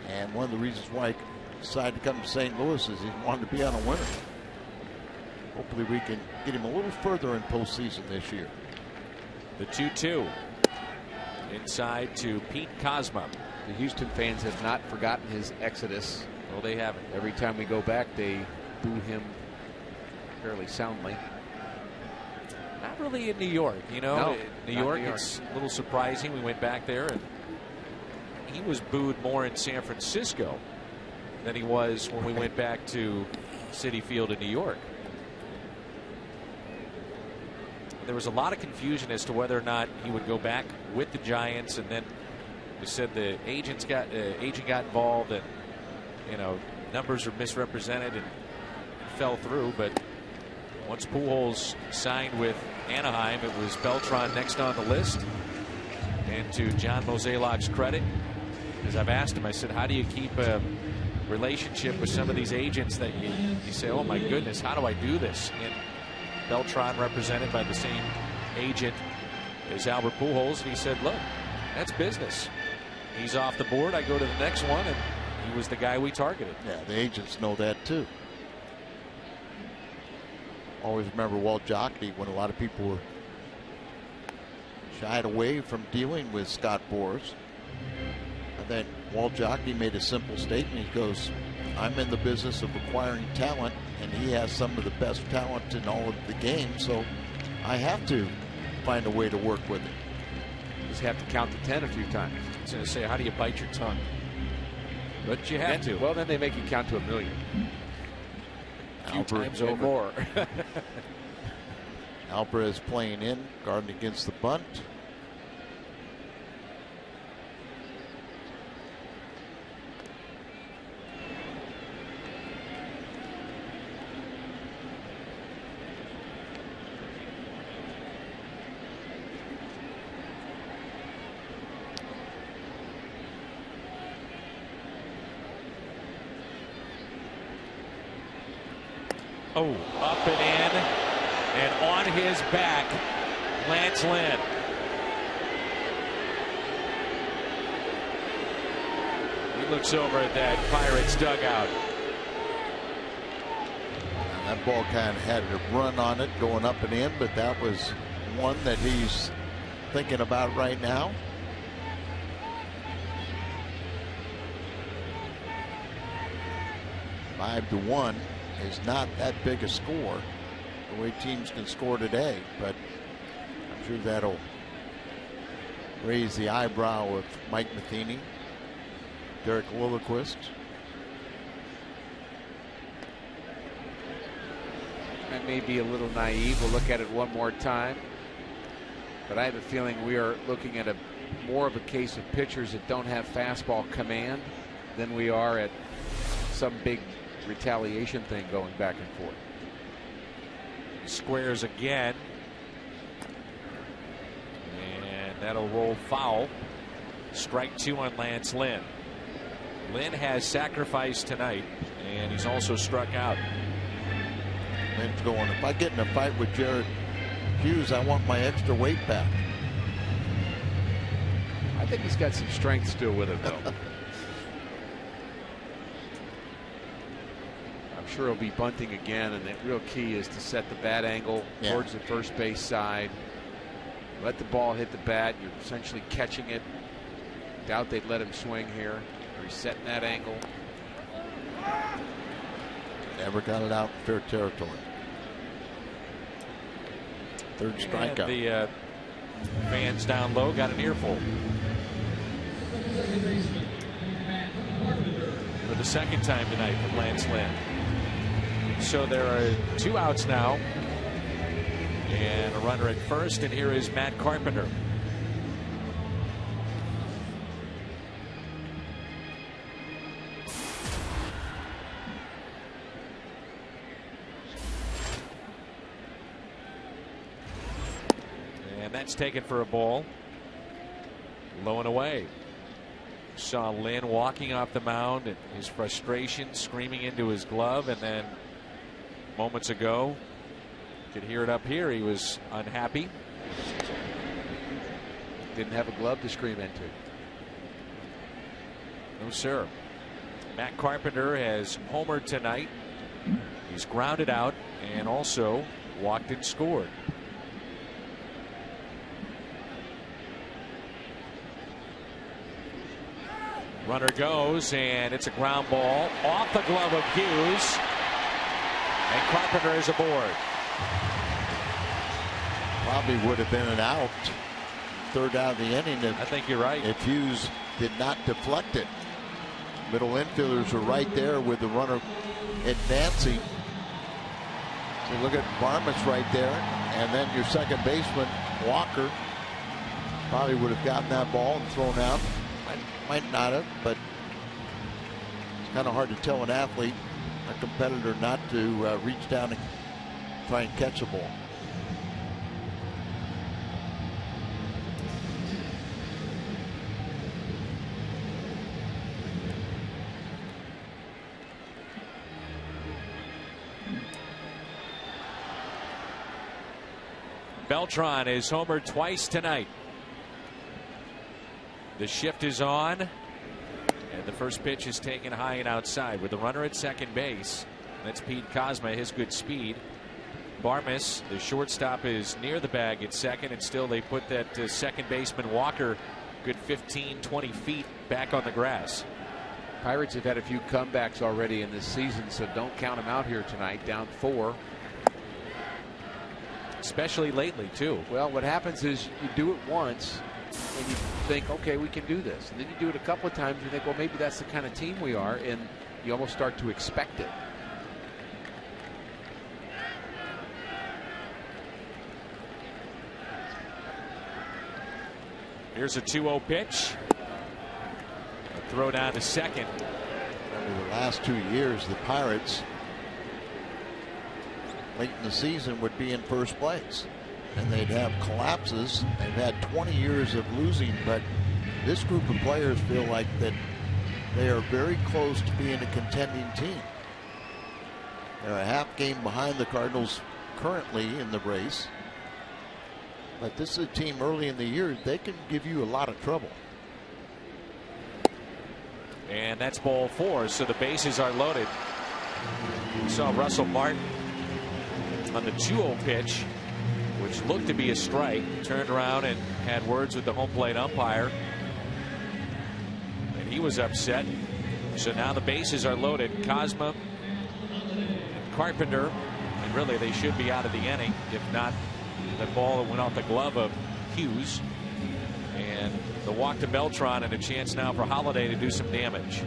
And one of the reasons why he decided to come to St. Louis is he wanted to be on a winner. Hopefully, we can get him a little further in postseason this year. The 2-2 inside to Pete Kozma. The Houston fans have not forgotten his exodus. Well, they haven't. Every time we go back, they boo him fairly soundly. Not really in New York, you know. No, New York, it's a little surprising. We went back there, and he was booed more in San Francisco than he was when we went back to Citi Field in New York. There was a lot of confusion as to whether or not he would go back with the Giants, and then they said the agent got involved, and you know, numbers are misrepresented and fell through. But once Pujols signed with Anaheim, it was Beltran next on the list. And to John Mozeliak's credit, as I've asked him, I said, how do you keep a relationship with some of these agents that you say, oh my goodness, how do I do this? And Beltran, represented by the same agent as Albert Pujols, and he said, look, that's business. He's off the board, I go to the next one, and he was the guy we targeted. Yeah, the agents know that too. Always remember Walt Jocketty when a lot of people were shied away from dealing with Scott Boras. And then Walt Jocketty made a simple statement. He goes, I'm in the business of acquiring talent, and he has some of the best talent in all of the game, so I have to find a way to work with it. Just have to count to 10 a few times. I was going to say, how do you bite your tongue? But you have to. Well, then they make you count to 1,000,000. A few times over. More. Alvarez playing in, guarding against the bunt. Oh, up and in, and on his back, Lance Lynn. He looks over at that Pirates dugout. And that ball kind of had a run on it going up and in, but that was one that he's thinking about right now. (5-1). is not that big a score the way teams can score today, but I'm sure that'll raise the eyebrow of Mike Matheny, Derek Lilliquist. That may be a little naive. We'll look at it one more time. But I have a feeling we are looking at more of a case of pitchers that don't have fastball command than we are at some big retaliation thing going back and forth. Squares again. And that'll roll foul. Strike 2 on Lance Lynn. Lynn has sacrificed tonight, and he's also struck out. Lynn's going, if I get in a fight with Jared Hughes, I want my extra weight back. I think he's got some strength still with him, though. I'm sure he'll be bunting again, and the real key is to set the bat angle towards the first base side. Let the ball hit the bat. You're essentially catching it. Doubt they'd let him swing here. He's setting that angle. Never got it out in fair territory. Third strikeout. The fans down low got an earful. For the second time tonight from Lance Lynn. So there are 2 outs now. And a runner at first, and here is Matt Carpenter. That's taken for a ball. Low and away. Saw Lynn walking off the mound and his frustration screaming into his glove, and then moments ago, you could hear it up here, he was unhappy. Didn't have a glove to scream into. No, sir. Matt Carpenter has homered tonight. He's grounded out and also walked and scored. Runner goes, and it's a ground ball off the glove of Hughes, and Carpenter is aboard. Probably would have been an out, third out of the inning. I think you're right. If Hughes did not deflect it. Middle infielders were right there with the runner advancing. So look at Barmas right there, and then your second baseman Walker probably would have gotten that ball and thrown out. Might not have, but it's kind of hard to tell an athlete, a competitor, not to reach down and try and catch a ball. Beltran is homered twice tonight. The shift is on, and the first pitch is taken high and outside with the runner at second base. That's Pete Kozma, his good speed. Barmas, the shortstop, is near the bag at second, and still they put that second baseman Walker good 15-20 feet back on the grass. Pirates have had a few comebacks already in this season, so don't count them out here tonight. Down 4. Especially lately, too. Well, what happens is you do it once, and you think, okay, we can do this. And then you do it a couple of times, and you think, well, maybe that's the kind of team we are, and you almost start to expect it. Here's a 2-0 pitch. A throw down to second. Over the last 2 years, the Pirates, late in the season, would be in first place. And they'd have collapses. They've had 20 years of losing, but this group of players feel like that they are very close to being a contending team. They're a half game behind the Cardinals currently in the race. But this is a team early in the year, they can give you a lot of trouble. And that's ball 4, so the bases are loaded. We saw Russell Martin on the 2-0 pitch, which looked to be a strike, turned around and had words with the home plate umpire, and he was upset. So now the bases are loaded. Kozma and Carpenter. And really, they should be out of the inning, if not the ball that went off the glove of Hughes. And the walk to Beltran, and a chance now for Holiday to do some damage.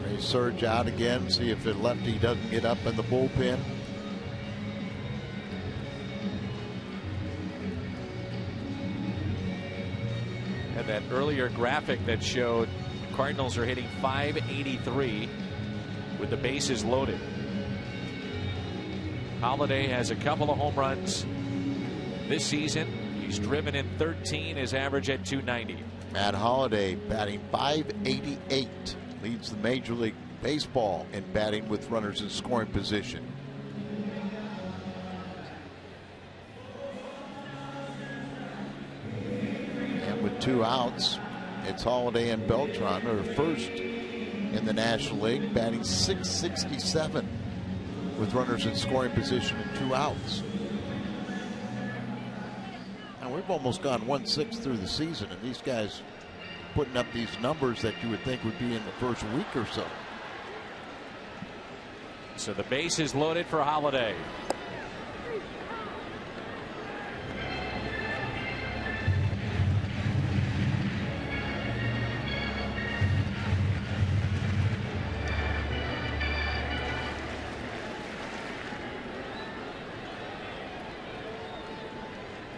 They surge out again, see if the lefty doesn't get up in the bullpen. And that earlier graphic that showed Cardinals are hitting .583 with the bases loaded. Holiday has a couple of home runs this season. He's driven in 13, his average at .290. Matt Holliday batting .588, leads the Major League Baseball in batting with runners in scoring position. And with 2 outs, it's Holliday and Beltran, who are first in the National League, batting .667 with runners in scoring position and 2 outs. And we've almost gone 1/6 through the season, and these guys putting up these numbers that you would think would be in the first week or so. So the base is loaded for Holiday.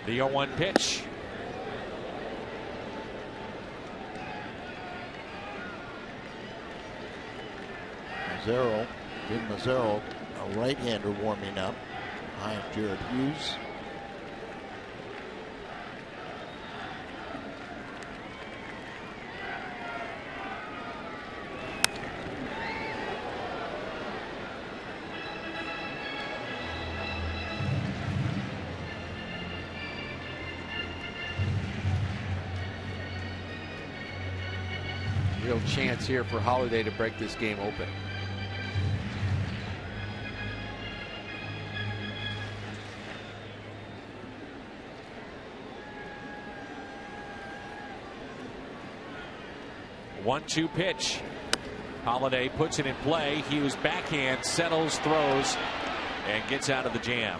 The 0-1 pitch. Vin Mazzaro, a right-hander warming up behind Jared Hughes. Real chance here for Holiday to break this game open. One-two pitch. Holiday puts it in play. Hughes backhand, settles, throws, and gets out of the jam.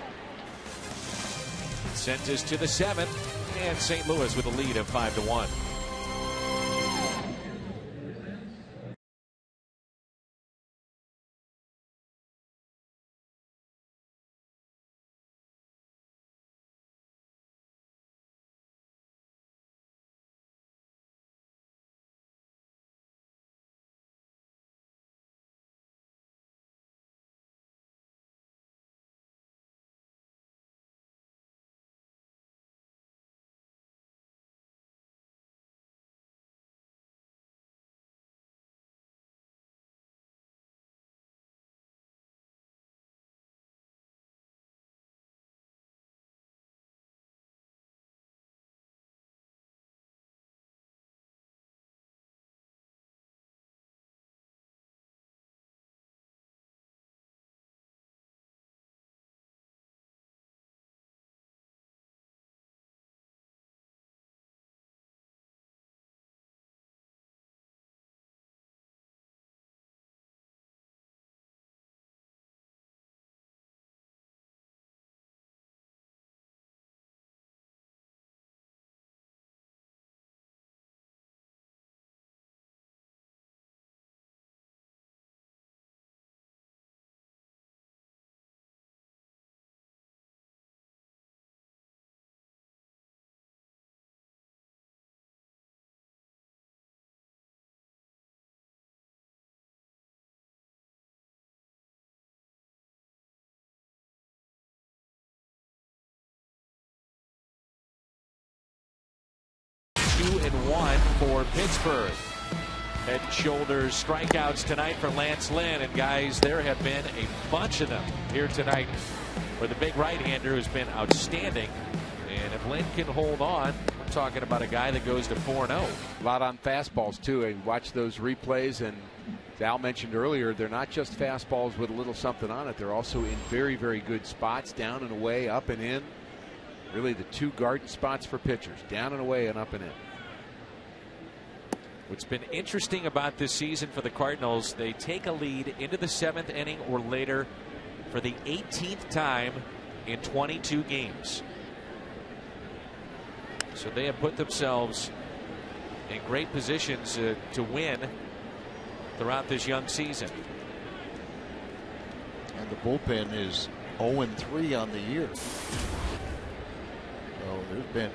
Sent us to the 7th, and St. Louis with a lead of 5-1. One for Pittsburgh. Head and shoulders strikeouts tonight for Lance Lynn, and guys, there have been a bunch of them here tonight for the big right-hander who's been outstanding. And if Lynn can hold on, we're talking about a guy that goes to 4-0. A lot on fastballs too. And watch those replays, and Al mentioned earlier, they're not just fastballs with a little something on it. They're also in very, very good spots, down and away, up and in. Really the 2 garden spots for pitchers, down and away and up and in. What's been interesting about this season for the Cardinals, they take a lead into the 7th inning or later for the 18th time in 22 games. So they have put themselves in great positions to win throughout this young season. And the bullpen is 0-3 on the year. So there's been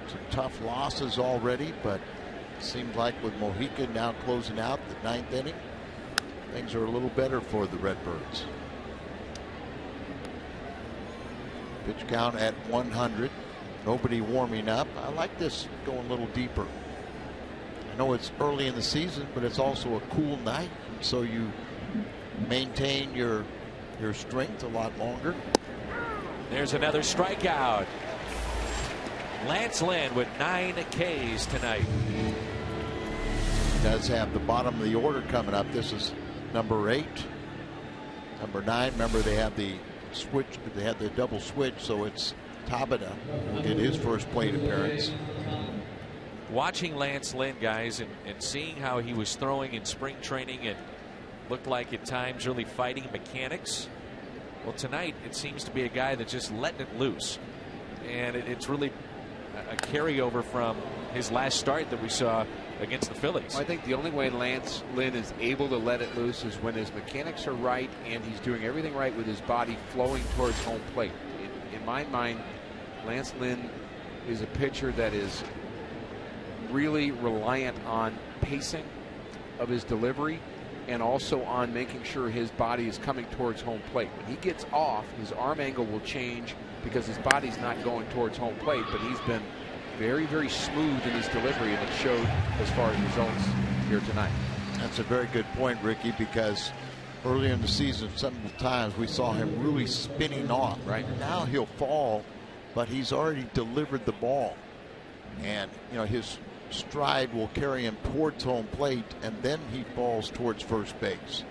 some tough losses already, but it seems like with Mojica now closing out the 9th inning, things are a little better for the Redbirds. Pitch count at 100. Nobody warming up. I like this going a little deeper. I know it's early in the season, but it's also a cool night, so you maintain your strength a lot longer. There's another strikeout. Lance Lynn with 9 Ks tonight. He does have the bottom of the order coming up. This is number 8. Number 9, remember they have the switch, they had the double switch, so it's Tabata will get his first plate appearance. Watching Lance Lynn, guys, and seeing how he was throwing in spring training, it looked like at times really fighting mechanics. Well, tonight it seems to be a guy that's just letting it loose, and it's really a carryover from his last start that we saw against the Phillies. Well, I think the only way Lance Lynn is able to let it loose is when his mechanics are right and he's doing everything right with his body flowing towards home plate. In my mind, Lance Lynn is a pitcher that is really reliant on pacing of his delivery and also on making sure his body is coming towards home plate. When he gets off, his arm angle will change because his body's not going towards home plate, but he's been very, very smooth in his delivery, and it showed as far as results here tonight. That's a very good point, Ricky, because early in the season, several times we saw him really spinning off. Right. Now he'll fall, but he's already delivered the ball. And, you know, his stride will carry him towards home plate, and then he falls towards first base.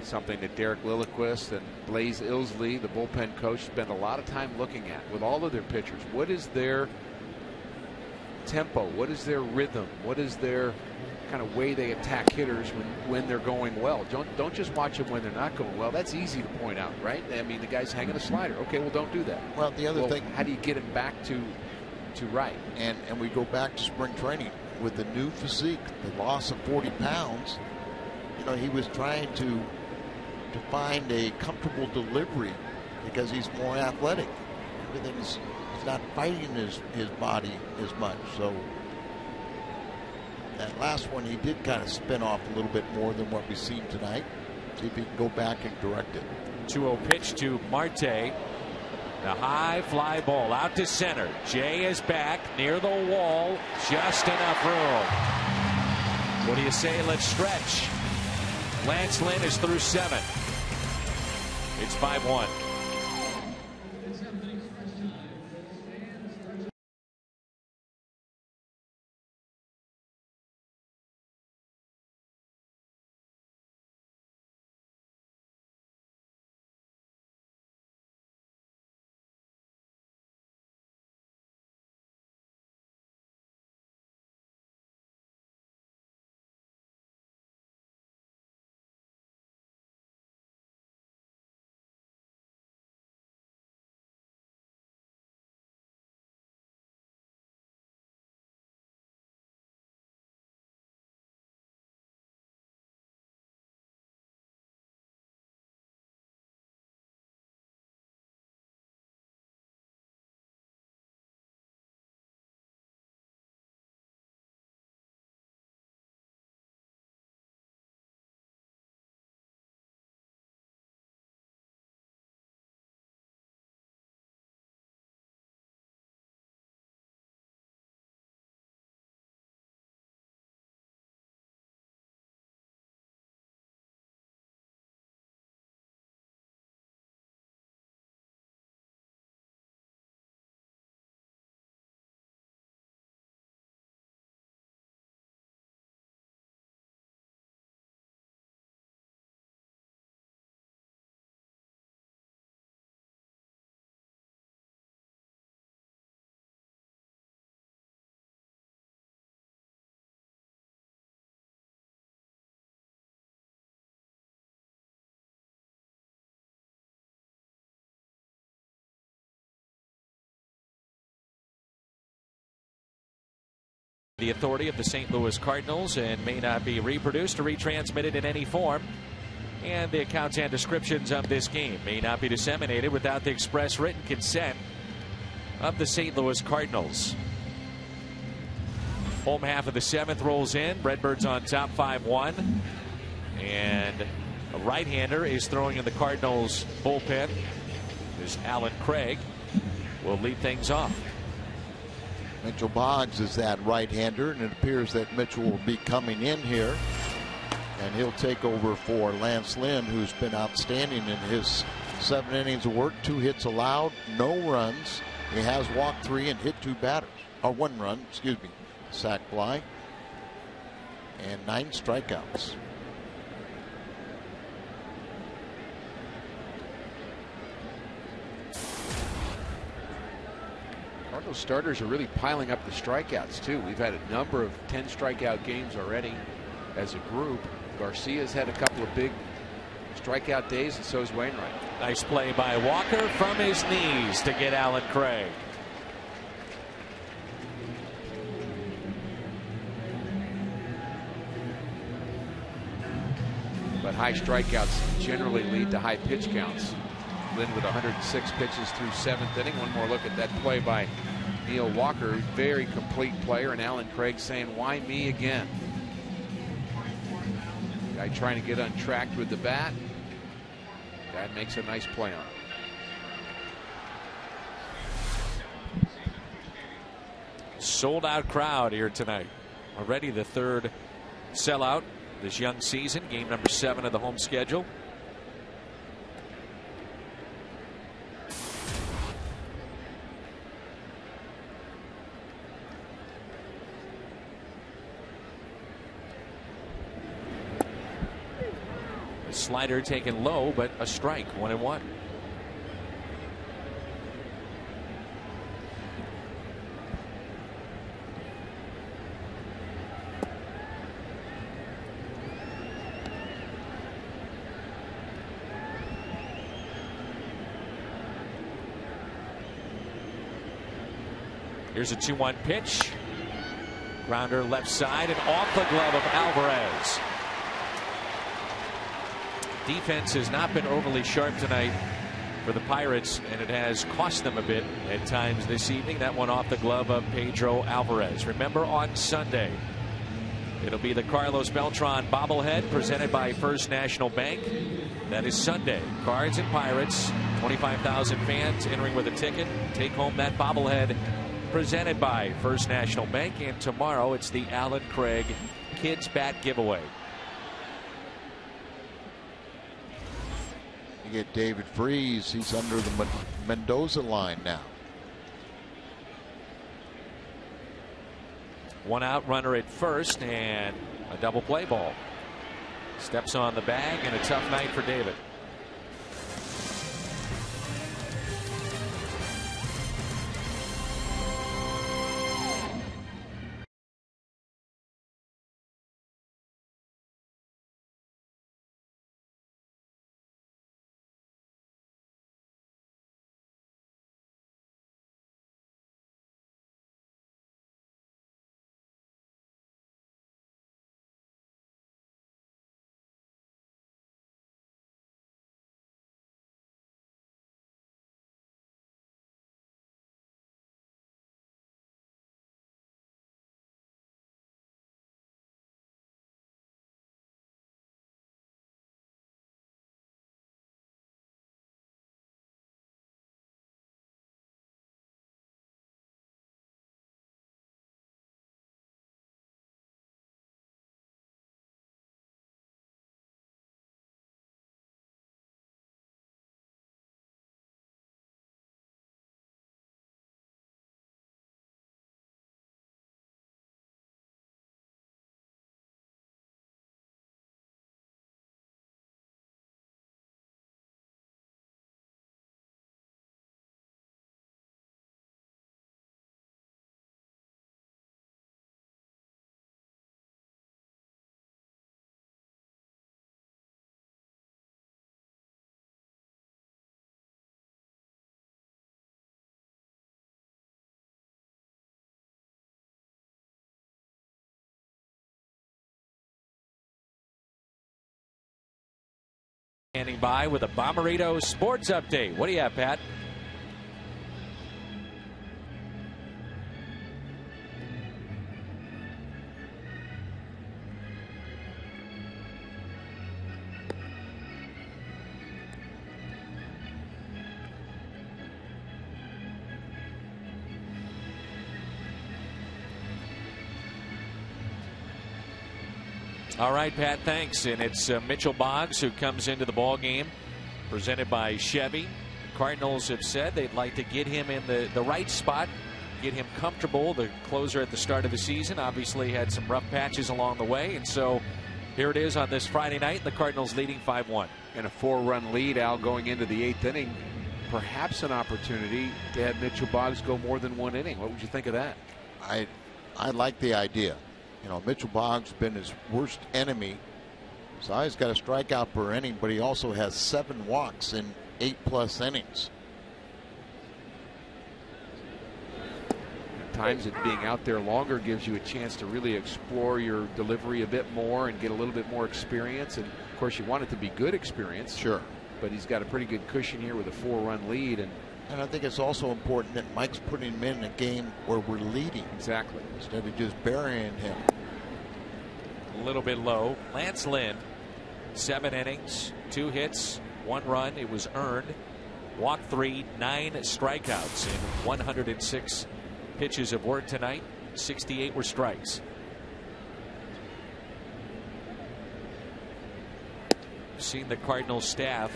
Something that Derek Lilliquist and Blaze Ilsley, the bullpen coach, spend a lot of time looking at with all of their pitchers. What is their tempo? What is their rhythm? What is their kind of way they attack hitters when they're going well? Don't just watch them when they're not going well. That's easy to point out, right? I mean, the guy's hanging a slider. Okay, well, don't do that. Well, the other thing, how do you get him back to right? And we go back to spring training with the new physique, the loss of 40 pounds. You know, he was trying to find a comfortable delivery because he's more athletic. Everything's, he's not fighting his body as much. So that last one, he did kind of spin off a little bit more than what we've seen tonight. See if he can go back and correct it. 2-0 pitch to Marte. The high fly ball out to center. Jay is back near the wall. Just enough room. What do you say? Let's stretch. Lance Lynn is through 7. It's 5-1. The authority of the St. Louis Cardinals and may not be reproduced or retransmitted in any form. And the accounts and descriptions of this game may not be disseminated without the express written consent of the St. Louis Cardinals. Home half of the 7th rolls in. Redbirds on top 5-1. And a right-hander is throwing in the Cardinals bullpen. This Alan Craig will lead things off. Mitchell Boggs is that right-hander, and it appears that Mitchell will be coming in here. And he'll take over for Lance Lynn, who's been outstanding in his 7 innings of work. 2 hits allowed, no runs. He has walked 3 and hit 2 batters. Or 1 run, excuse me. Sac fly. And 9 strikeouts. Cardinals starters are really piling up the strikeouts, too. We've had a number of 10 strikeout games already as a group. Garcia's had a couple of big strikeout days, and so has Wainwright. Nice play by Walker from his knees to get Alan Craig. But high strikeouts generally lead to high pitch counts. Lynn with 106 pitches through 7th inning. One more look at that play by Neil Walker. Very complete player, and Alan Craig saying, "Why me again?" Guy trying to get untracked with the bat. Guy makes a nice play on it. Sold out crowd here tonight. Already the 3rd sellout this young season. Game number 7 of the home schedule. The slider taken low, but a strike, 1-1. Here's a 2-1 pitch. Grounder left side and off the glove of Alvarez. Defense has not been overly sharp tonight for the Pirates, and it has cost them a bit at times this evening. That one off the glove of Pedro Alvarez. Remember, on Sunday, it'll be the Carlos Beltran bobblehead presented by First National Bank. That is Sunday. Cards and Pirates, 25,000 fans entering with a ticket. Take home that bobblehead presented by First National Bank. And tomorrow, it's the Alan Craig Kids Bat Giveaway. You get David Freese. He's under the Mendoza line now. 1 out, runner at first, and a double play ball. Steps on the bag, and a tough night for David. Standing by with a Bomberito Sports Update. What do you have, Pat? All right, Pat, thanks. And it's Mitchell Boggs who comes into the ball game, presented by Chevy. Cardinals have said they'd like to get him in the right spot, get him comfortable. The closer at the start of the season obviously had some rough patches along the way. And so here it is on this Friday night, the Cardinals leading 5-1. And a 4-run lead, Al, going into the 8th inning. Perhaps an opportunity to have Mitchell Boggs go more than 1 inning. What would you think of that? I like the idea. You know, Mitchell Boggs has been his worst enemy. So he's got a strikeout per inning, but he also has 7 walks in 8+ innings. At times, being out there longer gives you a chance to really explore your delivery a bit more and get a little bit more experience. And of course, you want it to be good experience. Sure. But he's got a pretty good cushion here with a 4-run lead. And I think it's also important that Mike's putting him in a game where we're leading. Exactly. Instead of just burying him. A little bit low. Lance Lynn, 7 innings, 2 hits, 1 run. It was earned. Walked 3, 9 strikeouts in 106 pitches of work tonight. 68 were strikes. Seen the Cardinals staff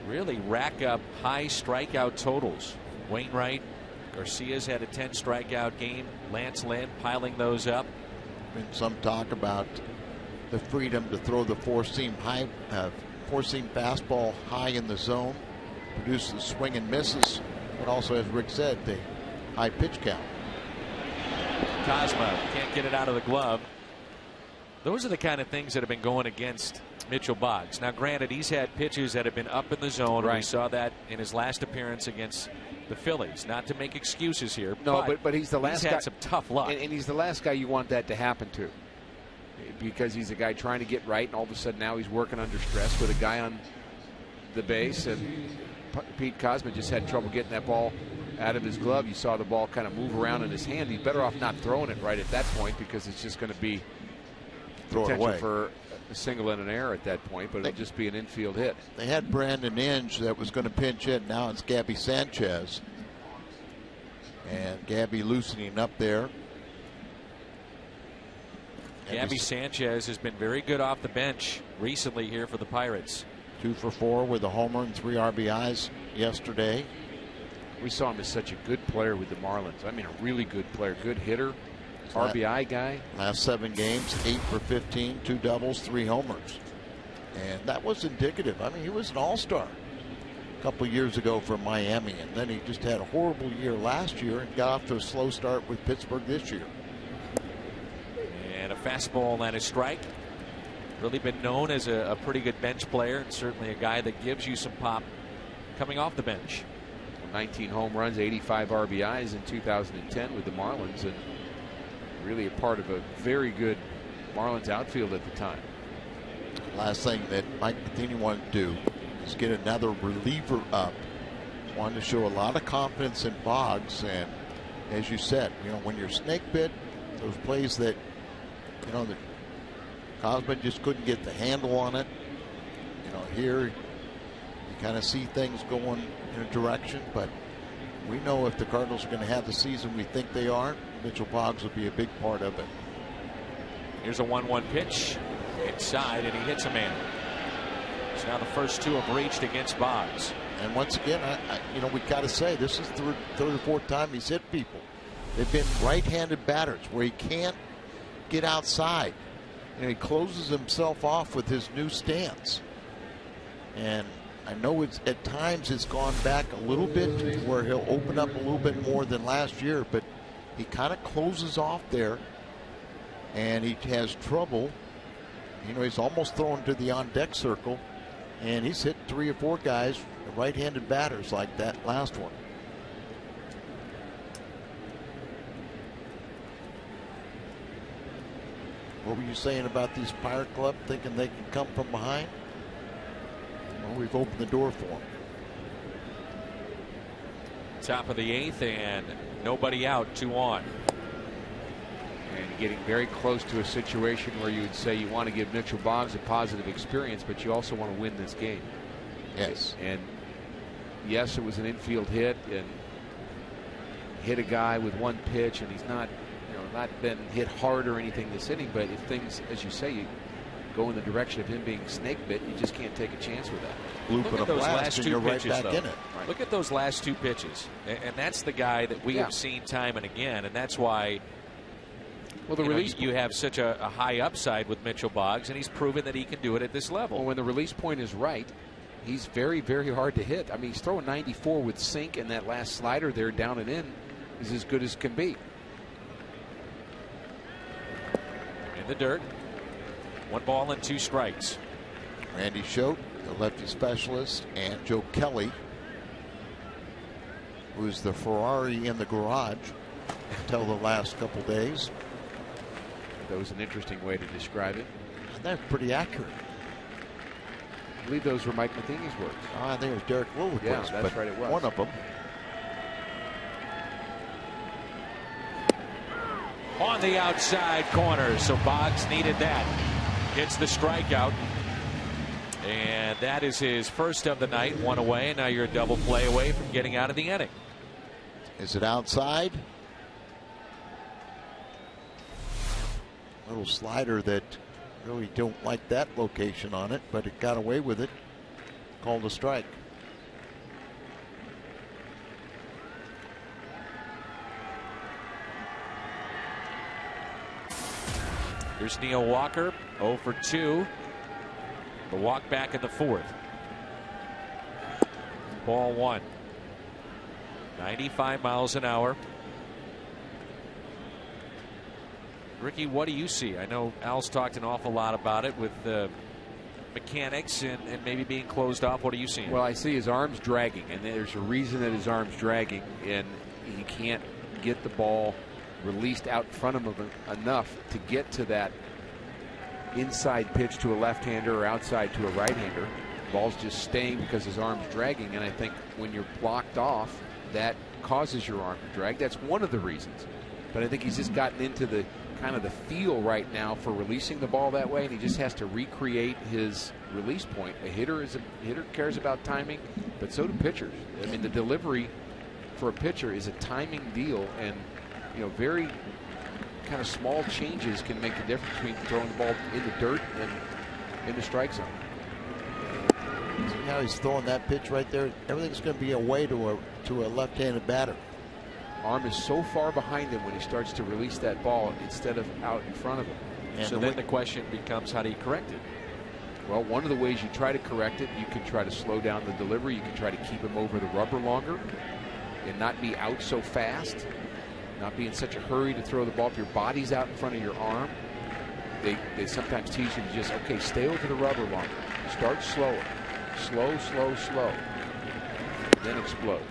really rack up high strikeout totals. Wainwright, Garcia's had a 10 strikeout game. Lance Lynn piling those up. Been some talk about the freedom to throw the four-seam fastball high in the zone, produces swing and misses, but also, as Rick said, the high pitch count. Cosma can't get it out of the glove. Those are the kind of things that have been going against Mitchell Boggs. Now, granted, he's had pitches that have been up in the zone. Right. We saw that in his last appearance against the Phillies. Not to make excuses here. No, but he's the last guy. He's had some tough luck. And he's the last guy you want that to happen to. Because he's a guy trying to get right, and all of a sudden now he's working under stress with a guy on the base. And Pete Cosma just had trouble getting that ball out of his glove. You saw the ball kind of move around in his hand. He's better off not throwing it right at that point, because it's just going to be potential for a single and an error at that point, but it'll just be an infield hit. They had Brandon Inge that was going to pinch hit. Now it's Gabby Sanchez. And Gabby loosening up there. Gabby Sanchez has been very good off the bench recently here for the Pirates. 2 for 4 with a homer and 3 RBIs yesterday. We saw him as such a good player with the Marlins. I mean, a really good player, good hitter. RBI guy. Last 7 games, 8 for 15, 2 doubles, 3 homers. And that was indicative. I mean, he was an all-star a couple years ago for Miami, and then he just had a horrible year last year and got off to a slow start with Pittsburgh this year. And a fastball and a strike. Really been known as a pretty good bench player, and certainly a guy that gives you some pop coming off the bench. 19 home runs, 85 RBIs in 2010 with the Marlins, and really a part of a very good Marlins outfield at the time. Last thing that Mike Matheny wanted to do is get another reliever up. Wanted to show a lot of confidence in Boggs, and as you said, you know, when you're snake bit, those plays that, you know, that Cosma just couldn't get the handle on it. You know, here you kind of see things going in a direction, but we know if the Cardinals are going to have the season we think they are, Mitchell Boggs will be a big part of it. Here's a 1-1 pitch inside, and he hits a man. So now the first 2 have reached against Boggs. And once again, you know, we got to say, this is the third or fourth time he's hit people. They've been right-handed batters where he can't get outside, and he closes himself off with his new stance. And I know at times it's gone back a little bit where he'll open up a little bit more than last year, but he kind of closes off there, and he has trouble. You know, he's almost thrown to the on-deck circle, and he's hit 3 or 4 guys, right-handed batters like that last one. What were you saying about these Pirate Club, thinking they can come from behind? Well, we've opened the door for him. Top of the 8th and nobody out, 2 on. And getting very close to a situation where you would say you want to give Mitchell Boggs a positive experience, but you also want to win this game. Yes. And yes, it was an infield hit and hit a guy with 1 pitch, and he's not, not been hit hard or anything this inning. But if things, as you say, you go in the direction of him being snake bit, you just can't take a chance with that. Loop Look at those last 2 pitches, right back though. in it. Right. Look at those last 2 pitches, and that's the guy that we have seen time and again, and that's why. Well, the release you have such a high upside with Mitchell Boggs, and he's proven that he can do it at this level. Well, when the release point is right, he's very, very hard to hit. I mean, he's throwing 94 with sink, and that last slider there down and in is as good as can be. In the dirt. 1 ball and 2 strikes. Randy Schote, the lefty specialist, and Joe Kelly, who's the Ferrari in the garage until the last couple days. That was an interesting way to describe it. And that's pretty accurate. I believe those were Mike Matheny's words. I think it was Derek Lilliquist. Yeah, that's right, it was. One of them. On the outside corner, so Boggs needed that. Gets the strikeout. And that is his first of the night, 1 away. Now you're a double play away from getting out of the inning. Is it outside? Little slider that really don't like that location on it, but it got away with it. Called a strike. Here's Neil Walker, 0 for 2. The walk back in the 4th. Ball 1. 95 miles an hour. Ricky, what do you see? I know Al's talked an awful lot about it with the mechanics and maybe being closed off. What are you seeing? Well, I see his arms dragging, and there's a reason that his arms dragging, and he can't get the ball released out in front of him enough to get to that inside pitch to a left-hander or outside to a right-hander. Ball's just staying because his arm's dragging, and I think when you're blocked off, that causes your arm to drag. That's one of the reasons. But I think he's just gotten into the kind of the feel right now for releasing the ball that way, and he just has to recreate his release point. A hitter cares about timing, but so do pitchers. I mean, the delivery for a pitcher is a timing deal, and very kind of small changes can make the difference between throwing the ball in the dirt and in the strike zone. See how he's throwing that pitch right there? Everything's going to be away to a left-handed batter. Arm is so far behind him when he starts to release that ball instead of out in front of him. And so then the question becomes, how do you correct it? Well, one of the ways you try to correct it, you can try to slow down the delivery. You can try to keep him over the rubber longer and not be out so fast, not be in such a hurry to throw the ball. If your body's out in front of your arm, they sometimes teach you to just, okay, stay over the rubber longer. Start slower. Slow, slow, slow. Then explode.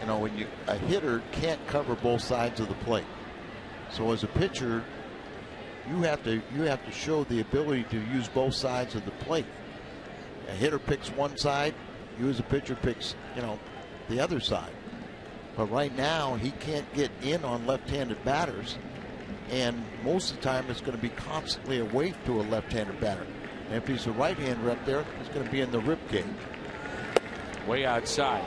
When a hitter can't cover both sides of the plate. So as a pitcher, you have to show the ability to use both sides of the plate. A hitter picks one side, you as a pitcher picks, the other side. But right now he can't get in on left-handed batters, and most of the time it's going to be constantly away to a left-handed batter. And if he's a right-hander up there, he's going to be in the rib cage. Way outside.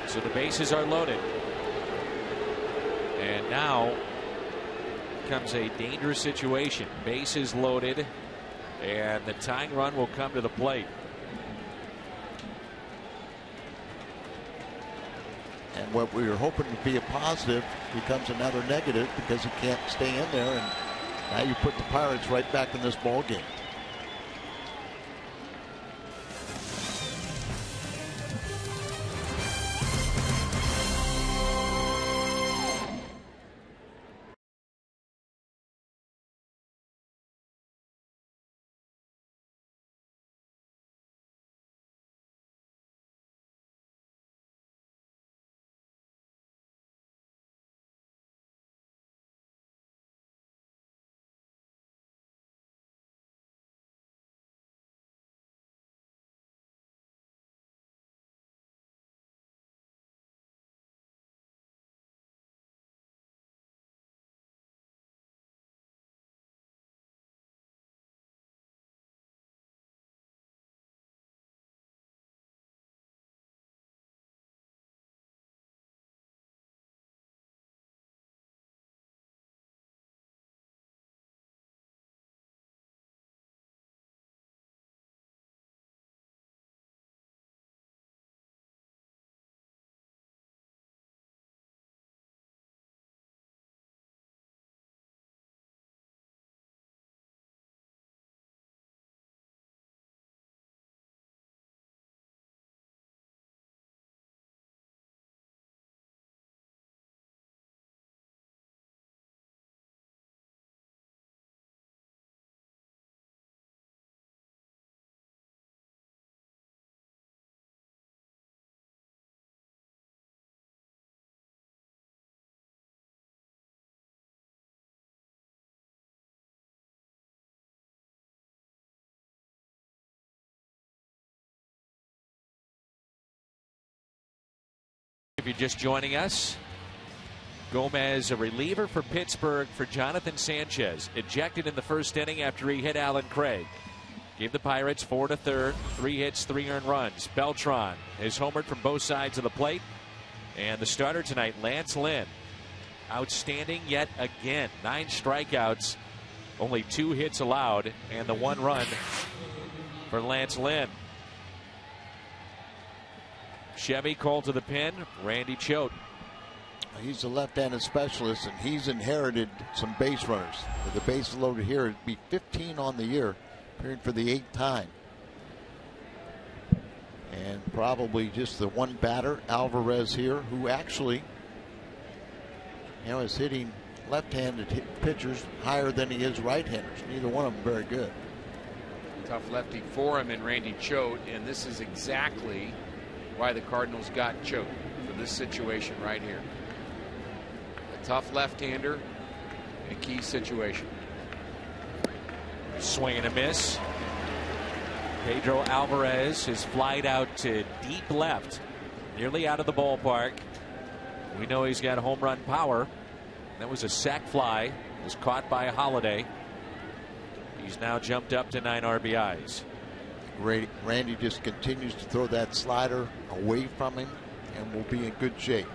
So the bases are loaded. And now comes a dangerous situation. Bases loaded, and the tying run will come to the plate. And what we were hoping to be a positive becomes another negative because he can't stay in there, and now you put the Pirates right back in this ball game. if you're just joining us, Gomez, a reliever for Pittsburgh for Jonathan Sanchez, ejected in the first inning after he hit Alan Craig. Gave the Pirates 4 1/3, 3 hits, 3 earned runs. Beltran is homered from both sides of the plate. And the starter tonight, Lance Lynn, outstanding yet again. 9 strikeouts, only 2 hits allowed, and the 1 run for Lance Lynn. Chevy called to the pen, Randy Choate. He's a left-handed specialist, and he's inherited some base runners. With the bases loaded here, it'd be 15 on the year, appearing for the 8th time. And probably just the one batter, Alvarez here, who actually, is hitting left-handed pitchers higher than he is right-handers. Neither one of them very good. Tough lefty for him in Randy Choate, and this is exactly why the Cardinals got Choate for this situation right here. A tough left-hander in a key situation. Swing and a miss. Pedro Alvarez is flied out to deep left, nearly out of the ballpark. We know he's got home run power. That was a sac fly. Was caught by Holiday. He's now jumped up to 9 RBIs. Randy just continues to throw that slider away from him and will be in good shape.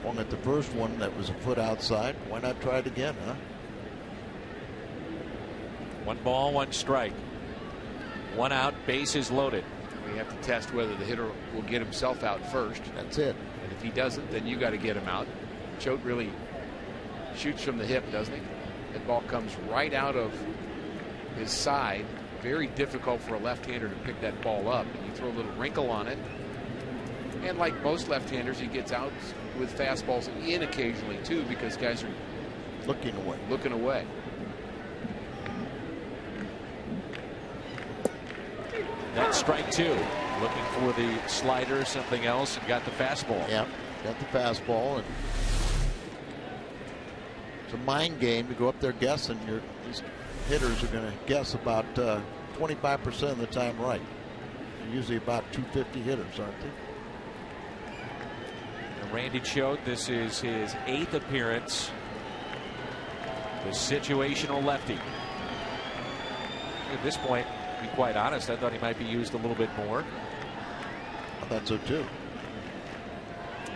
Swung at the first one, that was a foot outside. Why not try it again, huh? 1 ball, 1 strike. 1 out, bases loaded. We have to test whether the hitter will get himself out first. That's it. And if he doesn't, then you got to get him out. Choate really shoots from the hip, doesn't he? That ball comes right out of his side. Very difficult for a left-hander to pick that ball up. And you throw a little wrinkle on it. And like most left-handers, he gets out with fastballs in occasionally too, because guys are looking away. That's strike 2. Looking for the slider, something else, and got the fastball. Yeah, got the fastball. And it's a mind game to go up there guessing. These hitters are going to guess about 25% of the time right. They're usually about 250 hitters, aren't they? And Randy Choate, this is his 8th appearance. The situational lefty. At this point, to be quite honest, I thought he might be used a little bit more. I thought so too.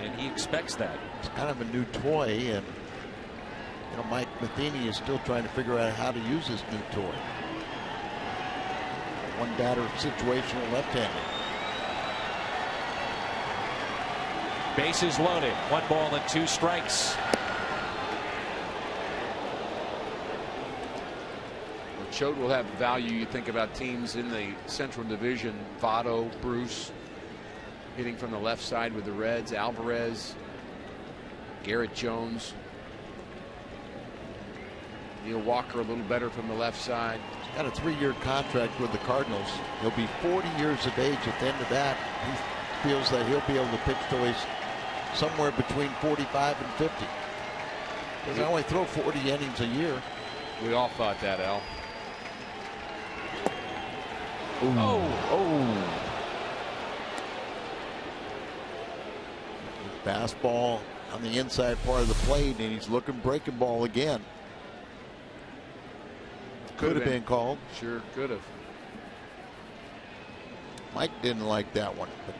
And he expects that. It's kind of a new toy, and Mike Matheny is still trying to figure out how to use this new toy. One batter situational left-handed. Bases loaded. 1 ball and 2 strikes. Choate will have value. You think about teams in the Central Division, Votto, Bruce, hitting from the left side with the Reds, Alvarez, Garrett Jones, Neil Walker a little better from the left side. He's got a 3-year contract with the Cardinals. He'll be 40 years of age at the end of that. He feels that he'll be able to pitch till he's somewhere between 45 and 50. Because they only throw 40 innings a year. We all thought that, Al. Fastball on the inside part of the plate, and he's looking breaking ball again. Could have been called. Sure, could have. Mike didn't like that one. But,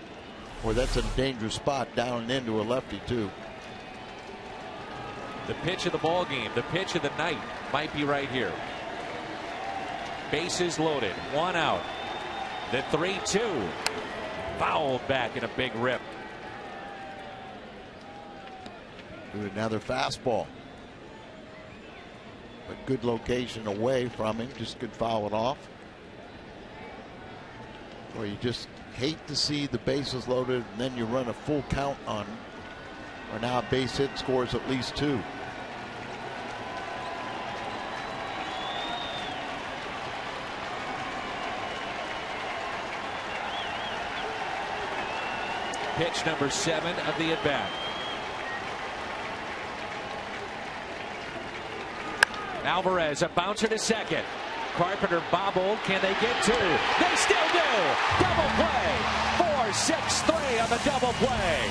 boy, that's a dangerous spot down and into a lefty, too. The pitch of the ball game, the pitch of the night might be right here. Bases loaded, 1 out. The 3-2. Fouled back in a big rip. Another fastball. But good location away from him. Just could foul it off. Well, you just hate to see the bases loaded and then you run a full count on him. Or now a base hit scores at least 2. Pitch number 7 of the at bat. Alvarez, a bouncer to second. Carpenter bobbled. Can they get two? They still do. Double play. 4-6-3 on the double play.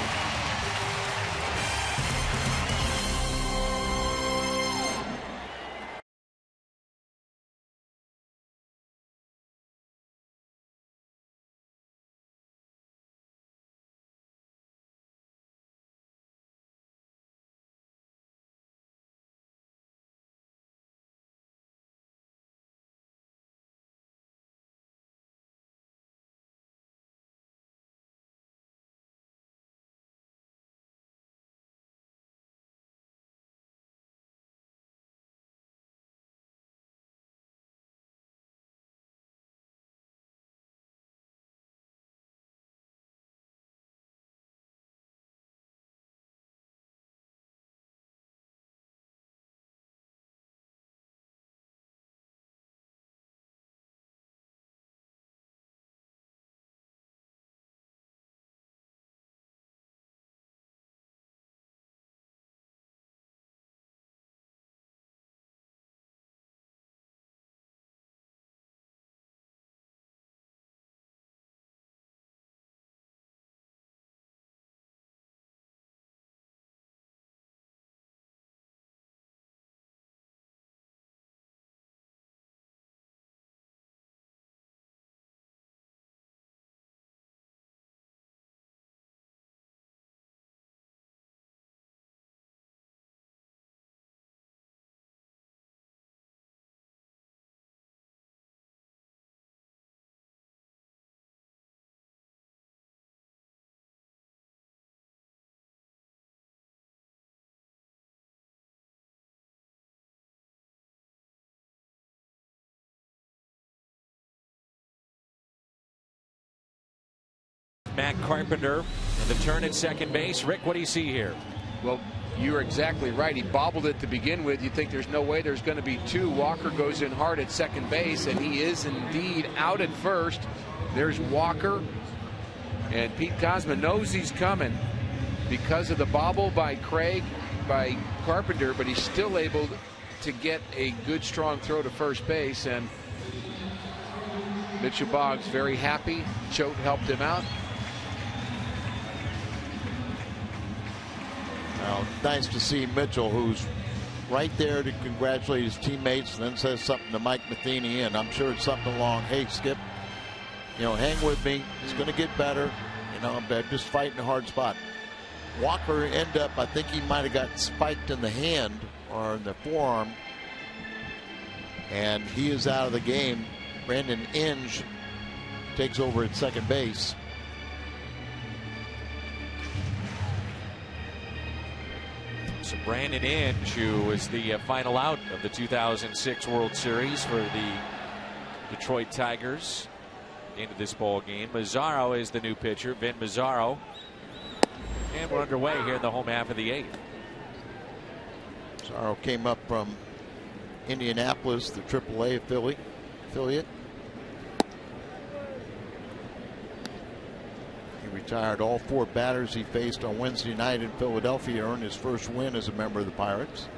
Matt Carpenter and the turn at second base. Rick, what do you see here? Well, you're exactly right. He bobbled it to begin with. You think there's no way there's going to be two. Walker goes in hard at second base, and he is indeed out at first. There's Walker, and Pete Kozma knows he's coming because of the bobble by Carpenter, but he's still able to get a good, strong throw to first base, and Mitchell Boggs very happy. Choate helped him out. Well, nice to see Mitchell, who's right there to congratulate his teammates, and then says something to Mike Matheny, and I'm sure it's something along, hey, Skip, hang with me. It's going to get better. I'm just fighting a hard spot. Walker ended up, I think he might have got spiked in the hand or in the forearm, and he is out of the game. Brandon Inge takes over at second base. So Brandon Inge, who was the final out of the 2006 World Series for the Detroit Tigers into this ball game. Mazzaro is the new pitcher, Vin Mazzaro. And we're underway here in the home half of the eighth. Mazzaro came up from Indianapolis, the AAA affiliate. He retired all 4 batters he faced on Wednesday night in Philadelphia, earned his first win as a member of the Pirates.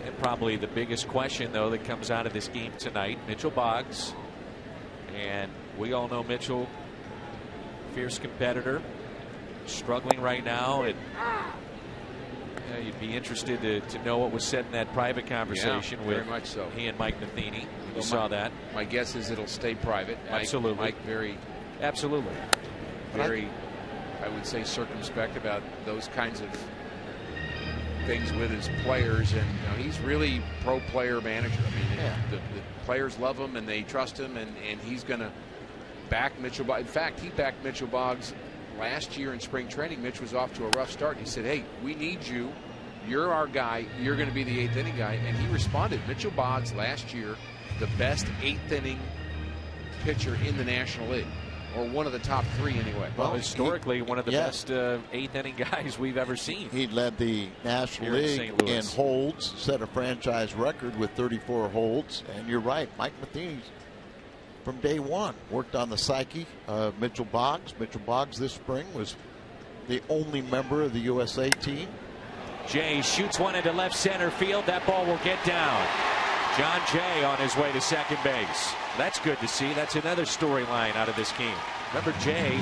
And probably the biggest question, though, that comes out of this game tonight, Mitchell Boggs. And we all know Mitchell, fierce competitor, struggling right now. You'd be interested to know what was said in that private conversation with very much so. He and Mike Matheny. You saw that. My guess is it'll stay private. Absolutely. Mike very, I would say, circumspect about those kinds of things with his players, and he's really pro-player manager. I mean, the players love him and they trust him, and he's going to back Mitchell Boggs. In fact, he backed Mitchell Boggs last year in spring training. Mitch was off to a rough start. He said, hey, we need you. You're our guy. You're going to be the 8th inning guy. And he responded. Mitchell Boggs last year, the best 8th inning pitcher in the National League, or one of the top 3 anyway. Well, historically, one of the best 8th inning guys we've ever seen. He led the National League in holds, set a franchise record with 34 holds. And you're right, Mike Matheny, from day one, worked on the psyche of Mitchell Boggs. Mitchell Boggs this spring was the only member of the USA team. Jay shoots one into left center field. That ball will get down. John Jay on his way to second base. That's good to see. That's another storyline out of this game. Remember, Jay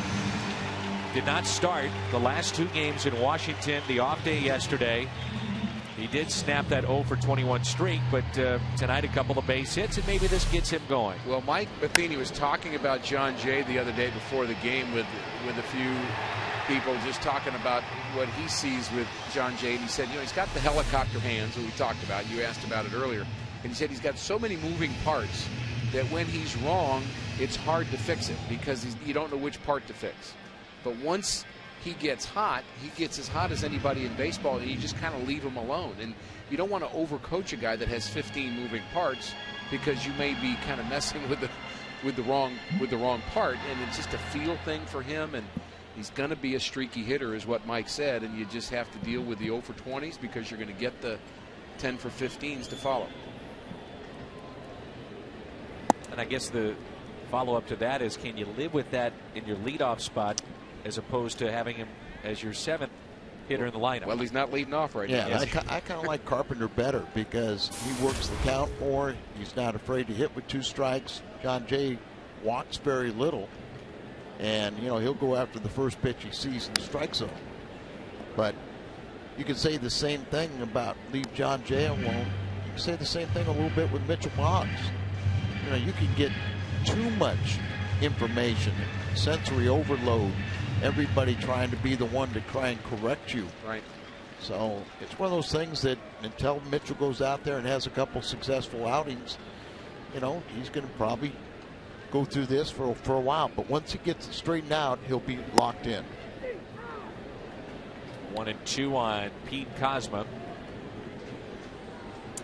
did not start the last 2 games in Washington. The off day yesterday. He did snap that 0 for 21 streak, but tonight a couple of base hits, and maybe this gets him going. Well, Mike Matheny was talking about John Jay the other day before the game with a few people, just talking about what he sees with John Jay. And he said, he's got the helicopter hands that we talked about. You asked about it earlier. And he said he's got so many moving parts that when he's wrong, it's hard to fix it because you don't know which part to fix. But once he gets hot, he gets as hot as anybody in baseball, and you just kind of leave him alone. And you don't want to overcoach a guy that has 15 moving parts because you may be kind of messing with the wrong part. And it's just a feel thing for him. And he's going to be a streaky hitter, is what Mike said. And you just have to deal with the 0 for 20s because you're going to get the 10 for 15s to follow. And I guess the follow-up to that is, can you live with that in your leadoff spot as opposed to having him as your 7th hitter in the lineup? Well, he's not leading off right now. Yeah, I kind of like Carpenter better because he works the count more. He's not afraid to hit with 2 strikes. John Jay walks very little. And, he'll go after the first pitch he sees in the strike zone. But you can say the same thing about leave John Jay alone. You can say the same thing a little bit with Mitchell Boggs. You can get too much information, sensory overload, everybody trying to be the one to try and correct you. Right. So it's one of those things that until Mitchell goes out there and has a couple successful outings, he's going to probably go through this for a while. But once he gets it straightened out, he'll be locked in. 1-2 on Pete Kozma.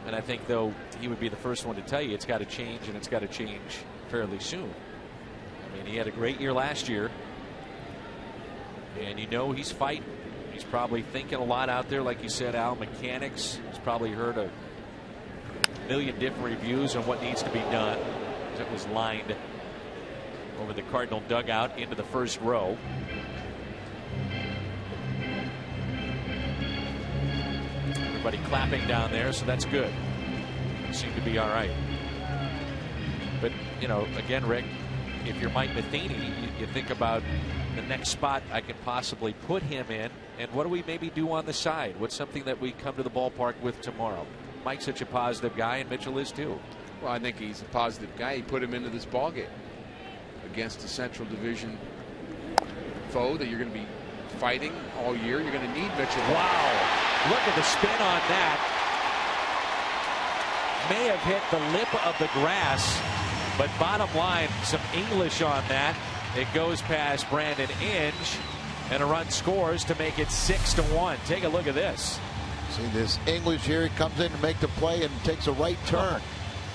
And I think, though, he would be the first one to tell you it's got to change, and it's got to change fairly soon. I mean, he had a great year last year, and he's fighting. He's probably thinking a lot out there, like you said, Al. Mechanics. He's probably heard a million different reviews on what needs to be done. It was lined over the Cardinal dugout into the first row. Everybody clapping down there, so that's good. Seemed to be all right. But, again, Rick, if you're Mike Matheny, you think about the next spot I can possibly put him in, and what do we maybe do on the side? What's something that we come to the ballpark with tomorrow? Mike's such a positive guy, and Mitchell is too. Well, I think he's a positive guy. He put him into this ballgame against a Central Division foe that you're going to be fighting all year. You're going to need Mitchell. Wow. Look at the spin on that. May have hit the lip of the grass, but bottom line, some English on that. It goes past Brandon Inge, and a run scores to make it 6-1. Take a look at this. See this English here. He comes in to make the play and takes a right turn.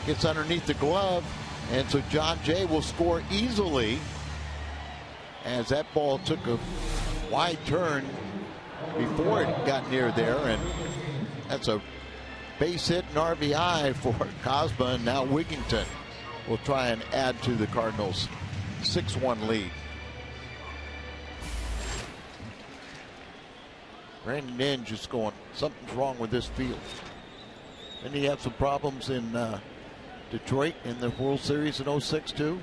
Gets underneath the glove, and so John Jay will score easily as that ball took a wide turn before it got near there, and that's a base hit and RBI for Kozma, and now Wigington will try and add to the Cardinals' 6-1 lead. Brandon Inge is going, something's wrong with this field. Didn't he have some problems in Detroit in the World Series in 06 too?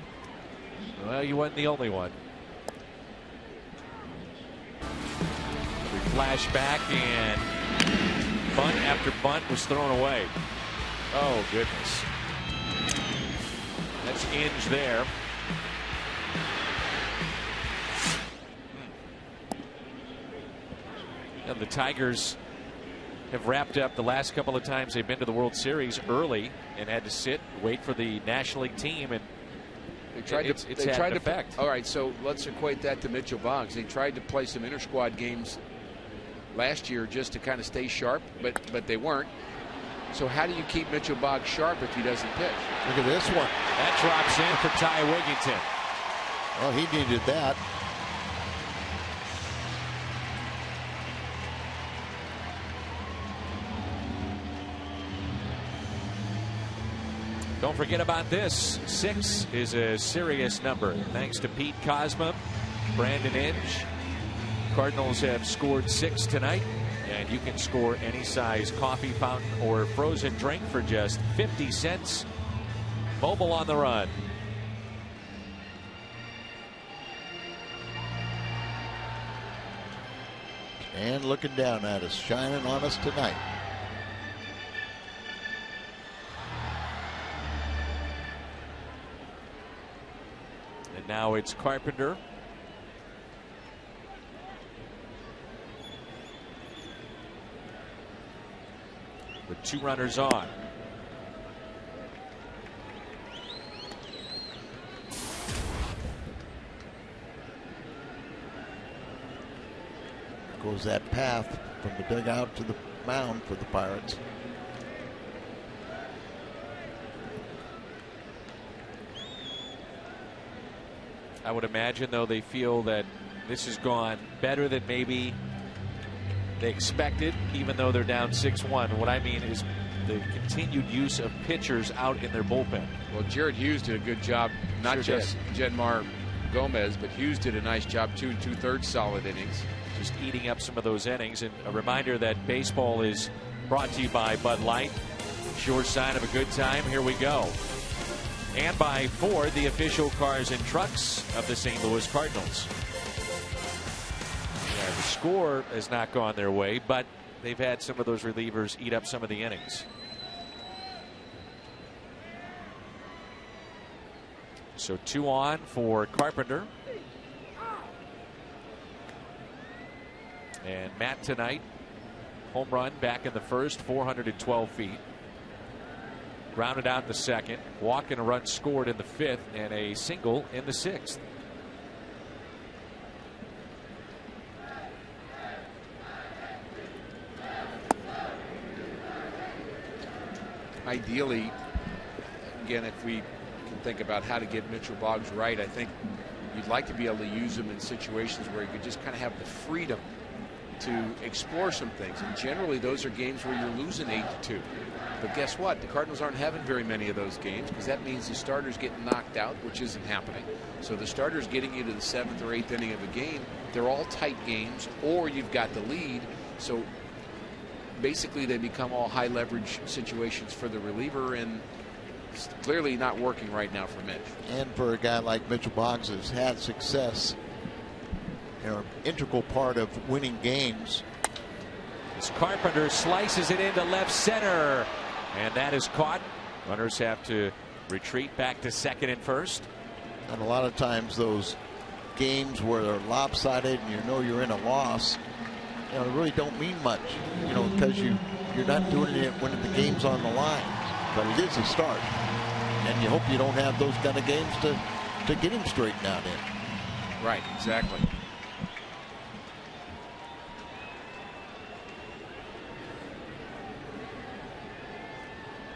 Well, you weren't the only one. We flash back, and bunt after bunt was thrown away. Oh, goodness. That's Inge there. And the Tigers have wrapped up the last couple of times they've been to the World Series early and had to sit, wait for the National League team, and it's had an effect. All right, so let's equate that to Mitchell Boggs. They tried to play some inter-squad games last year just to kind of stay sharp, but they weren't. So how do you keep Mitchell Boggs sharp if he doesn't pitch? Look at this one. That drops in for Ty Wigington. Well, he needed that. Don't forget about this. 6 is a serious number. Thanks to Pete Kozma, Brandon Inge. Cardinals have scored 6 tonight. And you can score any size coffee fountain or frozen drink for just 50 cents. Mobile on the run. And looking down at us, shining on us tonight. And now it's Carpenter. With 2 runners on. Goes that path from the dugout to the mound for the Pirates. I would imagine, though, they feel that this has gone better than maybe they expected, even though they're down 6-1. What I mean is the continued use of pitchers out in their bullpen. Well, Jared Hughes did a good job, not just Jedmar Gomez, but Hughes did a nice job too, 2/3 solid innings. Just eating up some of those innings. And a reminder that baseball is brought to you by Bud Light. Sure sign of a good time. Here we go. And by Ford, the official cars and trucks of the St. Louis Cardinals. Yeah, the score has not gone their way, but they've had some of those relievers eat up some of the innings. So 2 on for Carpenter. And Matt tonight, home run back in the first, 412 feet. Grounded out in the second, walk and a run scored in the 5th, and a single in the 6th. Ideally, again, if we can think about how to get Mitchell Boggs right, I think you'd like to be able to use him in situations where you could just kind of have the freedom to explore some things. And generally, those are games where you're losing 8-2. But guess what? The Cardinals aren't having very many of those games, because that means the starters getting knocked out, which isn't happening. So the starters getting you to the 7th or 8th inning of a game, they're all tight games, or you've got the lead. So basically, they become all high leverage situations for the reliever, and it's clearly not working right now for Mitch. And for a guy like Mitchell Boggs, who's had success, you know, integral part of winning games. As Carpenter slices it into left center, and that is caught. Runners have to retreat back to second and first. And a lot of times those games where they're lopsided and you know you're in a loss, you know, really don't mean much, you know, because you're not doing it when the game's on the line. But it is a start, and you hope you don't have those kind of games to get him straightened out in. Right, exactly.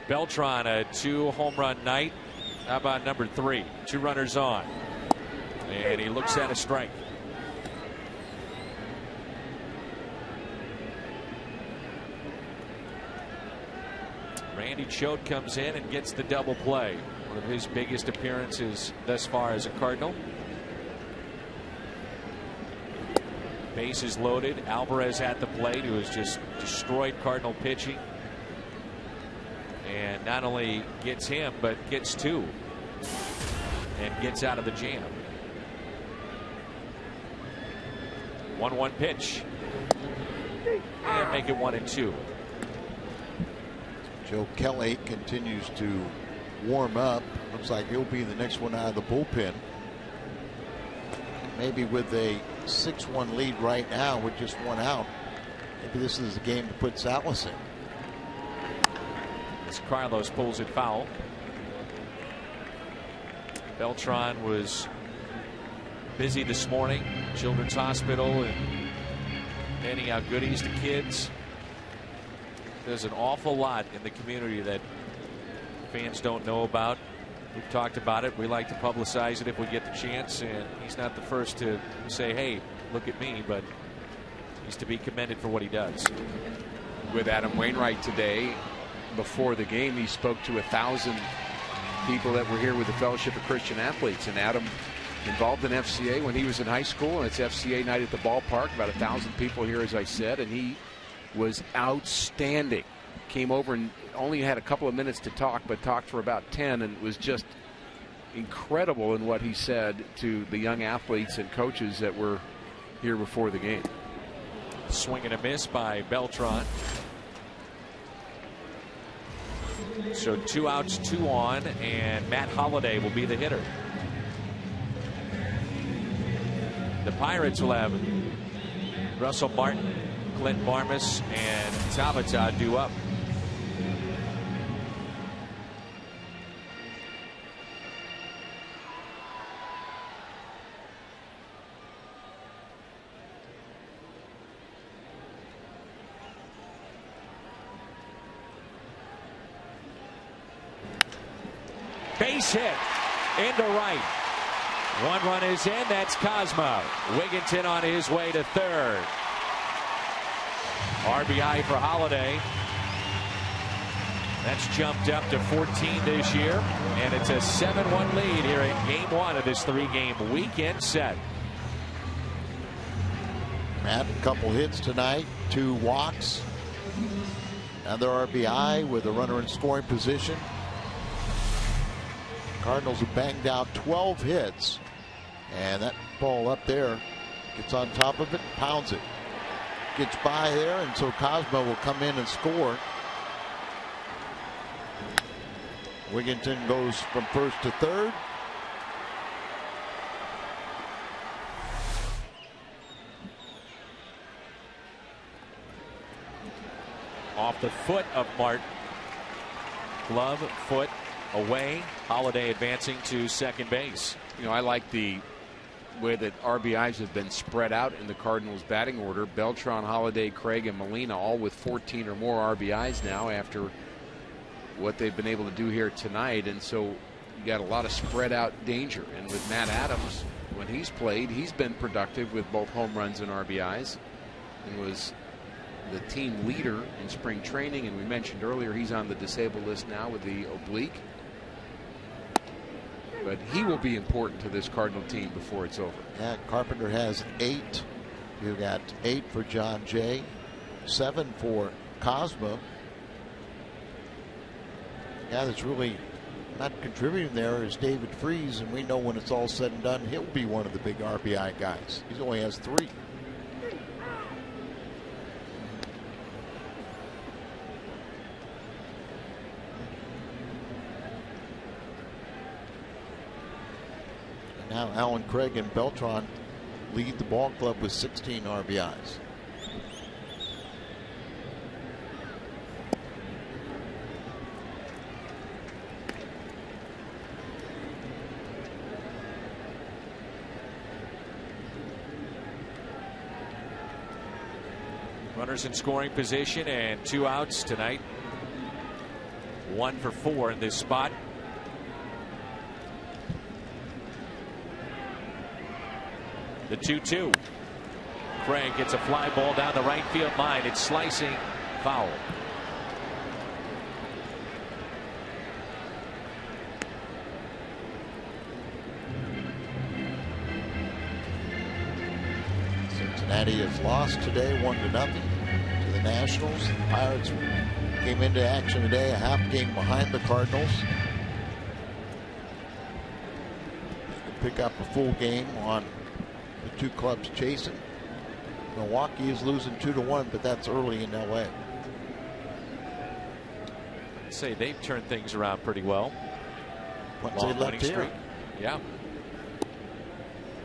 Beltran, a 2-home run night. How about number 3? 2 runners on, and he looks at a strike. Randy Choate comes in and gets the double play. One of his biggest appearances thus far as a Cardinal. Bases loaded. Alvarez at the plate, who has just destroyed Cardinal pitching. And not only gets him, but gets 2. And gets out of the jam. 1-1 pitch. And make it 1-2. Joe Kelly continues to warm up. Looks like he'll be the next one out of the bullpen. Maybe with a 6-1 lead right now with just 1 out. Maybe this is the game to put Salas in. As Carlos pulls it foul. Beltran was busy this morning. Children's Hospital and handing out goodies to kids. There's an awful lot in the community that fans don't know about. We've talked about it. We like to publicize it if we get the chance, and he's not the first to say, hey, look at me, but he's to be commended for what he does. With Adam Wainwright today, before the game, he spoke to 1,000 people that were here with the Fellowship of Christian Athletes, and Adam involved in FCA when he was in high school, and it's FCA night at the ballpark. About 1,000 people here, as I said, and he was outstanding. Came over and only had a couple of minutes to talk, but talked for about 10, and was just incredible in what he said to the young athletes and coaches that were here before the game. Swing and a miss by Beltran. So 2 outs, 2 on, and Matt Holliday will be the hitter. The Pirates will have Russell Martin, Clint Barmas, and Tabata due up. Base hit into right. 1 run is in. That's Cosmo. Wigginton on his way to third. RBI for Holliday. That's jumped up to 14 this year, and it's a 7-1 lead here in game 1 of this 3-game weekend set. Matt, a couple hits tonight, 2 walks, another RBI with a runner in scoring position. Cardinals have banged out 12 hits, and that ball up there gets on top of it, pounds it, gets by there, and so Cosmo will come in and score. Wigginton goes from first to third. Off the foot of Martin. Glove, foot away. Holliday advancing to second base. You know, I like the way that RBIs have been spread out in the Cardinals batting order. Beltran, Holliday, Craig, and Molina all with 14 or more RBIs now after what they've been able to do here tonight. And so you got a lot of spread out danger. And with Matt Adams, when he's played, he's been productive with both home runs and RBIs, and was the team leader in spring training. And we mentioned earlier he's on the disabled list now with the oblique. But he will be important to this Cardinal team before it's over. Yeah, Carpenter has 8. You got 8 for John Jay, 7 for Cosmo. Yeah, that's really not contributing there is David Freese, and we know when it's all said and done, he'll be one of the big RBI guys. He only has 3. Now Allen Craig and Beltran lead the ball club with 16 RBIs. Runners in scoring position and 2 outs tonight. 1 for 4 in this spot. The 2-2. Craig gets a fly ball down the right field line. It's slicing foul. Cincinnati has lost today 1-0 to the Nationals. The Pirates came into action today a half game behind the Cardinals. Pick up a full game on the 2 clubs chasing. Milwaukee is losing 2-1, but that's early in LA. I'd say they've turned things around pretty well. Once they left here. Yeah.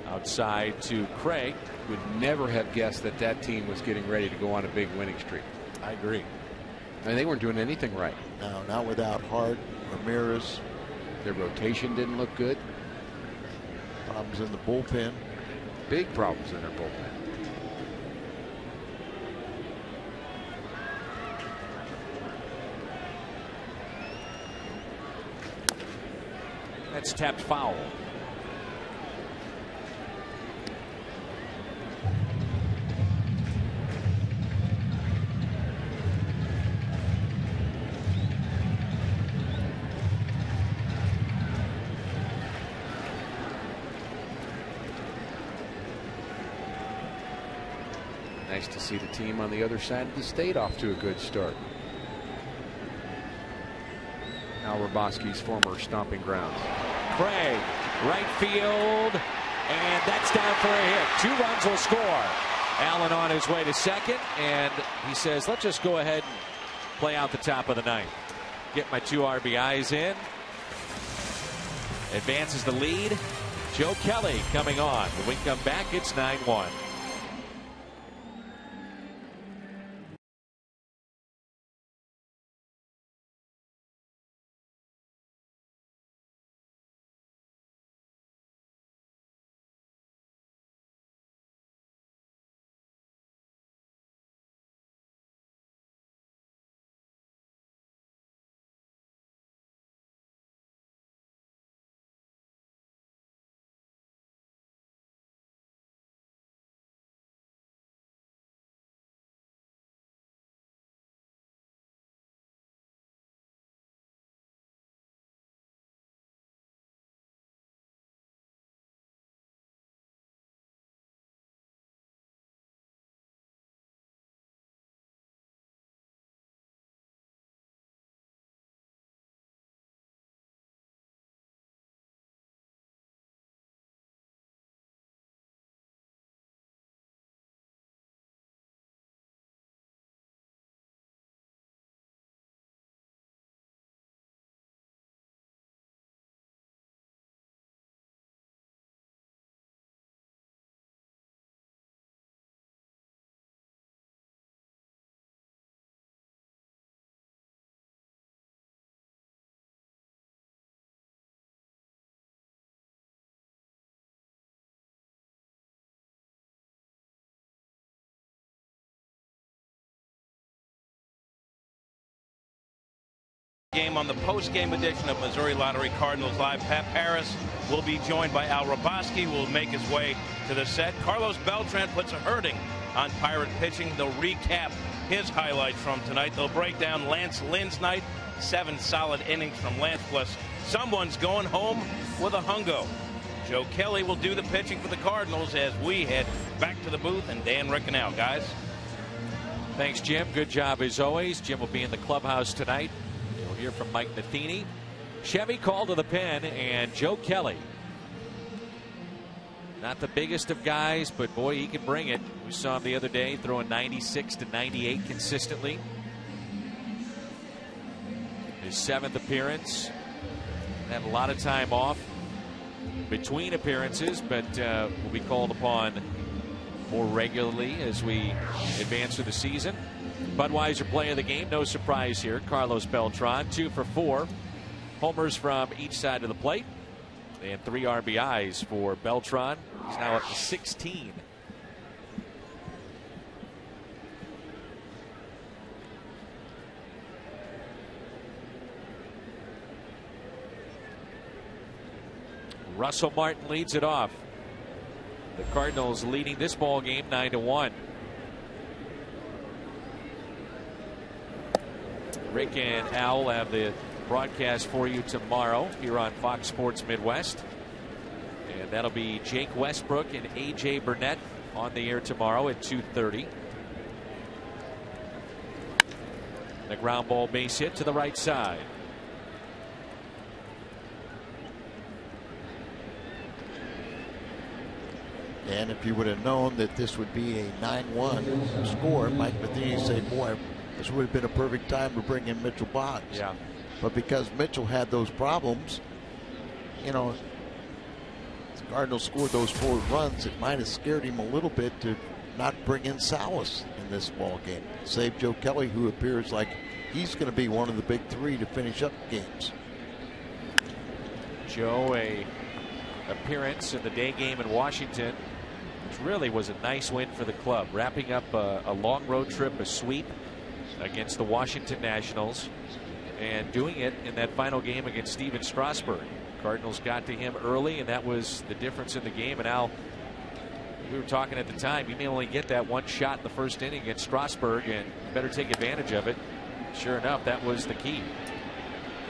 Outside to Craig. Would never have guessed that that team was getting ready to go on a big winning streak. I agree. And they weren't doing anything right. No, not without Hart, Ramirez. Their rotation didn't look good. Problems in the bullpen. Big problems in their bullpen. That's tapped foul. Nice to see the team on the other side of the state off to a good start. Al Raboski's former stomping grounds. Craig, right field, and that's down for a hit. 2 runs will score. Allen on his way to second, and he says, let's just go ahead and play out the top of the ninth. Get my 2 RBIs in. Advances the lead. Joe Kelly coming on. When we come back, it's 9-1. Game on the post-game edition of Missouri Lottery Cardinals Live. Pat Harris will be joined by Al Raboski, will make his way to the set. Carlos Beltran puts a hurting on Pirate pitching. They'll recap his highlights from tonight. They'll break down Lance Lynn's night. 7 solid innings from Lance, plus someone's going home with a hungo. Joe Kelly will do the pitching for the Cardinals as we head back to the booth, and Dan Rickenau, guys. Thanks, Jim. Good job as always. Jim will be in the clubhouse tonight. We'll hear from Mike Matheny. Chevy called to the pen, and Joe Kelly. Not the biggest of guys, but boy, he can bring it. We saw him the other day throwing 96 to 98 consistently. His 7th appearance. Had a lot of time off between appearances, but will be called upon more regularly as we advance through the season. Budweiser play of the game, no surprise here. Carlos Beltran, 2 for 4. Homers from each side of the plate. And 3 RBIs for Beltran. He's now up to 16. Russell Martin leads it off. The Cardinals leading this ball game 9-1. Rick and Al will have the broadcast for you tomorrow here on Fox Sports Midwest. And that'll be Jake Westbrook and A.J. Burnett on the air tomorrow at 2:30. The ground ball base hit to the right side. And if you would have known that this would be a 9-1 score, Mike Matheny said, boy, this would have been a perfect time to bring in Mitchell Boggs. Yeah. But because Mitchell had those problems, you know, the Cardinals scored those 4 runs, it might have scared him a little bit to not bring in Salas in this ball game. Save Joe Kelly, who appears like he's going to be one of the big 3 to finish up games. Joe, a appearance in the day game in Washington, which really was a nice win for the club, wrapping up a long road trip, a sweep against the Washington Nationals, and doing it in that final game against Steven Strasburg. Cardinals got to him early, and that was the difference in the game. And Al, we were talking at the time, you may only get that 1 shot in the first inning against Strasburg, and you better take advantage of it. Sure enough, that was the key.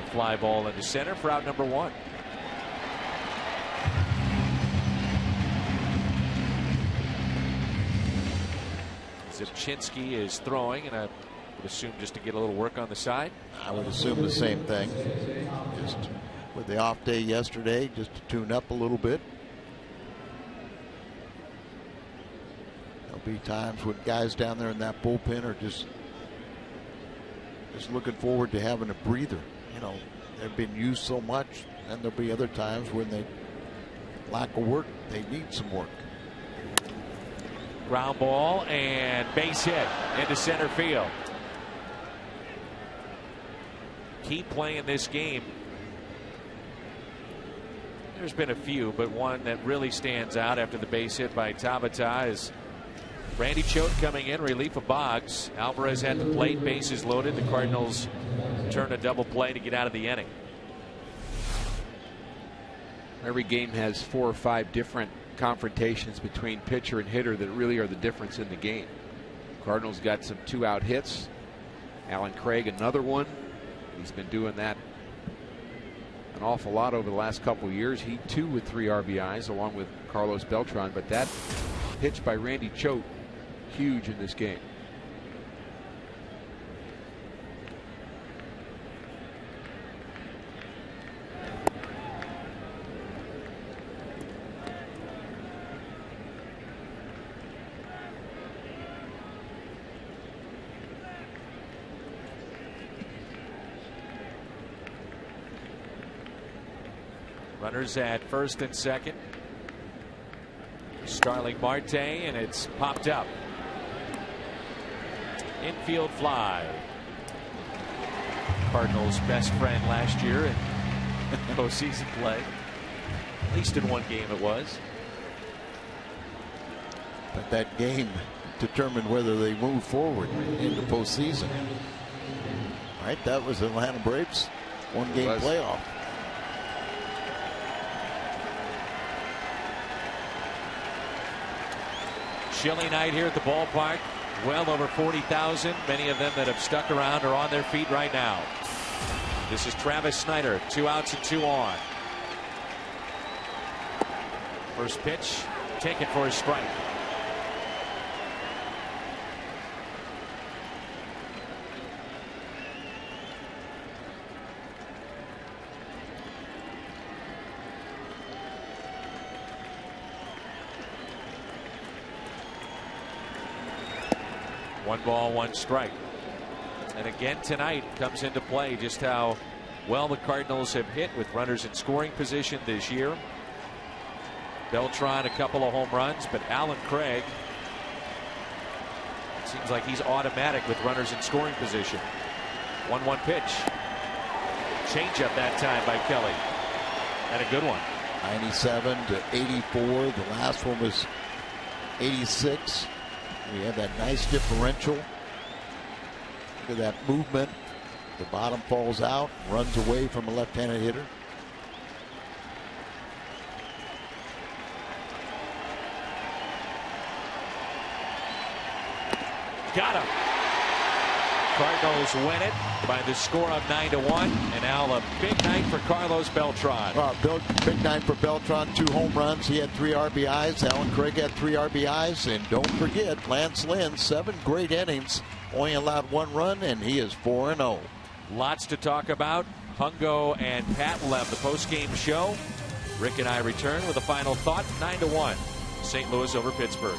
The fly ball into center for out number 1. Zipchinski is throwing, and I would assume just to get a little work on the side. I would assume the same thing. Just with the off day yesterday, just to tune up a little bit. There'll be times when guys down there in that bullpen are just looking forward to having a breather. You know, they've been used so much, and there'll be other times when they lack of work. They need some work. Ground ball and base hit into center field. Keep playing this game. There's been a few, but one that really stands out after the base hit by Tabata is Randy Choate coming in, relief of Boggs. Alvarez at the plate, bases loaded. The Cardinals turn a double play to get out of the inning. Every game has 4 or 5 different confrontations between pitcher and hitter that really are the difference in the game. Cardinals got some 2-out hits. Alan Craig another one. He's been doing that an awful lot over the last couple of years. He too with 3 RBIs along with Carlos Beltran, but that pitch by Randy Choate huge in this game. Runners at first and second. Starling Marte, and it's popped up. Infield fly. Cardinals' best friend last year in postseason play. At least in one game it was. But that game determined whether they move forward into postseason. Right, that was Atlanta Braves' one-game playoff. Chilly night here at the ballpark. Well over 40,000. Many of them that have stuck around are on their feet right now. This is Travis Snyder. 2 outs and 2 on. First pitch taken for a strike. One ball, one strike. And again tonight comes into play just how well the Cardinals have hit with runners in scoring position this year. Beltran a couple of home runs, but Alan Craig seems like he's automatic with runners in scoring position. 1-1 pitch. Changeup that time by Kelly. And a good one. 97 to 84. The last one was 86. We have that nice differential. Look at that movement. The bottom falls out, runs away from a left-handed hitter. Got him. Cardinals win it by the score of 9-1, and now a big night for Carlos Beltran. Big night for Beltran. 2 home runs. He had 3 RBIs. Alan Craig had 3 RBIs. And don't forget, Lance Lynn, 7 great innings, only allowed 1 run, and he is 4-0. Lots to talk about. Hungo and Pat will have the post-game show. Rick and I return with a final thought. 9-1. St. Louis over Pittsburgh.